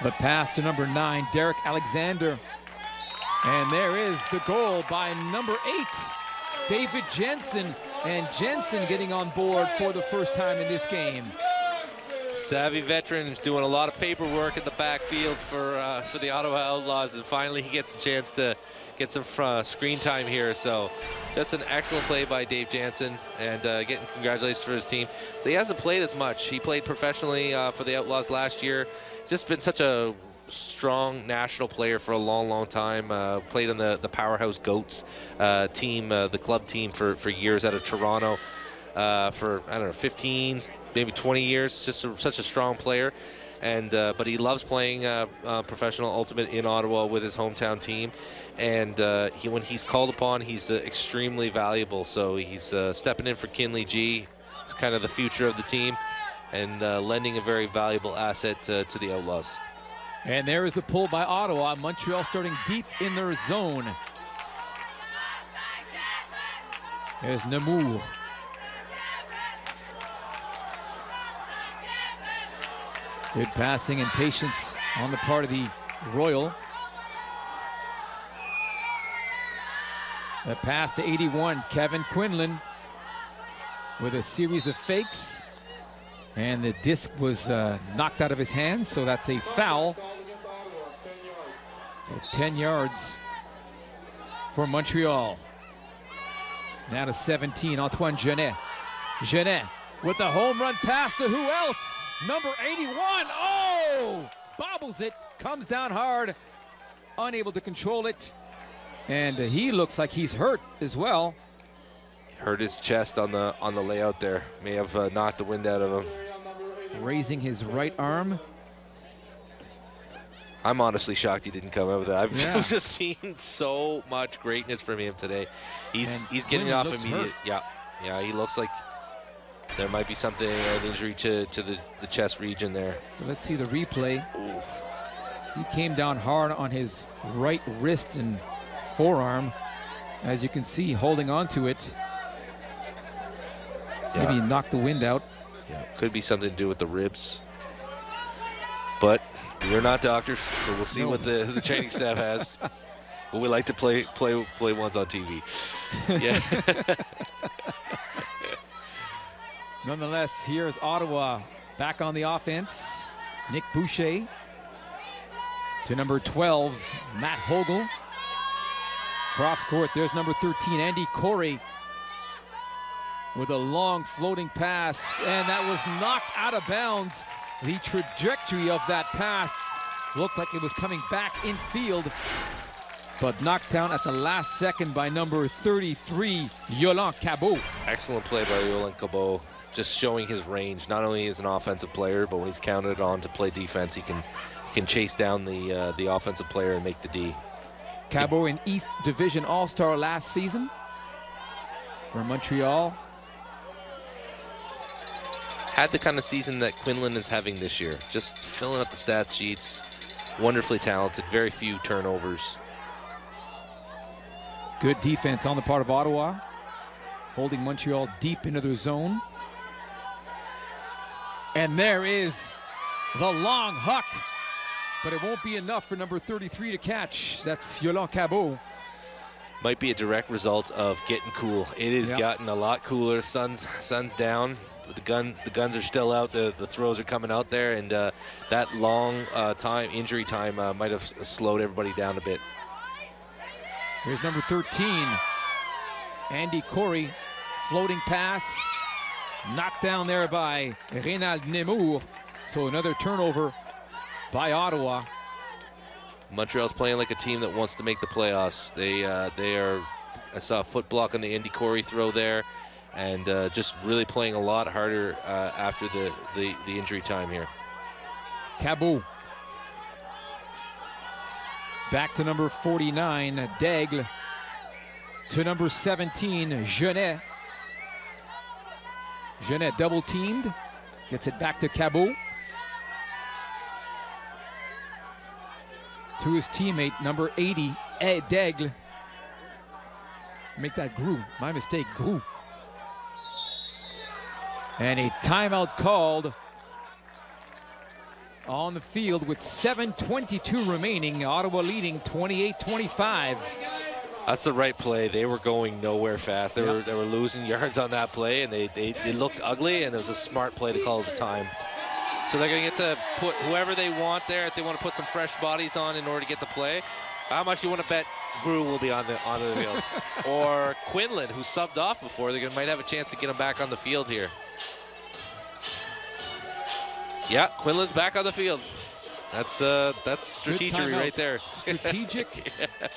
The pass to number 9, Derek Alexander. And there is the goal by number 8, David Jensen. And Jensen getting on board for the first time in this game. Savvy veteran who's doing a lot of paperwork in the backfield for the Ottawa Outlaws, and finally he gets a chance to get some screen time here. So just an excellent play by Dave Jansen, and getting congratulations for his team. So he hasn't played as much. He played professionally for the Outlaws last year. Just been such a strong national player for a long, long time. Played on the Powerhouse Goats team, the club team for years out of Toronto for, I don't know, 15, maybe 20 years. Just such a strong player. And but he loves playing professional ultimate in Ottawa with his hometown team. And when he's called upon, he's extremely valuable. So he's stepping in for Kinley G. He's kind of the future of the team, and lending a very valuable asset to the Outlaws. And there is the pull by Ottawa. Montreal starting deep in their zone. There's Namur. Good passing and patience on the part of the Royal. A pass to 81, Kevin Quinlan with a series of fakes. And the disc was knocked out of his hands, so that's a foul. So 10 yards for Montreal. Now to 17, Antoine Genet. Genet with the home run pass to who else? Number 81, oh! Bobbles it, comes down hard, unable to control it. And he looks like he's hurt as well. Hurt his chest on the layout there. May have knocked the wind out of him. Raising his right arm. I'm honestly shocked he didn't come out with that. I've just seen so much greatness from him today. He's getting off immediately. Yeah, he looks like there might be something, an injury to the chest region there. Let's see the replay. Ooh. He came down hard on his right wrist and forearm, as you can see, holding on to it. Maybe he knocked the wind out. Yeah, could be something to do with the ribs. But we're not doctors, so we'll see what the training staff has. But we like to play ones on TV. Yeah. Nonetheless, here's Ottawa back on the offense. Nick Boucher to number 12, Matt Hogel. Cross court, there's number 13, Andy Corey, with a long floating pass, and that was knocked out of bounds. The trajectory of that pass looked like it was coming back in field, but knocked down at the last second by number 33, Yolande Cabot. Excellent play by Yolande Cabot, just showing his range. Not only is an offensive player, but when he's counted on to play defense, he can chase down the offensive player and make the D. Cabot, an East Division All-Star last season for Montreal. Had the kind of season that Quinlan is having this year. Just filling up the stat sheets. Wonderfully talented, very few turnovers. Good defense on the part of Ottawa, holding Montreal deep into their zone. And there is the long huck, but it won't be enough for number 33 to catch. That's Yolande Cabot. Might be a direct result of getting cool. It has gotten a lot cooler. Sun's down. The guns are still out. The throws are coming out there, and that long injury time might have slowed everybody down a bit. Here's number 13, Andy Corey, floating pass, knocked down there by Reynald Nemours. So another turnover by Ottawa. Montreal's playing like a team that wants to make the playoffs. They are. I saw a foot block on the Andy Corey throw there, and just really playing a lot harder after the injury time here. Cabot. Back to number 49, Daigle. To number 17, Genet. Genet double teamed. Gets it back to Cabot. To his teammate, number 80, Daigle. Make that Grou. My mistake, Grou. And a timeout called on the field with 7:22 remaining. Ottawa leading 28-25. That's the right play. They were going nowhere fast. They were losing yards on that play, and they looked ugly, and it was a smart play to call at the time. So they're going to get to put whoever they want there. If they want to put some fresh bodies on in order to get the play. How much you want to bet Grou will be on the field? Or Quinlan, who subbed off before. They might have a chance to get him back on the field here. Yeah, Quinlan's back on the field. That's strategy right there. Strategic. Yeah.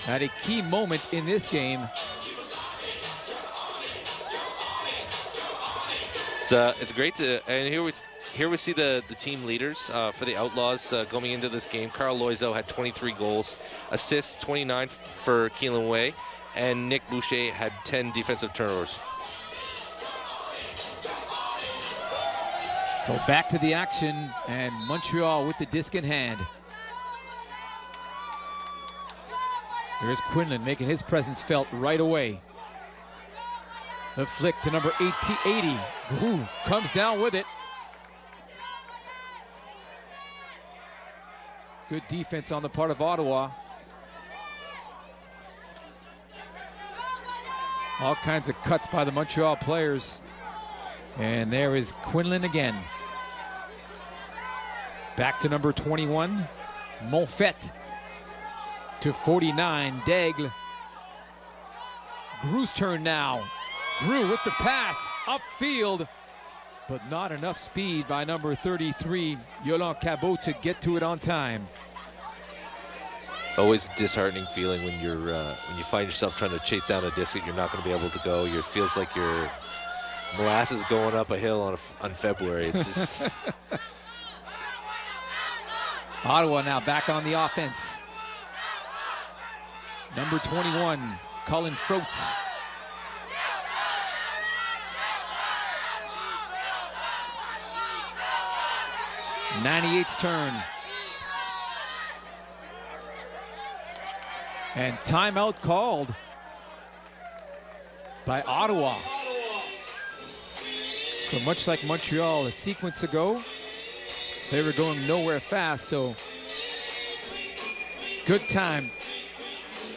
At a key moment in this game. It's great to, and here we see the team leaders for the Outlaws going into this game. Carl Loiseau had 23 goals, assists 29 for Keelan Way, and Nick Boucher had 10 defensive turnovers. So back to the action, and Montreal with the disc in hand. Here's Quinlan making his presence felt right away. The flick to number 80. Gru comes down with it. Good defense on the part of Ottawa. All kinds of cuts by the Montreal players. And there is Quinlan again. Back to number 21, Monfette. To 49, Daigle. Gru's turn now. Gru with the pass, upfield, but not enough speed by number 33, Yolande Cabot, to get to it on time. Always a disheartening feeling when you find yourself trying to chase down a disc that you're not going to be able to go. It feels like you're molasses going up a hill on February. It's just... Ottawa now back on the offense. Number 21, Colin Froats. '98's turn. And timeout called by Ottawa. So much like Montreal a sequence ago, they were going nowhere fast, so good time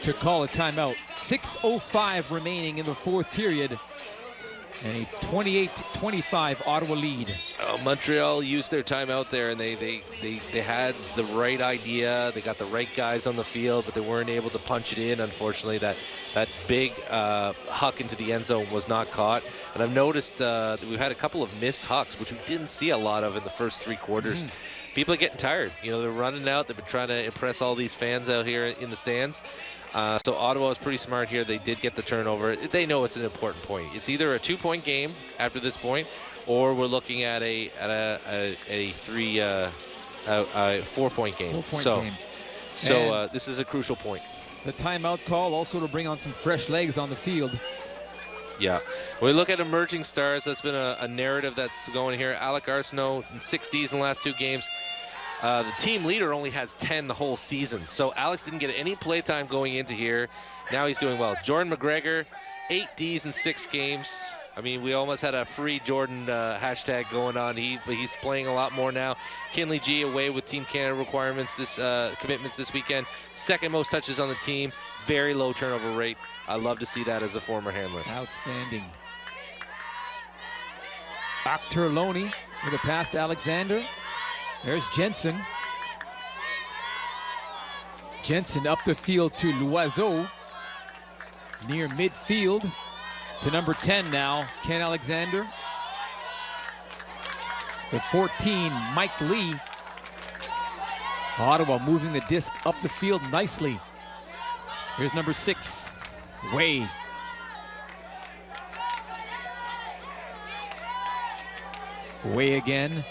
to call a timeout. 6:05 remaining in the fourth period, and a 28-25 Ottawa lead. Montreal used their timeout there, and they had the right idea. They got the right guys on the field, but they weren't able to punch it in. Unfortunately, that big huck into the end zone was not caught. And I've noticed that we've had a couple of missed hucks, which we didn't see a lot of in the first three quarters. People are getting tired. You know, they're running out. They've been trying to impress all these fans out here in the stands. So Ottawa was pretty smart here. They did get the turnover. They know it's an important point. It's either a 2-point game after this point, or we're looking at a 4-point game. 4-point game. So this is a crucial point. The timeout call also to bring on some fresh legs on the field. Yeah. When we look at emerging stars, that's been a narrative that's going here. Alec Arsenault in 6 Ds in the last 2 games. The team leader only has 10 the whole season. So Alex didn't get any play time going into here. Now he's doing well. Jordan McGregor, 8 Ds in 6 games. I mean, we almost had a free Jordan hashtag going on. He's playing a lot more now. Kinley G away with Team Canada requirements, commitments this weekend. Second most touches on the team. Very low turnover rate. I love to see that as a former handler. Outstanding. Akhtar Loney with a pass to Alexander. There's Jensen. Jensen up the field to Loiseau. Near midfield to number 10 now, Ken Alexander. With 14, Mike Lee. Ottawa moving the disc up the field nicely. Here's number 6, Way. Way again.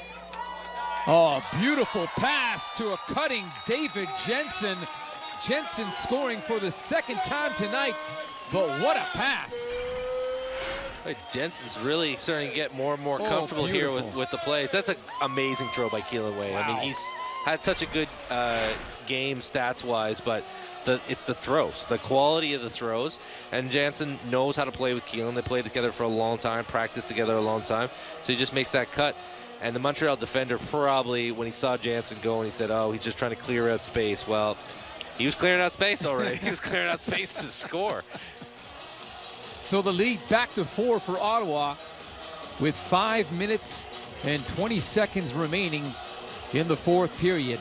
Oh, beautiful pass to a cutting David Jensen. Jensen scoring for the 2nd time tonight, but what a pass. Jensen's really starting to get more and more comfortable here with the plays. That's an amazing throw by Keelan Way. Wow. I mean, he's had such a good game stats-wise, but it's the throws, the quality of the throws. And Jensen knows how to play with Keelan. They played together for a long time, practiced together a long time. So he just makes that cut. And the Montreal defender probably, when he saw Jansen go, and he said, oh, he's just trying to clear out space. Well, he was clearing out space already. He was clearing out space to score. So the lead back to 4 for Ottawa with 5 minutes and 20 seconds remaining in the fourth period.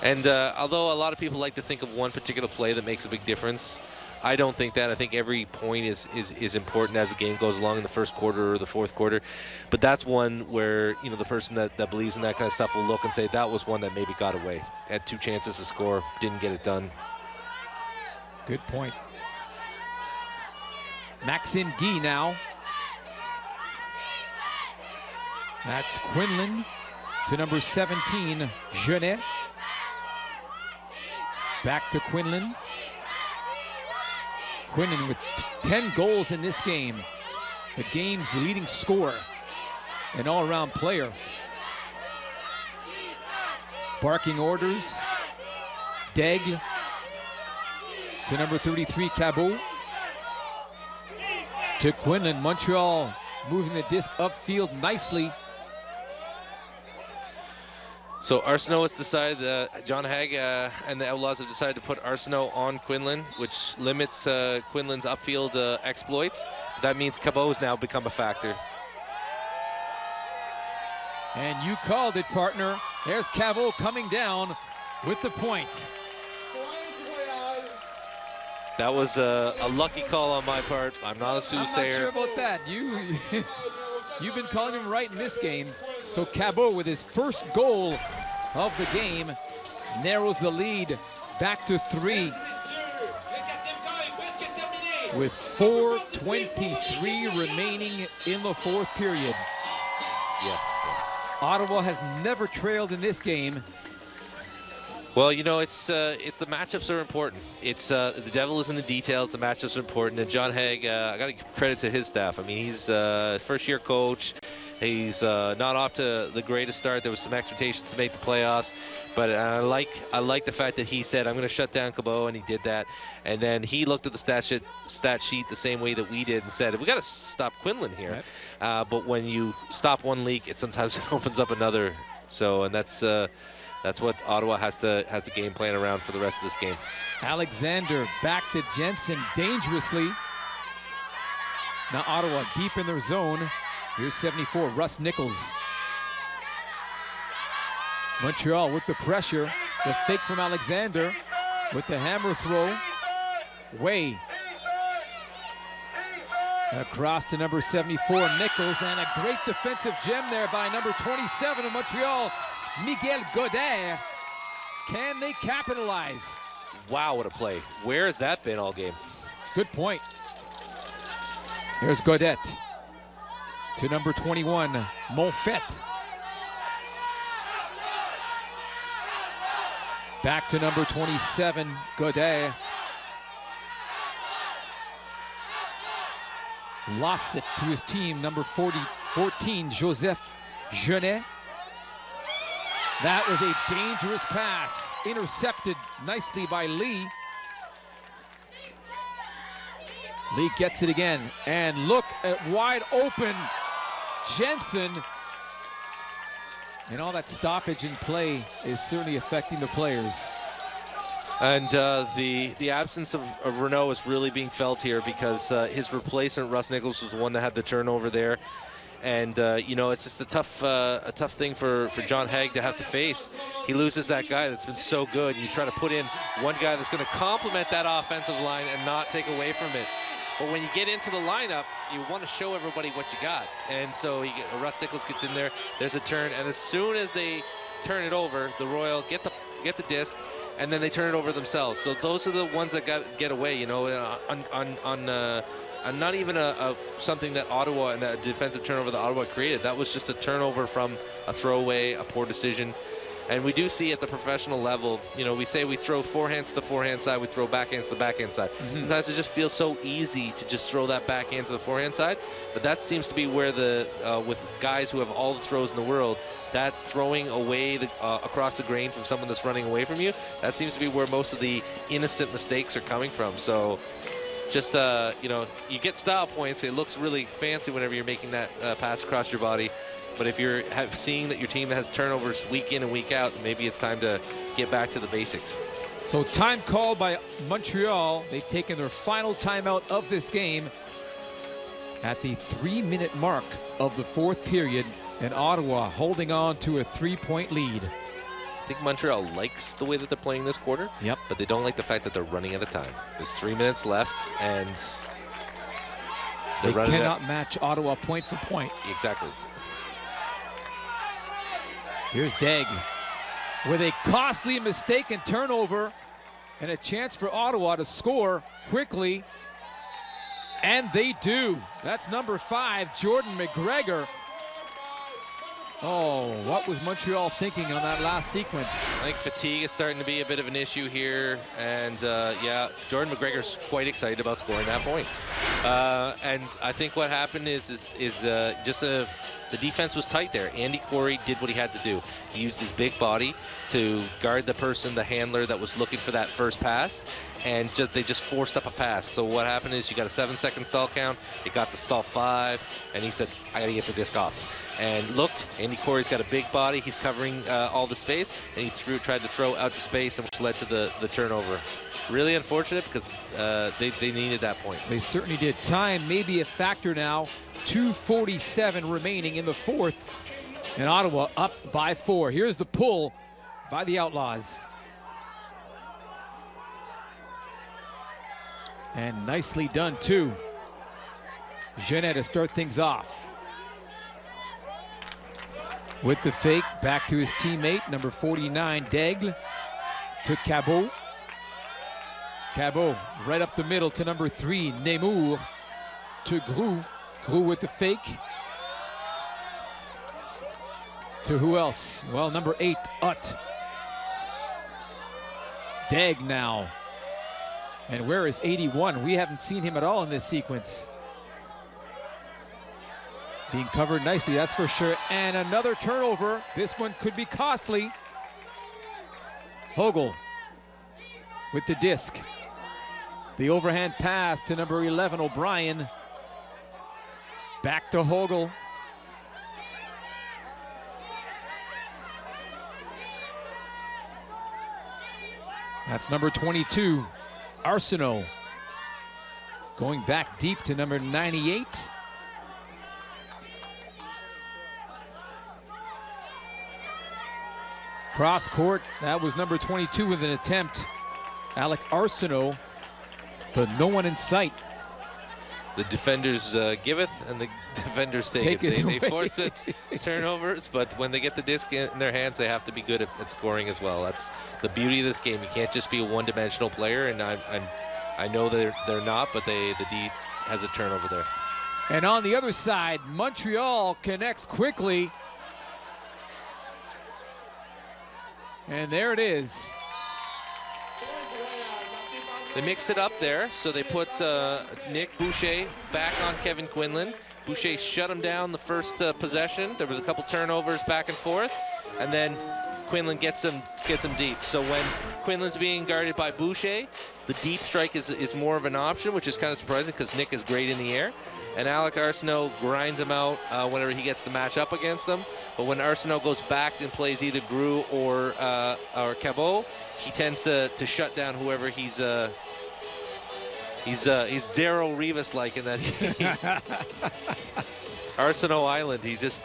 And although a lot of people like to think of one particular play that makes a big difference, I don't think that. I think every point is important as the game goes along in the first quarter or the fourth quarter. But that's one where, you know, the person that believes in that kind of stuff will look and say that was one that maybe got away. Had 2 chances to score, didn't get it done. Good point. Maxime Guy now. That's Quinlan to number 17, Genet. Back to Quinlan. Quinlan with 10 goals in this game. The game's leading scorer, an all-around player. Barking orders. Daigle to number 33, Cabot. To Quinlan. Montreal moving the disc upfield nicely. So Arsenault has decided, John Haig and the Outlaws have decided to put Arsenault on Quinlan, which limits Quinlan's upfield exploits. But that means Cabot's now become a factor. And you called it, partner. There's Cabot coming down with the point. That was a lucky call on my part. I'm not a soothsayer. I'm not sure about that. You've been calling him right in this game. So Cabot, with his first goal of the game, narrows the lead back to 3 with 4:23 remaining in the fourth period. Yeah. Ottawa has never trailed in this game. Well, you know, it's the matchups are important. It's the devil is in the details. The matchups are important. And John Haig, I got to give credit to his staff. I mean, he's first-year coach. He's not off to the greatest start. There was some expectations to make the playoffs, but I like the fact that he said, I'm going to shut down Cabot, and he did that. And then he looked at the stat sheet the same way that we did and said, we got to stop Quinlan here. Right. But when you stop one leak, it sometimes opens up another. So, and that's what Ottawa has to game plan around for the rest of this game. Alexander back to Jensen dangerously. Now Ottawa deep in their zone. Here's 74, Russ Nichols. Montreal with the pressure. The fake from Alexander with the hammer throw. Way. Across to number 74, Nichols, and a great defensive gem there by number 27 of Montreal, Miguel Godet. Can they capitalize? Wow, what a play. Where has that been all game? Good point. Here's Godet to number 21, Monfette. Back to number 27, Godet. Lofts it to his team, number 14, Joseph Genet. That was a dangerous pass, intercepted nicely by Lee. Lee gets it again, and look at wide open Jensen. And all that stoppage in play is certainly affecting the players. And the absence of Renault is really being felt here because his replacement, Russ Nichols, was the one that had the turnover there. And you know, it's just a tough thing for John Haig to have to face. He loses that guy that's been so good. You try to put in one guy that's going to complement that offensive line and not take away from it. But when you get into the lineup, you want to show everybody what you got. And so Russ Nichols gets in there. There's a turn, and as soon as they turn it over, the Royal get the disc, and then they turn it over themselves. So those are the ones that get away. You know, on not even something that Ottawa and that defensive turnover that Ottawa created. That was just a turnover from a throwaway, a poor decision. And we do see at the professional level, you know, we say we throw forehands to the forehand side, we throw backhands to the backhand side. Sometimes it just feels so easy to just throw that backhand to the forehand side, but that seems to be where with guys who have all the throws in the world, that throwing away across the grain from someone that's running away from you, that seems to be where most of the innocent mistakes are coming from. So just, you know, you get style points. It looks really fancy whenever you're making that pass across your body. But if you're seeing that your team has turnovers week in and week out, maybe it's time to get back to the basics. So time called by Montreal. They've taken their final timeout of this game at the 3-minute mark of the fourth period, and Ottawa holding on to a 3-point lead. think Montreal likes the way that they're playing this quarter. Yep. But they don't like the fact that they're running out of time. There's 3 minutes left, and they cannot match Ottawa point for point. Exactly. Here's Degg with a costly mistake and turnover, and a chance for Ottawa to score quickly. And they do. That's number 5, Jordan McGregor. Oh, what was Montreal thinking on that last sequence? I think fatigue is starting to be a bit of an issue here. And yeah, Jordan McGregor's quite excited about scoring that point. And I think what happened is just the defense was tight there. Andy Corey did what he had to do. He used his big body to guard the person, the handler that was looking for that first pass, and they just forced up a pass. So what happened is you got a 7-second stall count. It got to stall 5, and he said, I got to get the disc off. And looked, Andy Corey's got a big body. He's covering all the space, and he tried to throw out the space, which led to the turnover. Really unfortunate because they needed that point. They certainly did. Time may be a factor now. 2:47 remaining in the fourth, and Ottawa up by 4. Here's the pull by the Outlaws. And nicely done, too. Genet to start things off. With the fake, back to his teammate, number 49, Daigle, to Cabot. Cabot right up the middle to number 3, Nemours, to Groux. Groux with the fake. To who else? Well, number 8, Hutt. Daigle now. And where is 81? We haven't seen him at all in this sequence. Being covered nicely, that's for sure. And another turnover. This one could be costly. Hogel with the disc. The overhand pass to number 11, O'Brien. Back to Hogel. That's number 22, Arsenault. Going back deep to number 98. Cross court, that was number 22 with an attempt. Alec Arsenault, but no one in sight. The defenders giveth and the defenders take it. They force the turnovers, but when they get the disc in their hands, they have to be good at scoring as well. That's the beauty of this game. You can't just be a one-dimensional player, and I know they're not, but the D has a turnover there. And on the other side, Montreal connects quickly. And there it is. They mixed it up there, so they put Nick Boucher back on Kevin Quinlan. Boucher shut him down the first possession. There was a couple turnovers back and forth, and then Quinlan gets him deep. So when Quinlan's being guarded by Boucher, the deep strike is more of an option, which is kind of surprising because Nick is great in the air. And Alec Arsenault grinds him out whenever he gets the match up against them. But when Arsenault goes back and plays either Groux or Cabot, he tends to shut down whoever he's Daryl Rivas-like in that Arsenault Island. He just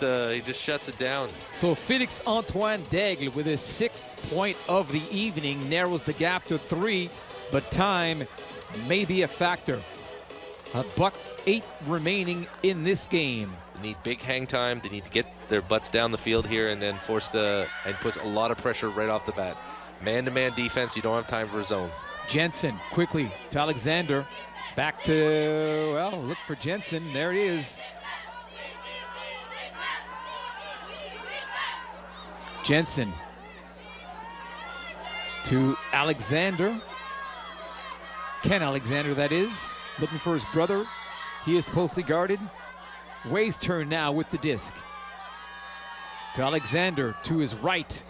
shuts it down. So Félix-Antoine Daigle with his 6th point of the evening narrows the gap to 3, but time may be a factor. $1:08 remaining in this game. They need big hang time. They need to get their butts down the field here and then and put a lot of pressure right off the bat. Man-to-man defense, you don't have time for a zone. Jensen quickly to Alexander. Back to, well, look for Jensen. There it is. Jensen to Alexander. Ken Alexander, that is. Looking for his brother. He is closely guarded. Way's turn now with the disc. To Alexander, to his right.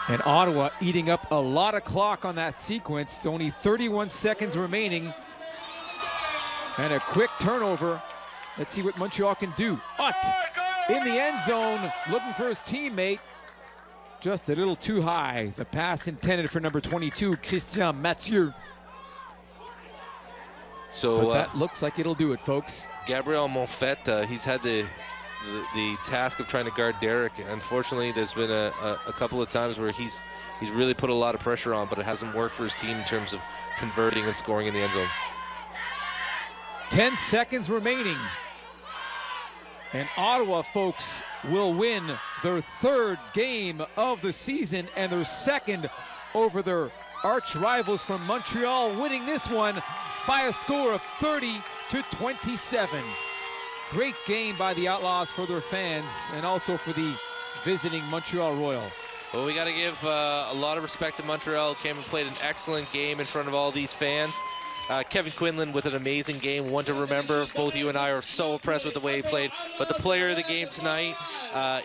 And Ottawa eating up a lot of clock on that sequence. Only 31 seconds remaining. And a quick turnover. Let's see what Montreal can do. Hutt in the end zone, looking for his teammate. Just a little too high. The pass intended for number 22, Christian Mathieu. So but that looks like it'll do it, folks. Gabriel Monfette, he's had the task of trying to guard Derek. Unfortunately, there's been a couple of times where he's really put a lot of pressure on, but it hasn't worked for his team in terms of converting and scoring in the end zone. 10 seconds remaining. And Ottawa, folks, will win their 3rd game of the season and their 2nd over their arch rivals from Montreal, winning this one by a score of 30-27. Great game by the Outlaws for their fans and also for the visiting Montreal Royal. Well, we got to give a lot of respect to Montreal. Came and played an excellent game in front of all these fans. Kevin Quinlan with an amazing game, one to remember. Both you and I are so impressed with the way he played. But the player of the game tonight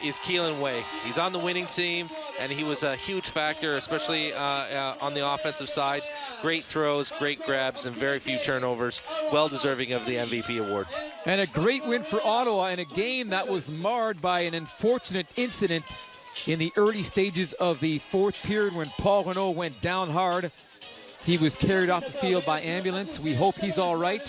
is Keelan Way. He's on the winning team, and he was a huge factor, especially on the offensive side. Great throws, great grabs, and very few turnovers. Well deserving of the MVP award. And a great win for Ottawa in a game that was marred by an unfortunate incident in the early stages of the 4th period when Paul Renault went down hard. He was carried off the field by ambulance. We hope he's all right,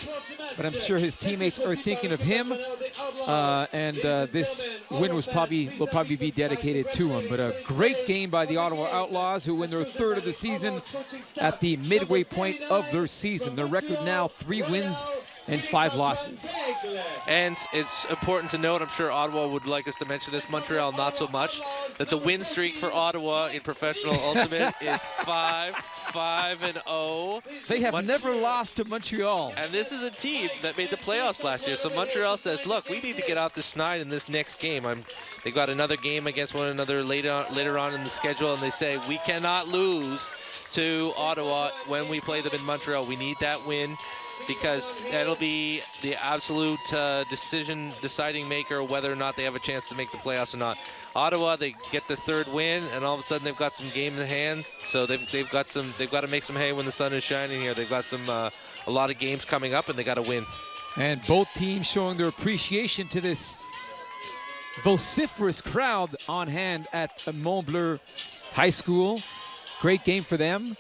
but I'm sure his teammates are thinking of him. This win will probably be dedicated to him. But a great game by the Ottawa Outlaws, who win their 3rd of the season at the midway point of their season. Their record now 3 wins and 5 losses. And it's important to note, I'm sure Ottawa would like us to mention this, Montreal not so much, that the win streak for Ottawa in professional ultimate is 5-5-0. They have never lost to Montreal. And this is a team that made the playoffs last year. So Montreal says, look, we need to get off the schneid in this next game. They got another game against one another later on in the schedule, and they say, we cannot lose to Ottawa when we play them in Montreal. We need that win, because that'll be the absolute deciding maker whether or not they have a chance to make the playoffs or not. Ottawa, they get the 3rd win, and all of a sudden they've got some game in hand. So they've got to make some hay when the sun is shining here. They've got a lot of games coming up, and they got to win. And both teams showing their appreciation to this vociferous crowd on hand at Mont-Bleu High School. Great game for them.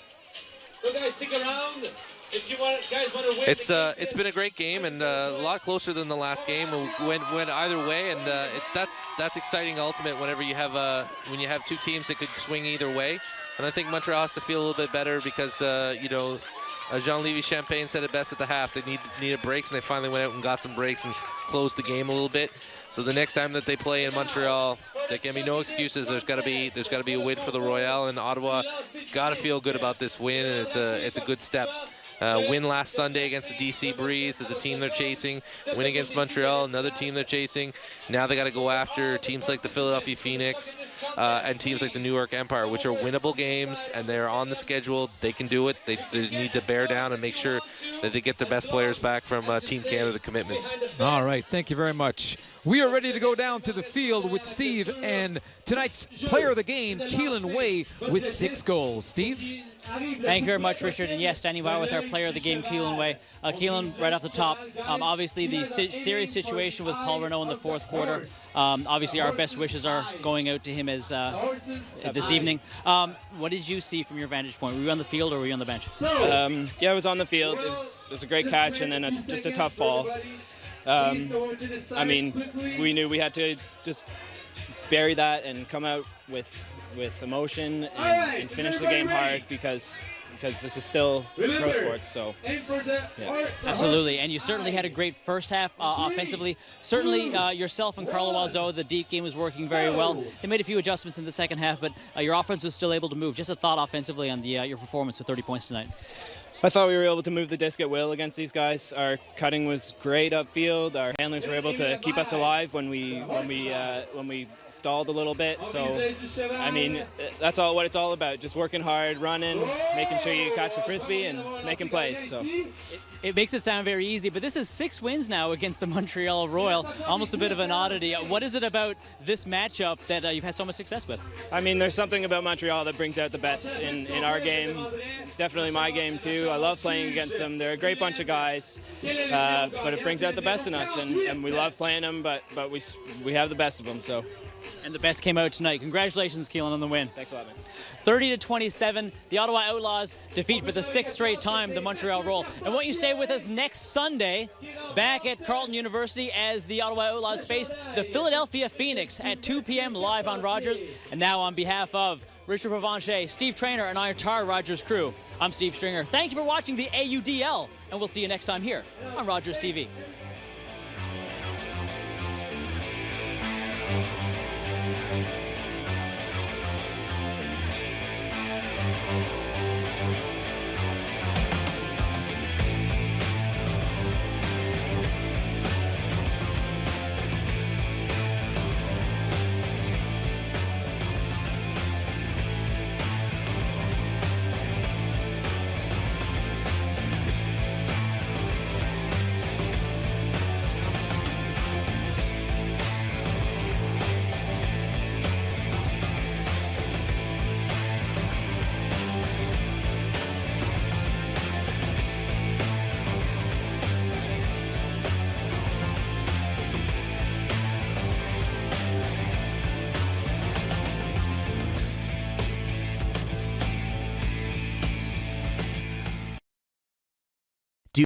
So guys, stick around. If you guys want to win, it's been a great game and a lot closer than the last game. Went either way, and that's exciting ultimate whenever you have when you have 2 teams that could swing either way. And I think Montreal has to feel a little bit better because Jean-Lévis Champagne said it best at the half. They needed breaks, and they finally went out and got some breaks and closed the game a little bit. So the next time that they play in Montreal, there can be no excuses. There's got to be a win for the Royale, and Ottawa's got to feel good about this win, and it's a good step. Win last Sunday against the DC Breeze is a team they're chasing. Win against Montreal, another team they're chasing. Now they got to go after teams like the Philadelphia Phoenix and teams like the New York Empire, which are winnable games, and they're on the schedule. They can do it. They need to bear down and make sure that they get their best players back from Team Canada commitments. All right, thank you very much. We are ready to go down to the field with Steve and tonight's player of the game, Keelan Way, with 6 goals. Steve? Thank you very much, Richard. And yes, standing by with our player of the game, Keelan Way. Keelan, right off the top, obviously the serious situation with Paul Renault in the 4th quarter. Obviously, our best wishes are going out to him as this evening. What did you see from your vantage point? Were you on the field or were you on the bench? Yeah, I was on the field. It was a great catch and then just a tough fall. I mean, we knew we had to just bury that and come out with emotion and finish the game hard because this is still pro sports. So, yeah. Absolutely, and you certainly had a great first half offensively. Certainly, yourself and Carlo Alzo, the deep game was working very well. They made a few adjustments in the second half, but your offense was still able to move. Just a thought offensively on your performance with 30 points tonight. I thought we were able to move the disc at will against these guys. Our cutting was great upfield. Our handlers were able to keep us alive when we stalled a little bit. So, I mean, that's what it's all about. Just working hard, running, making sure you catch the frisbee, and making plays. So. It makes it sound very easy, but this is 6 wins now against the Montreal Royal. Almost a bit of an oddity. What is it about this matchup that you've had so much success with? I mean, there's something about Montreal that brings out the best in our game. Definitely my game too. I love playing against them. They're a great bunch of guys, but it brings out the best in us, and we love playing them. But we have the best of them. So. And the best came out tonight. Congratulations, Keelan, on the win. Thanks a lot, man. 30-27, the Ottawa Outlaws defeat for the 6th straight time the Montreal Royal. And won't you stay with us next Sunday back at Carleton University as the Ottawa Outlaws face the Philadelphia Phoenix at 2 p.m. live on Rogers. And now on behalf of Richard Provencher, Steve Traynor, and our entire Rogers crew, I'm Steve Stringer. Thank you for watching the AUDL, and we'll see you next time here on Rogers TV.